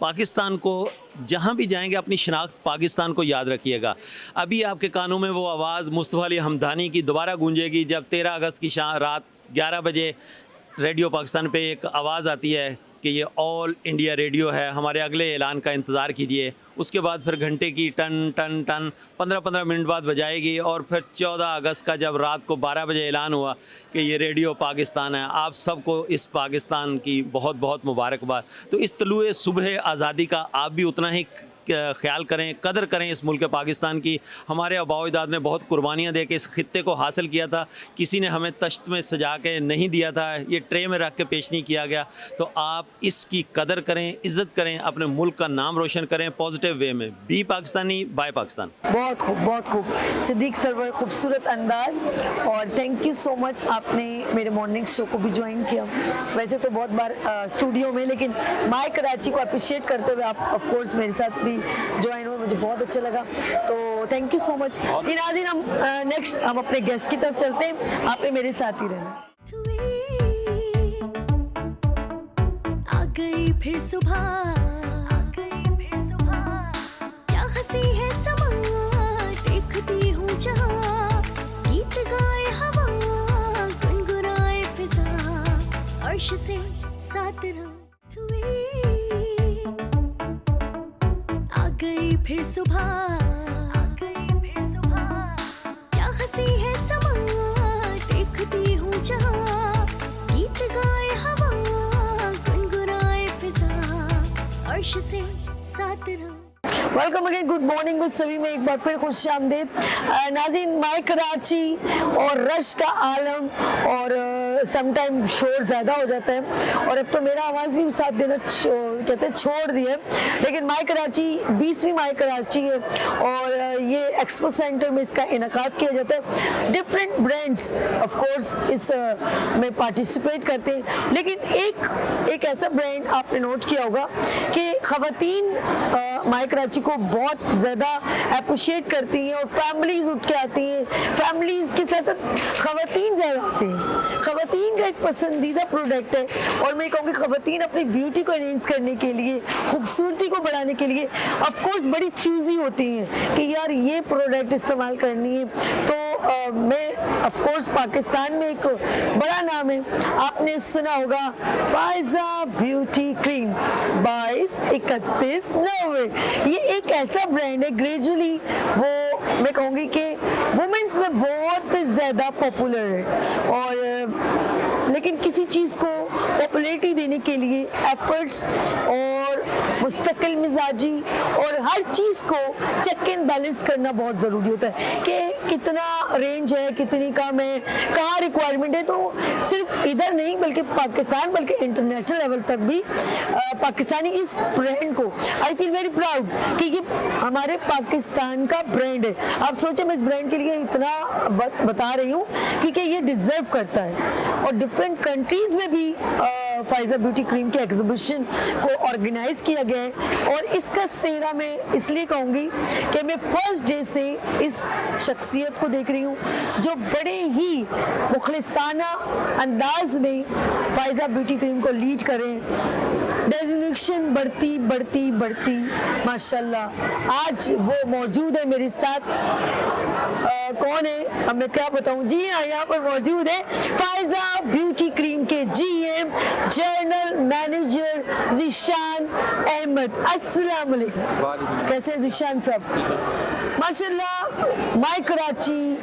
पाकिस्तान को जहाँ भी जाएंगे अपनी शनाख्त पाकिस्तान को याद रखिएगा। अभी आपके कानों में वो आवाज़ मुस्तफ़ा अली हमदानी की दोबारा गूंजेगी जब 13 अगस्त की रात 11 बजे रेडियो पाकिस्तान पे एक आवाज़ आती है कि ये ऑल इंडिया रेडियो है। हमारे अगले ऐलान का इंतज़ार कीजिए। उसके बाद फिर घंटे की टन टन टन 15-15 मिनट बाद बजाएगी और फिर 14 अगस्त का जब रात को 12 बजे ऐलान हुआ कि ये रेडियो पाकिस्तान है। आप सबको इस पाकिस्तान की बहुत बहुत मुबारकबाद। तो इस तलुए सुबह आज़ादी का आप भी उतना ही ख्याल करें, कदर करें इस मुल्क पाकिस्तान की। हमारे आबाओ-अजदाद ने बहुत कुर्बानियाँ दे के इस खित्ते को हासिल किया था। किसी ने हमें तश्त में सजा के नहीं दिया था, ये ट्रे में रख के पेश नहीं किया गया। तो आप इसकी कदर करें, इज़्ज़त करें, अपने मुल्क का नाम रोशन करें पॉजिटिव वे में। Be Pakistani by Pakistan. बहुत खूब, बहुत खूब सिद्दीक सरवर, खूबसूरत अंदाज। और थैंक यू सो मच, आपने मेरे मॉर्निंग शो को भी ज्वाइन किया। वैसे तो बहुत बार स्टूडियो में, लेकिन माय कराची को अप्रिशिएट करते हुए आप ऑफ कोर्स मेरे साथ भी ज्वाइन हुए, मुझे बहुत अच्छा लगा। तो थैंक यू सो मच। नाज़रीन, हम नेक्स्ट हम अपने गेस्ट की तरफ चलते हैं। आपने मेरे साथ ही रहना। आ गई फिर सुबह, क्या हंसी है समा, देखती हूँ जहाँ, गीत गाए हवा, गुनगुनाए फिजा, अर्श से साथ गई फिर सुबह, क्या हंसी है समा, देखती हूँ जहाँ, गीत गाए हवा, गुनगुनाए फिजा, अर्श से साथ welcome again, good morning with सभी में एक बार फिर खुश आमदीद। नाज़रीन, माय कराची और रश का आलम और समटाइम शोर ज़्यादा हो जाता है और अब तो मेरा आवाज़ भी साथ देना कहते हैं छोड़ दिए। लेकिन माय कराची 20वीं माय कराची है और ये एक्सपो सेंटर में इसका इनकाद किया जाता है। डिफरेंट ब्रांड्स ऑफ कोर्स इस में पार्टिसिपेट करते हैं। लेकिन एक ऐसा ब्रांड आपने नोट किया होगा कि ख़वातीन माय कराची को बहुत ज़्यादा अप्रिशिएट करती हैं और फैमिलीज उठ के आती हैं। फैमिलीज के साथ साथ ख़वातीन ज़्यादा आती हैं। ख़वातीन का एक पसंदीदा प्रोडक्ट है और मैं कहूँगी ख़वातीन अपनी ब्यूटी को एनहेंस करने के लिए, खूबसूरती को बढ़ाने के लिए ऑफ कोर्स बड़ी चूज़ी होती हैं कि यार ये प्रोडक्ट इस्तेमाल करनी है। तो मैं ऑफ कोर्स पाकिस्तान में एक बड़ा नाम है, आपने सुना होगा फायजा ब्यूटी क्रीम 22-31-90। ये एक ऐसा ब्रांड है, ग्रेजुअली वो मैं कहूँगी कि वुमेन्स में बहुत ज़्यादा पॉपुलर है और लेकिन किसी चीज़ को पॉपुलैरिटी देने के लिए एफर्ट्स और मुस्तकिल मिजाजी और हर चीज़ को चेक एंड बैलेंस करना बहुत ज़रूरी होता है कि कितना रेंज है, कितनी कम है, कहाँ रिक्वायरमेंट है। तो सिर्फ इधर नहीं बल्कि पाकिस्तान बल्कि इंटरनेशनल लेवल तक भी पाकिस्तानी इस ब्रांड को आई फील वेरी प्राउड कि ये हमारे पाकिस्तान का ब्रांड है। आप सोचो मैं इस ब्रांड के लिए इतना बता रही हूँ क्योंकि ये डिज़र्व करता है और डिफरेंट कंट्रीज़ में भी फाइजा ब्यूटी क्रीम के एग्जीबिशन को ऑर्गेनाइज किया गया है। और इसका सेहरा मैं इसलिए कहूँगी कि मैं फर्स्ट डे से इस शख्सियत को देख रही हूँ जो बड़े ही मुखलिसाना अंदाज में फाइजा ब्यूटी क्रीम को लीड करें। डेजिग्नेशन बढ़ती बढ़ती बढ़ती माशाल्लाह आज वो मौजूद है मेरे साथ। कौन है अब मैं क्या बताऊं, जी हाँ यहाँ पर मौजूद है फाइजा ब्यूटी क्रीम के GM general manager Zeeshan Ahmed. अस्सलाम वालेकुम, कैसे हैं ज़ीशान साहब? माशाल्लाह माय कराची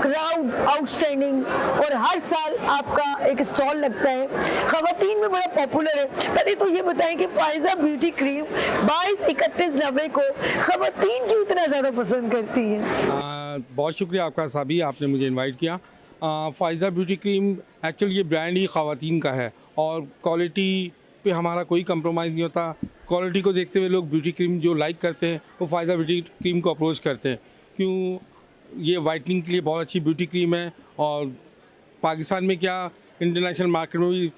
क्राउड आउटस्टैंडिंग और हर साल आपका एक स्टॉल लगता है, खवातीन में बड़ा पॉपुलर है। पहले तो ये बताएं कि फाइजा ब्यूटी क्रीम 22-31 को खवातीन क्यों इतना ज़्यादा पसंद करती हैं? बहुत शुक्रिया आपका साबी, आपने मुझे इनवाइट किया। फाइजा ब्यूटी क्रीम एक्चुअली ये ब्रांड ही खवातीन का है और क्वालिटी पे हमारा कोई कंप्रोमाइज़ नहीं होता। क्वालिटी को देखते हुए लोग ब्यूटी क्रीम जो लाइक करते हैं वो फाइजा ब्यूटी क्रीम को अप्रोच करते हैं। क्यों, ये वाइटनिंग के लिए बहुत अच्छी ब्यूटी क्रीम है और पाकिस्तान में क्या इंटरनेशनल मार्केट में भी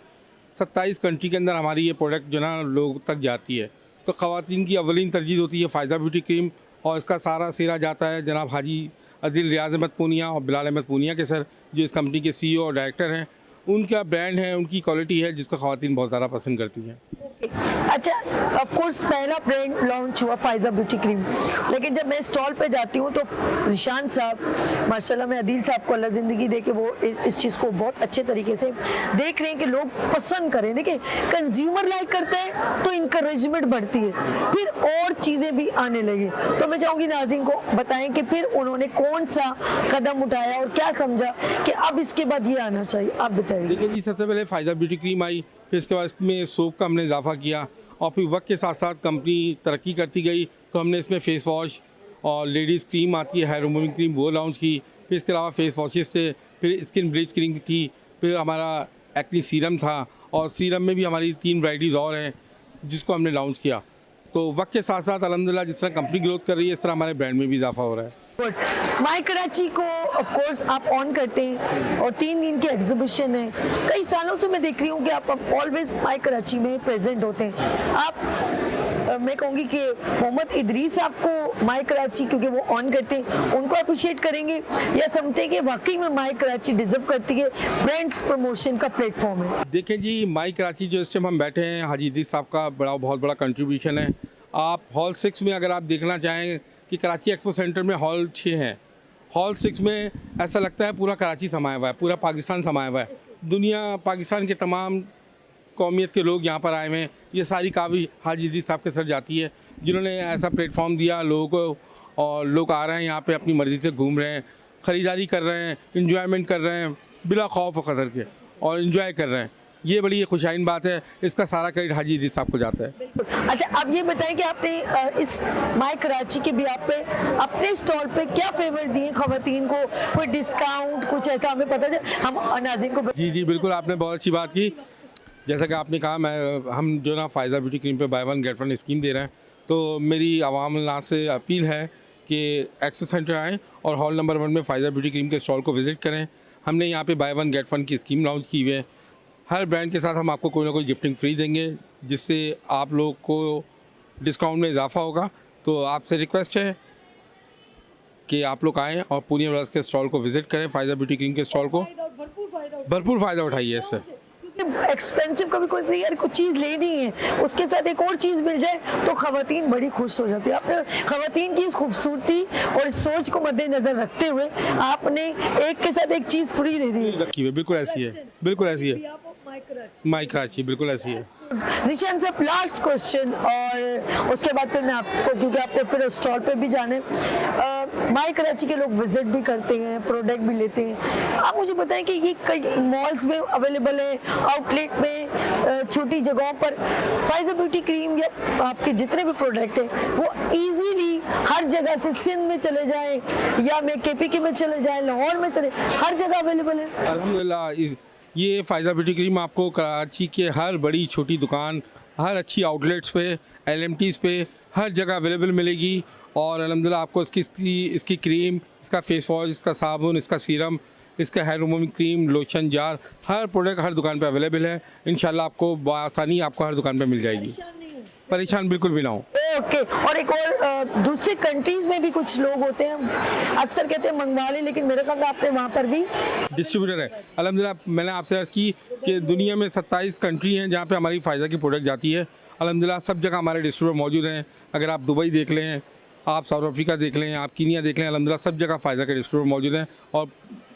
27 कंट्री के अंदर हमारी ये प्रोडक्ट जो ना लोग तक जाती है। तो ख़वातीन की अवलिन तरजीह होती है फाइजा ब्यूटी क्रीम और इसका सारा सेहरा जाता है जनाब हाजी अदिल रियाज अहमद पूनिया और बिलाल अहमद पूनिया के सर, जो इस कंपनी के CEO और डायरेक्टर हैं। उनका ब्रांड है, उनकी क्वालिटी है जिसको ख़वातीन बहुत ज़्यादा पसंद करती हैं। अच्छा, ऑफ कोर्स पहला ब्रांड लॉन्च हुआ फाइजा ब्यूटी क्रीम, लेकिन जब मैं स्टॉल पे जाती हूँ तो ज़ीशान साहब माशाल्लाह में अदील साहब को अल्लाह ज़िंदगी दे के वो इस चीज़ को बहुत अच्छे तरीके से देख रहे हैं कि लोग पसंद करें। देखिए कंज्यूमर लाइक करते हैं तो इंकरेजमेंट बढ़ती है, फिर और चीज़ें भी आने लगी। तो मैं चाहूँगी नाज़रीन को बताएं कि फिर उन्होंने कौन सा कदम उठाया और क्या समझा कि अब इसके बाद ये आना चाहिए, आप बताइए। देखिए जी, सबसे पहले फाइजा ब्यूटी क्रीम आई, फिर इसके बाद इसमें सोप का हमने इजाफा किया और फिर वक्त के साथ साथ कंपनी तरक्की करती गई तो हमने इसमें फ़ेस वॉश और लेडीज़ क्रीम आती है हेयर रिमूविंग क्रीम वो लॉन्च की। फिर इसके अलावा फ़ेस वॉशेस से फिर स्किन ब्लीच क्रीम थी, फिर हमारा एक्नी सीरम था और सीरम में भी हमारी 3 वैराइटीज़ और हैं जिसको हमने लॉन्च किया। तो वक्त के साथ साथ अल्हम्दुलिल्लाह जिस तरह कंपनी ग्रोथ कर रही है इस तरह हमारे ब्रांड में भी इजाफा हो रहा है। माय कराची को ऑफ कोर्स आप ऑन करते हैं और 3 दिन की एग्जीबिशन है। कई सालों से मैं देख रही हूँ कि आप ऑलवेज माय कराची में प्रेजेंट होते हैं। आप मैं कहूँगी कि मोहम्मद इदरीस आपको माय कराची क्योंकि वो ऑन करते हैं उनको अप्रिशिएट करेंगे या समझते हैं कि वाकई में माय कराची डिजर्व करती है, ब्रांड्स प्रमोशन का प्लेटफॉर्म है? देखें जी, माय कराची जो इस टाइम हम बैठे हैं हाजी इदरीस साहब का बहुत बड़ा कंट्रीब्यूशन है। आप हॉल 6 में अगर आप देखना चाहें कि कराची एक्सपो सेंटर में हॉल 6 हैं, हॉल 6 में ऐसा लगता है पूरा कराची समाया हुआ है, पूरा पाकिस्तान समाया हुआ है। दुनिया पाकिस्तान के तमाम कौमियत के लोग यहाँ पर आए हुए हैं। ये सारी काफ़ी हाजी इदरीस साहब के सर जाती है जिन्होंने ऐसा प्लेटफॉर्म दिया लोगों को और लोग आ रहे हैं यहाँ पे अपनी मर्ज़ी से घूम रहे हैं, ख़रीदारी कर रहे हैं, इंजॉयमेंट कर रहे हैं बिला खौफ व ख़तर के और इंजॉय कर रहे हैं। ये बड़ी खुशाइन बात है, इसका सारा क्रेडिट हाजी इदरीस साहब को जाता है। अच्छा, अब ये बताएं कि आपने इस माय कराची के भी आप पे अपने स्टॉल पे क्या फेवर दिए खवातीन को, कोई डिस्काउंट कुछ ऐसा हमें पता है हम नाज़रीन को? जी बिल्कुल, आपने बहुत अच्छी बात की। जैसा कि आपने कहा हम जो ना फाइजा ब्यूटी क्रीम पे बाय 1 गेट 1 स्कीम दे रहे हैं, तो मेरी आवाम नाज से अपील है कि एक्सपो सेंटर आएँ और हॉल नंबर 1 में फाइजा ब्यूटी क्रीम के स्टॉल को विज़िट करें। हमने यहाँ पे बाय 1 गेट 1 की स्कीम लॉन्च की हुई है। हर ब्रांड के साथ हम आपको कोई ना कोई गिफ्टिंग फ्री देंगे जिससे आप लोग को डिस्काउंट में इजाफा होगा। तो आपसे रिक्वेस्ट है कि आप लोग आएँ और पूनिया ब्रदर्स के स्टॉल को विज़िट करें, फाइजा ब्यूटी क्रीम के स्टॉल को भरपूर फ़ायदा उठाइए इससे। एक्सपेंसिव कभी कोई यार कुछ चीज़ लेनी है उसके साथ एक और चीज़ मिल जाए तो खवातीन बड़ी खुश हो जाती है। आपने खवातीन की इस खूबसूरती और इस सोच को मद्देनजर रखते हुए आपने एक के साथ एक चीज़ फ्री दे दी रखी है। बिल्कुल ऐसी है, बिल्कुल ऐसी है माय कराची, बिल्कुल ऐसी है। ज़ीशान साहब लास्ट क्वेश्चन और उसके बाद फिर मैं आपको, क्योंकि आपको फिर स्टॉल पे भी जाने, माय कराची के लोग विजिट भी करते हैं, प्रोडक्ट भी लेते हैं। आप मुझे बताएं कि ये कई मॉल्स में अवेलेबल है, आउटलेट में, छोटी जगहों पर फाइजा ब्यूटी क्रीम या आपके जितने भी प्रोडक्ट हैं वो ईजीली हर जगह से सिंध में चले जाएँ या मैं KPK में चले जाएँ, लाहौर में चले, हर जगह अवेलेबल है? अल्हम्दुलिल्लाह ये फाइजा ब्यूटी क्रीम आपको कराची के हर बड़ी छोटी दुकान, हर अच्छी आउटलेट्स पे, LMTs पे हर जगह अवेलेबल मिलेगी और अल्हम्दुलिल्लाह आपको इसकी क्रीम, इसका फेस वॉश, इसका साबुन, इसका सीरम इसका hair removing cream, lotion, jar, हर प्रोडक्ट हर दुकान पे अवेलेबल है। इंशाल्लाह आपको बआसानी आपको हर दुकान पे मिल जाएगी। परेशान बिल्कुल भी ना हो। ओके। और एक और दूसरी कंट्रीज में भी कुछ लोग होते हैं, अक्सर कहते हैं मंगवा ले, लेकिन मेरे ख्याल में आपने वहाँ पर भी डिस्ट्रीब्यूटर है। अल्हम्दुलिल्लाह मैंने आपसे अर्ज़ की कि दुनिया में 27 कंट्री हैं जहाँ पे हमारी फ़ायदा की प्रोडक्ट जाती है। अल्हम्दुलिल्लाह सब जगह हमारे डिस्ट्रीब्यूटर मौजूद हैं। अगर आप दुबई देख लें, आप साउथ अफ्रीका देख लें, आप कीनिया देख लें, अल्हम्दुलिल्लाह सब जगह फ़ायदा के डिस्ट्रीब्यूटर मौजूद हैं। और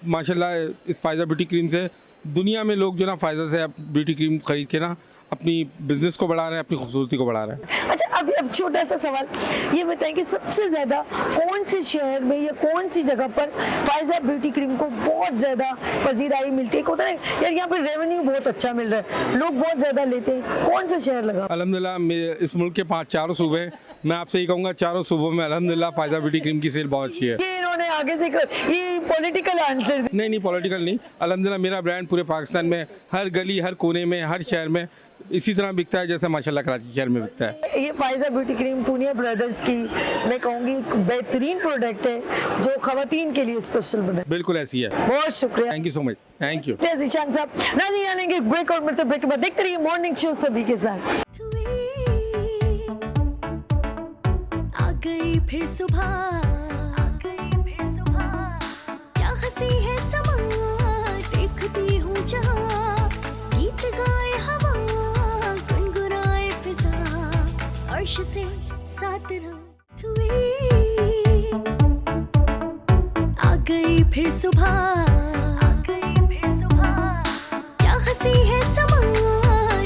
माशाल्लाह इस फ़ायदा ब्यूटी क्रीम से दुनिया में लोग जो ना फ़ायदा से आप ब्यूटी क्रीम ख़रीद के ना अपनी बिजनेस को बढ़ा रहे हैं, अपनी खूबसूरती को बढ़ा रहे हैं। अच्छा, अब छोटा सा सवाल ये बताएं कि सबसे ज़्यादा कौन से शहर में या कौन सी जगह पर फायजा ब्यूटी क्रीम को बहुत ज़्यादा पजीराई मिलती है? होता है यार यहाँ पर रेवेन्यू बहुत अच्छा मिल रहा है, लोग बहुत ज़्यादा लेते हैं, कौन सा शहर लगा? अल्हम्दुलिल्लाह इस मुल्क के 4 सूबे, मैं आपसे ये कहूँगा 4 सूबों में अल्हम्दुलिल्लाह फायदा ब्यूटी क्रीम की सेल बहुत अच्छी है। ये इन्होंने आगे से ये पॉलिटिकल आंसर नहीं पॉलिटिकल नहीं, अल्हम्दुलिल्लाह मेरा ब्रांड पूरे पाकिस्तान में हर गली, हर कोने में, हर शहर में इसी तरह बिकता है जैसे माशाल्लाह कराची शहर में बिकता है। ये Faiza beauty cream Punia brothers की मैं कहूँगी एक बेहतरीन प्रोडक्ट है जो खवातीन के लिए स्पेशल बना है। बिल्कुल ऐसी है। बहुत शुक्रिया, thank you so much. Thank you Ishan साहब। नाज़रीन यहाँ लेंगे ब्रेक और मतलब ब्रेक के बाद देखते रहिए मॉर्निंग शो सभी के साथ। आ गई फिर सुबह, क्या हंसी है समा, देखती हूँ जहाँ, गीत गाए हवा, गुनगुनाए फिजा, अर्श से साथ रात हुई। आ गई फिर सुबह, क्या हंसी है समा,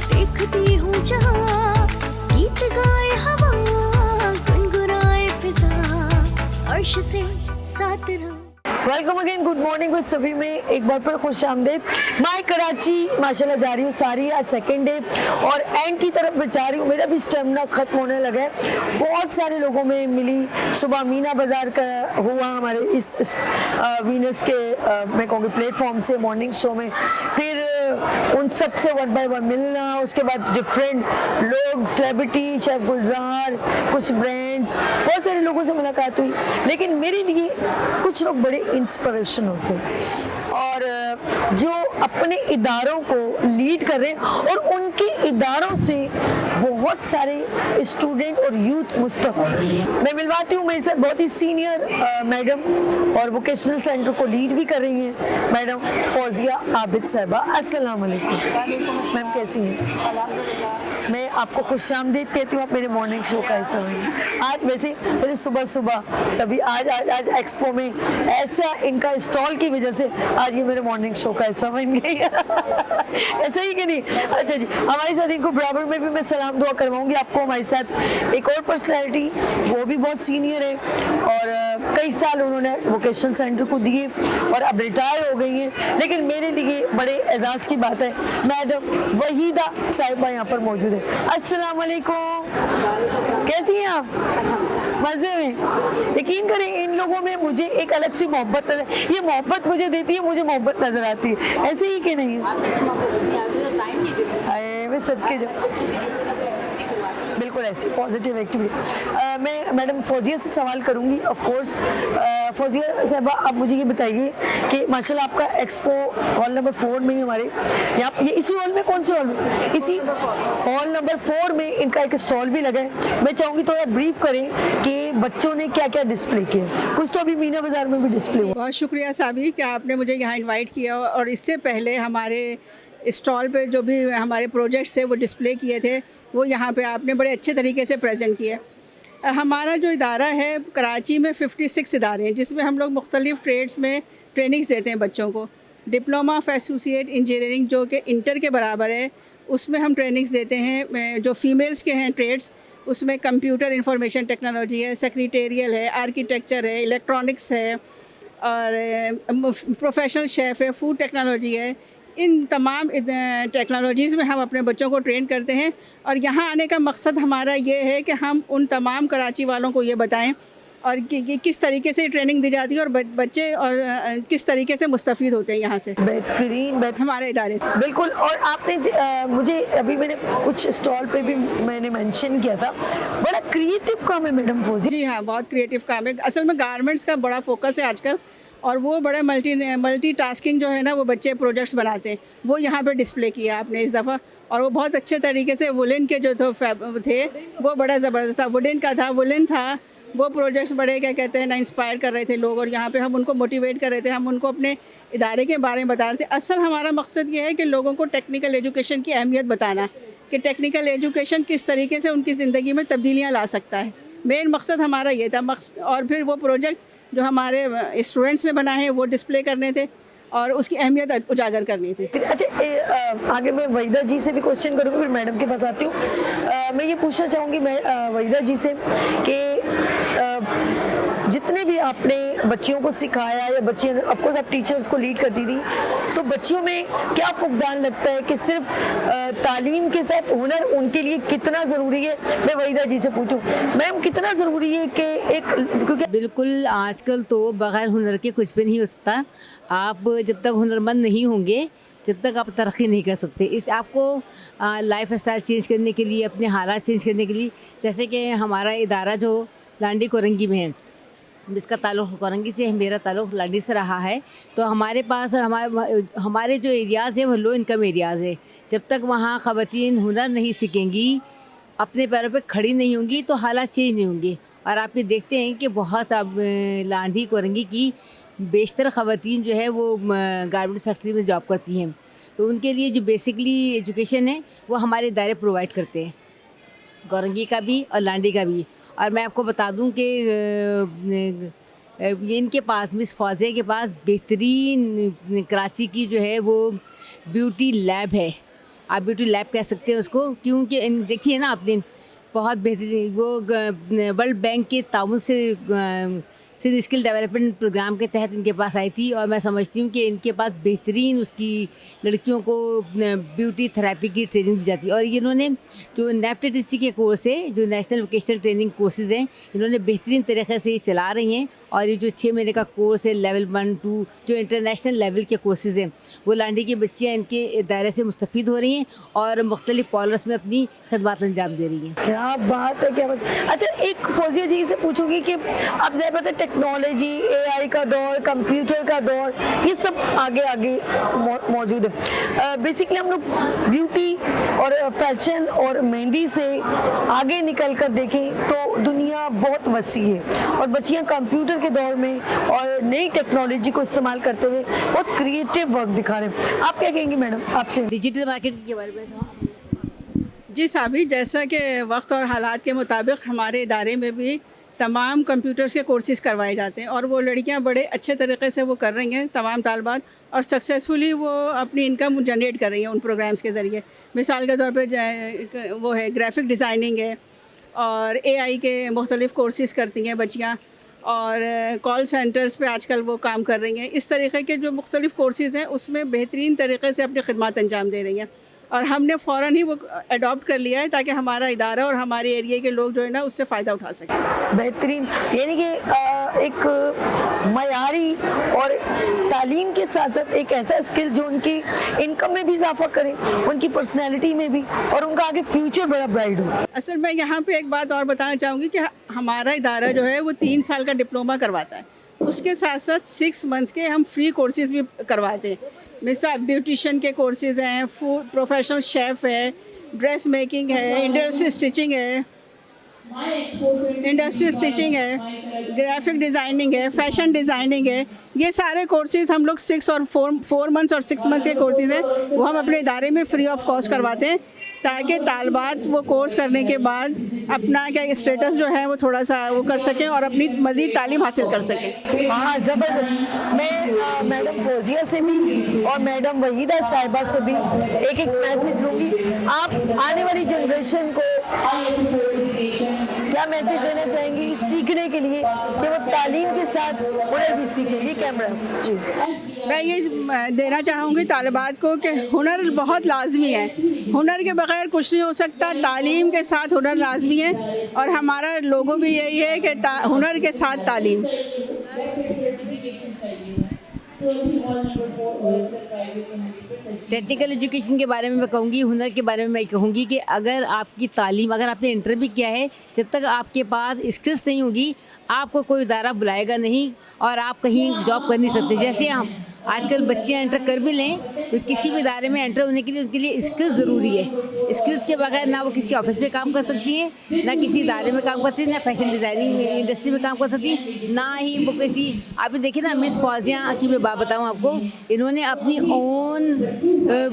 देखती हूँ जहाँ, गीत गाए हवा, गुनगुनाए फिजा, अर्श से साथ रात। Welcome again, good morning with सभी में एक बार फिर खुश आमदेद। मैं कराची माशाल्लाह जा रही हूँ, सारी आज सेकेंड डे और एंड की तरफ मैं जा रही हूँ। मेरा भी स्टेमिना खत्म होने लगा है। बहुत सारे लोगों में मिली, सुबह मीना बाज़ार का हुआ हमारे इस वीनस के मैं कहूँगी प्लेटफॉर्म से मॉर्निंग शो में, फिर उन सब से 1 by 1 मिलना, उसके बाद डिफरेंट लोग, सेलिब्रिटी, शेफ गुलजार, कुछ ब्रांड्स, बहुत सारे लोगों से मुलाकात हुई। लेकिन मेरे लिए कुछ लोग बड़े इंस्पिरेशन होते हैं और जो अपने इदारों को लीड कर रहे हैं और उनके इदारों से बहुत सारे स्टूडेंट और यूथ मुस्तफ़। मैं मिलवाती हूँ मेरे साथ बहुत ही सीनियर मैडम और वोकेशनल सेंटर को लीड भी कर रही हैं मैडम फौजिया आबिद साहिबा। अस्सलाम वालेकुम मैम, कैसी हैं? मैं आपको खुशामदीद कहती हूँ, आप मेरे मॉर्निंग शो का हिस्सा हुई। आज वैसे मेरे सुबह सभी आज एक्सपो में ऐसा इनका स्टॉल की वजह से आज ये मेरे मॉर्निंग शो का हिस्सा बन गई ऐसा ही कि नहीं? अच्छा जी, हमारे साथ इनको बराबर में भी मैं सलाम दुआ करवाऊंगी। आपको हमारे साथ एक और पर्सनैलिटी, वो भी बहुत सीनियर है और कई साल उन्होंने वोकेशनल सेंटर को दिए और अब रिटायर हो गई हैं, लेकिन मेरे लिए बड़े एजाज़ की बात है मैडम वहीदा साहिबा यहाँ पर मौजूद है। अस्सलाम वालेकुम, कैसी हैं आप? मज़े में? यकीन करें इन लोगों में मुझे एक अलग सी मोहब्बत नजर, ये मोहब्बत मुझे देती है, मुझे मोहब्बत नजर आती है। ऐसे ही कि नहीं? मैं सदके बिल्कुल ऐसी पॉजिटिव एक्टिविटी। मैं मैडम फौजिया से सवाल करूंगी ऑफ कोर्स। फौजिया साहबा, आप मुझे ये बताइए कि माशाल्लाह आपका एक्सपो हॉल नंबर 4 में ही हमारे यहाँ, ये इसी हॉल में, कौन से हॉल में? इसी हॉल नंबर 4 में इनका एक स्टॉल भी लगा है। मैं चाहूँगी थोड़ा ब्रीफ करें कि बच्चों ने क्या क्या डिस्प्ले किया। कुछ तो अभी मीना बाज़ार में भी डिस्प्ले हुआ। बहुत शुक्रिया साबी कि आपने मुझे यहाँ इन्वाइट किया और इससे पहले हमारे स्टॉल पे जो भी हमारे प्रोजेक्ट्स है वो डिस्प्ले किए थे, वो यहाँ पे आपने बड़े अच्छे तरीके से प्रेजेंट किया। हमारा जो इदारा है कराची में 56 इदारे हैं जिसमें हम लोग मुख्तलिफ़ ट्रेड्स में ट्रेनिंग्स देते हैं बच्चों को। डिप्लोमा ऑफ एसोसिएट इंजीनियरिंग जो कि इंटर के बराबर है, उसमें हम ट्रेनिंग्स देते हैं। जो फीमेल्स के हैं ट्रेड्स, उसमें कंप्यूटर इंफॉर्मेशन टेक्नोलॉजी है, सेक्रेटेरियल है, आर्किटेक्चर है, इलेक्ट्रॉनिक्स है और प्रोफेशनल शेफ़ है, फूड टेक्नोलॉजी है। इन तमाम टेक्नोलॉजीज़ में हम अपने बच्चों को ट्रेन करते हैं और यहाँ आने का मकसद हमारा ये है कि हम उन तमाम कराची वालों को ये बताएं और कि किस तरीके से ट्रेनिंग दी जाती है और बच्चे और किस तरीके से मुस्तफ़ीद होते हैं यहाँ से बेहतरीन हमारे इदारे से। बिल्कुल। और आपने मुझे अभी मैंने कुछ स्टॉल पे भी मैंने मेंशन किया था, बड़ा क्रिएटिव काम है मैडम फौजी। जी हाँ, बहुत क्रिएटिव काम है। असल में गारमेंट्स का बड़ा फोकस है आजकल और वो बड़ा मल्टी टास्किंग जो है ना वो बच्चे प्रोजेक्ट्स बनाते हैं, वो यहाँ पे डिस्प्ले किया आपने इस दफ़ा। और वो बहुत अच्छे तरीके से वुलन के जो थे वो बड़ा ज़बरदस्त था, वुलन था वो प्रोजेक्ट्स बड़े क्या कहते हैं ना इंस्पायर कर रहे थे लोग, और यहाँ पे हम उनको मोटिवेट कर रहे थे, हम उनको अपने इदारे के बारे में बता रहे थे। असल हमारा मकसद ये है कि लोगों को टेक्निकल एजुकेशन की अहमियत बताना, कि टेक्निकल एजुकेशन किस तरीके से उनकी ज़िंदगी में तब्दीलियाँ ला सकता है। मेन मकसद हमारा ये था। और फिर वो प्रोजेक्ट जो हमारे स्टूडेंट्स ने बनाए हैं वो डिस्प्ले करने थे और उसकी अहमियत उजागर करनी थी। अच्छा, आगे मैं वहीदा जी से भी क्वेश्चन करूँगी, फिर मैडम के पास आती हूँ। मैं ये पूछना चाहूँगी वहीदा जी से कि जितने भी आपने बच्चियों को सिखाया या बच्चे ऑफ कोर्स आप टीचर्स को लीड करती थी, तो बच्चियों में क्या फुकदान लगता है कि सिर्फ तालीम के साथ हुनर उनके लिए कितना ज़रूरी है? मैं वहीदा जी से पूछूं, मैम कितना ज़रूरी है कि क्योंकि बिल्कुल आजकल तो बग़ैर हुनर के कुछ भी नहीं हो सकता। आप जब तक हुनरमंद नहीं होंगे जब तक आप तरक्की नहीं कर सकते। इस आपको लाइफ स्टाइल चेंज करने के लिए, अपने हालात चेंज करने के लिए, जैसे कि हमारा इदारा जो लांडी कोरंगी में है, जिसका ताल्लुक़ कोरंगी से है, मेरा ताल्लुक़ लांडी से रहा है, तो हमारे पास हमारे जो एरियाज़ हैं वो लो इनकम एरियाज़ है। जब तक वहाँ ख़वातीन हुनर नहीं सीखेंगी, अपने पैरों पे खड़ी नहीं होंगी, तो हालात चेंज नहीं होंगे। और आप ये देखते हैं कि बहुत लांडी कोरंगी की बेशतर ख़वातीन जो है वो गारमेंट फैक्ट्री में जॉब करती हैं, तो उनके लिए जो बेसिकली एजुकेशन है वो हमारे इदारे प्रोवाइड करते हैं, कोरंगी का भी और लांडी का भी। और मैं आपको बता दूं कि ये इनके पास मिस फौजिया के पास बेहतरीन कराची की जो है वो ब्यूटी लैब है। आप ब्यूटी लैब कह सकते हैं उसको, क्योंकि देखिए ना आपने बहुत बेहतरीन वो वर्ल्ड बैंक के ताउन से सिंध स्किल डेवलपमेंट प्रोग्राम के तहत इनके पास आई थी, और मैं समझती हूँ कि इनके पास बेहतरीन उसकी लड़कियों को ब्यूटी थेरेपी की ट्रेनिंग दी जाती है। और इन्होंने जो NAFTTC के कोर्स है, जो नेशनल वोकेशनल ट्रेनिंग कोर्सेज़ हैं, इन्होंने बेहतरीन तरीक़े से ये चला रही हैं। और ये जो 6 महीने का कोर्स है लेवल 1, 2 जो इंटरनेशनल लेवल के कोर्सेज़ हैं, वो लांडी की बच्चियाँ इनके दायरे से मुस्तफ़ीद हो रही हैं और मुख्तलिफ पॉलर्स में अपनी खदमात अंजाम दे रही हैं। क्या बात है, क्या बात। अच्छा, एक फौजिया जी से पूछूंगी कि अब ज़ाहिर बात है टेक्नोलॉजी, AI का दौर, कंप्यूटर का दौर, ये सब आगे आगे मौजूद है। बेसिकली हम लोग ब्यूटी और फैशन और मेहंदी से आगे निकल कर देखें तो दुनिया बहुत वसी है, और बच्चियाँ कंप्यूटर के दौर में और नई टेक्नोलॉजी को इस्तेमाल करते हुए बहुत क्रिएटिव वर्क दिखा रहे हैं। आप क्या कहेंगी मैडम आपसे डिजिटल मार्केटिंग के बारे में? जी साबी, जैसा कि वक्त और हालात के मुताबिक हमारे इदारे में भी तमाम कंप्यूटर्स के कोर्सेज़ करवाए जाते हैं, और वो लड़कियां बड़े अच्छे तरीके से वो कर रही हैं तमाम तालबात, और सक्सेसफुली वो अपनी इनकम जनरेट कर रही हैं उन प्रोग्राम्स के ज़रिए। मिसाल के तौर पे वो है ग्राफिक डिज़ाइनिंग है, और AI के मुख्तलिफ़ कोर्सेज़ करती हैं बच्चियाँ, और कॉल सेंटर्स पे आजकल वो काम कर रही हैं। इस तरीके के जो मुख्तलिफ़ कोर्सेज़ हैं उसमें बेहतरीन तरीके से अपनी खिदमत अंजाम दे रही हैं, और हमने फ़ौरन ही वो अडॉप्ट कर लिया है ताकि हमारा इदारा और हमारे एरिया के लोग जो है ना उससे फ़ायदा उठा सकें। बेहतरीन, यानी कि एक मयारी और तालीम के साथ साथ एक ऐसा स्किल जो उनकी इनकम में भी इजाफा करे, उनकी पर्सनैलिटी में भी, और उनका आगे फ्यूचर बड़ा ब्राइट हो। असल में यहाँ पे एक बात और बताना चाहूँगी कि हमारा इदारा जो है वो 3 साल का डिप्लोमा करवाता है, उसके साथ साथ 6 मंथ्स के हम फ्री कोर्सेज़ भी करवाते हैं। मिसाल ब्यूटिशन के कोर्सेज़ हैं, फूड प्रोफेशनल शेफ़ है, ड्रेस मेकिंग है, इंडस्ट्री स्टिचिंग है, ग्राफिक डिज़ाइनिंग है, फैशन डिज़ाइनिंग है। ये सारे कोर्सेज़ हम लोग 4 मंथ्स और 6 मंथ्स के कोर्सेज़ हैं, वो हम अपने इदारे में फ्री ऑफ कॉस्ट करवाते हैं, ताकि तालबात वो कोर्स करने के बाद अपना क्या स्टेटस जो है वो थोड़ा सा वो कर सकें और अपनी मज़ीद तालीम हासिल कर सकें। हाँ, ज़बरदस्त। मैं मैडम फौजिया से भी और मैडम वहीदा साहिबा से भी एक मैसेज लूँगी। आप आने वाली जनरेशन को क्या मैसेज देना चाहेंगी सीखने के लिए कि वो तालीम के साथ हुनर भी सीखें? ये कैमरा जी। मैं ये देना चाहूँगी तालिबात को कि हुनर बहुत लाजमी है, हुनर के बगैर कुछ नहीं हो सकता, तालीम के साथ हुनर लाजमी है, और हमारा लोगो भी यही है कि हुनर के साथ तालीम। टेक्निकल एजुकेशन के बारे में मैं कहूँगी, हुनर के बारे में मैं कहूँगी कि अगर आपकी तालीम, अगर आपने इंटर भी किया है, जब तक आपके पास स्किल्स नहीं होगी आपको कोई इदारा बुलाएगा नहीं और आप कहीं जॉब कर नहीं सकते। जैसे हम आजकल बच्चे एंटर कर भी लें तो किसी भी इदारे में एंटर होने के लिए उनके लिए स्किल्स ज़रूरी है। स्किल्स के बगैर ना वो किसी ऑफिस में काम कर सकती हैं, ना किसी इदारे में काम कर सकती है, ना फैशन डिज़ाइनिंग इंडस्ट्री में काम कर सकती है, ना ही वो किसी, आप देखिए ना मिस फौजिया की मैं बात बताऊँ आपको, इन्होंने अपनी ओन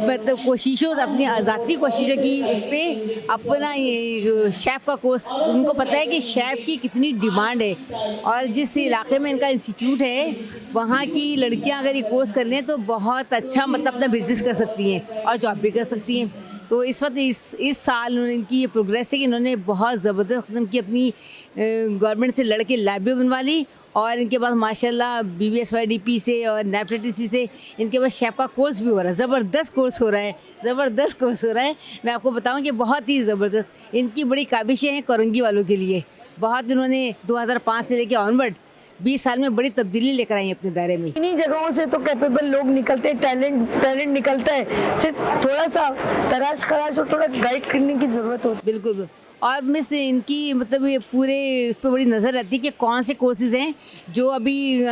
मतलब कोशिशों से, अपनी ज़ाती कोशिशों की उस पर अपना शेफ़ का कोर्स, उनको पता है कि शेफ़ की कितनी डिमांड है और जिस इलाके में इनका इंस्टीट्यूट है वहाँ की लड़कियाँ अगर ये कोर्स कर लें तो बहुत अच्छा मतलब अपना बिजनेस कर सकती हैं और जॉब भी कर सकती हैं। तो इस वक्त इस साल इनकी ये प्रोग्रेस है कि इन्होंने बहुत ज़बरदस्त किस्म की अपनी गवर्नमेंट से लड़के लैब भी बनवा ली और इनके पास माशाल्लाह BBSYDP से और NAPTTC से इनके पास शेफ़ का कोर्स भी हो रहा है। ज़बरदस्त कोर्स हो रहा है, ज़बरदस्त कोर्स हो रहा है। मैं आपको बताऊं कि बहुत ही ज़बरदस्त इनकी बड़ी काबिशें हैं कोरंगी वालों के लिए। बहुत इन्होंने 2005 से लेकर ऑनवर्ड 20 साल में बड़ी तब्दीली लेकर आई अपने दायरे में। इन्हीं जगहों से तो कैपेबल लोग निकलते हैं, टैलेंट निकलता है, सिर्फ थोड़ा सा तराश खराश और थोड़ा गाइड करने की ज़रूरत होती है। बिल्कुल। और मिस इनकी मतलब ये पूरे उस पर बड़ी नज़र रहती है कि कौन से कोर्सेज़ हैं जो अभी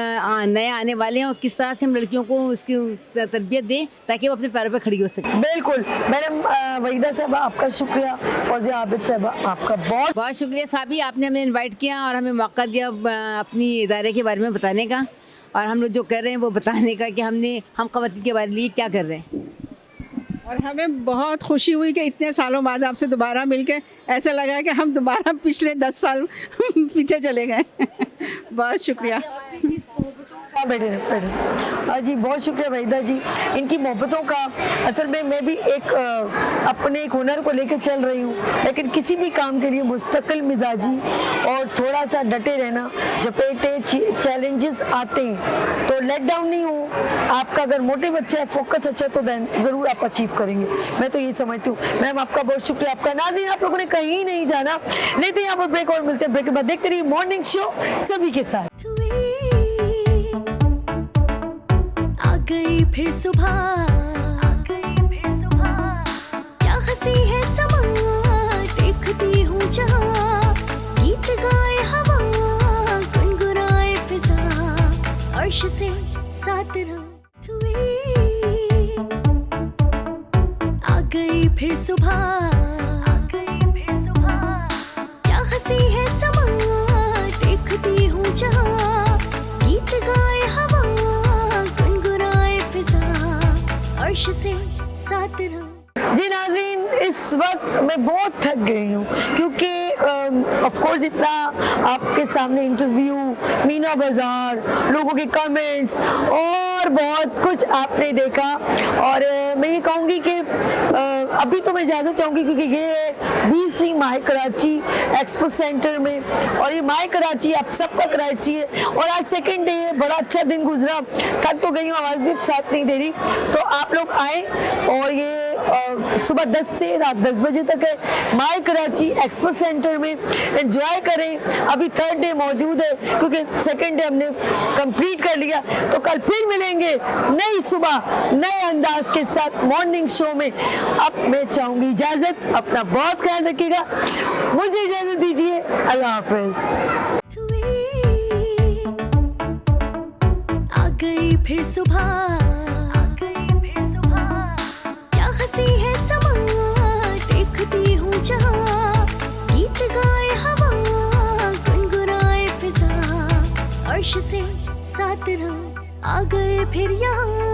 नए आने वाले हैं और किस तरह से हम लड़कियों को इसकी तरबियत दें ताकि वो अपने पैरों पर खड़ी हो सके। बिल्कुल मैडम वहीदा साहबा आपका शुक्रिया, फौजिया आबिद साहबा आपका बहुत बहुत शुक्रिया साहबी, आपने हमें इन्वाइट किया और हमें मौका दिया अपनी इदारे के बारे में बताने का और हम लोग जो कर रहे हैं वो बताने का कि हम ख़वातीन के बारे में क्या कर रहे हैं। और हमें बहुत खुशी हुई कि इतने सालों बाद आपसे दोबारा मिलके ऐसा लगा कि हम दोबारा पिछले 10 साल पीछे चले गए। बहुत शुक्रिया। बैठे जी, बहुत शुक्रिया वहीदा जी, इनकी मोहब्बतों का। असल में मैं भी अपने एक हुनर को लेकर चल रही हूँ, लेकिन किसी भी काम के लिए मुस्तकिल मिजाजी और थोड़ा सा डटे रहना, जपेटे चैलेंजेस आते हैं तो लेट डाउन नहीं हो। आपका अगर मोटिव अच्छा है, फोकस अच्छा है तो देन ज़रूर आप अचीव करेंगे। मैं तो ये समझती हूँ। मैम आपका बहुत शुक्रिया। आपका नाज़रीन, आप लोगों ने कहीं नहीं जाना, लेते हैं यहाँ पर ब्रेक और मिलते हैं ब्रेक के बाद। देखते रहिए मॉर्निंग शो सभी के साथ। गई फिर सुबह, क्या हंसी है समा, देखती हूँ जहाँ, गीत गाए हवा, गुनगुनाए फिजा, अर्श से साथ रात हुई, आ गई फिर सुबह, क्या हंसी है समा, देखती हूँ जहाँ, गीत गाए हवा, अर्श से साथ रहो। जी नाज़रीन, इस वक्त मैं बहुत थक गई हूँ क्योंकि ऑफ कोर्स इतना आपके सामने इंटरव्यू, मीना बाजार, लोगों के कमेंट्स और बहुत कुछ आपने देखा और मैं ये कहूँगी कि अभी तो मैं इजाज़त चाहूँगी क्योंकि ये 20वीं माह कराची एक्सपो सेंटर में और ये माह कराची आप सबका कराची है और आज सेकंड डे है। बड़ा अच्छा दिन गुजरा, थक तो गई हूँ, आवाज़ भी साथ नहीं दे रही। तो आप लोग आए और ये सुबह 10 से रात 10 बजे तक है माय कराची एक्सपो सेंटर में, एंजॉय करें। अभी थर्ड डे मौजूद है क्योंकि सेकंड डे हमने कंप्लीट कर लिया, तो कल फिर मिलेंगे नई सुबह नए अंदाज के साथ मॉर्निंग शो में। अब मैं चाहूंगी इजाजत, अपना बहुत ख्याल रखिएगा, मुझे इजाजत दीजिए, अल्लाह हाफिज। आ गई फिर सुबह, हंसी है समा, देखती हूँ जहाँ, गीत गाए हवा, गुनगुनाए फिजा, अर्श से साथ रहो, आ गए फिर यहाँ।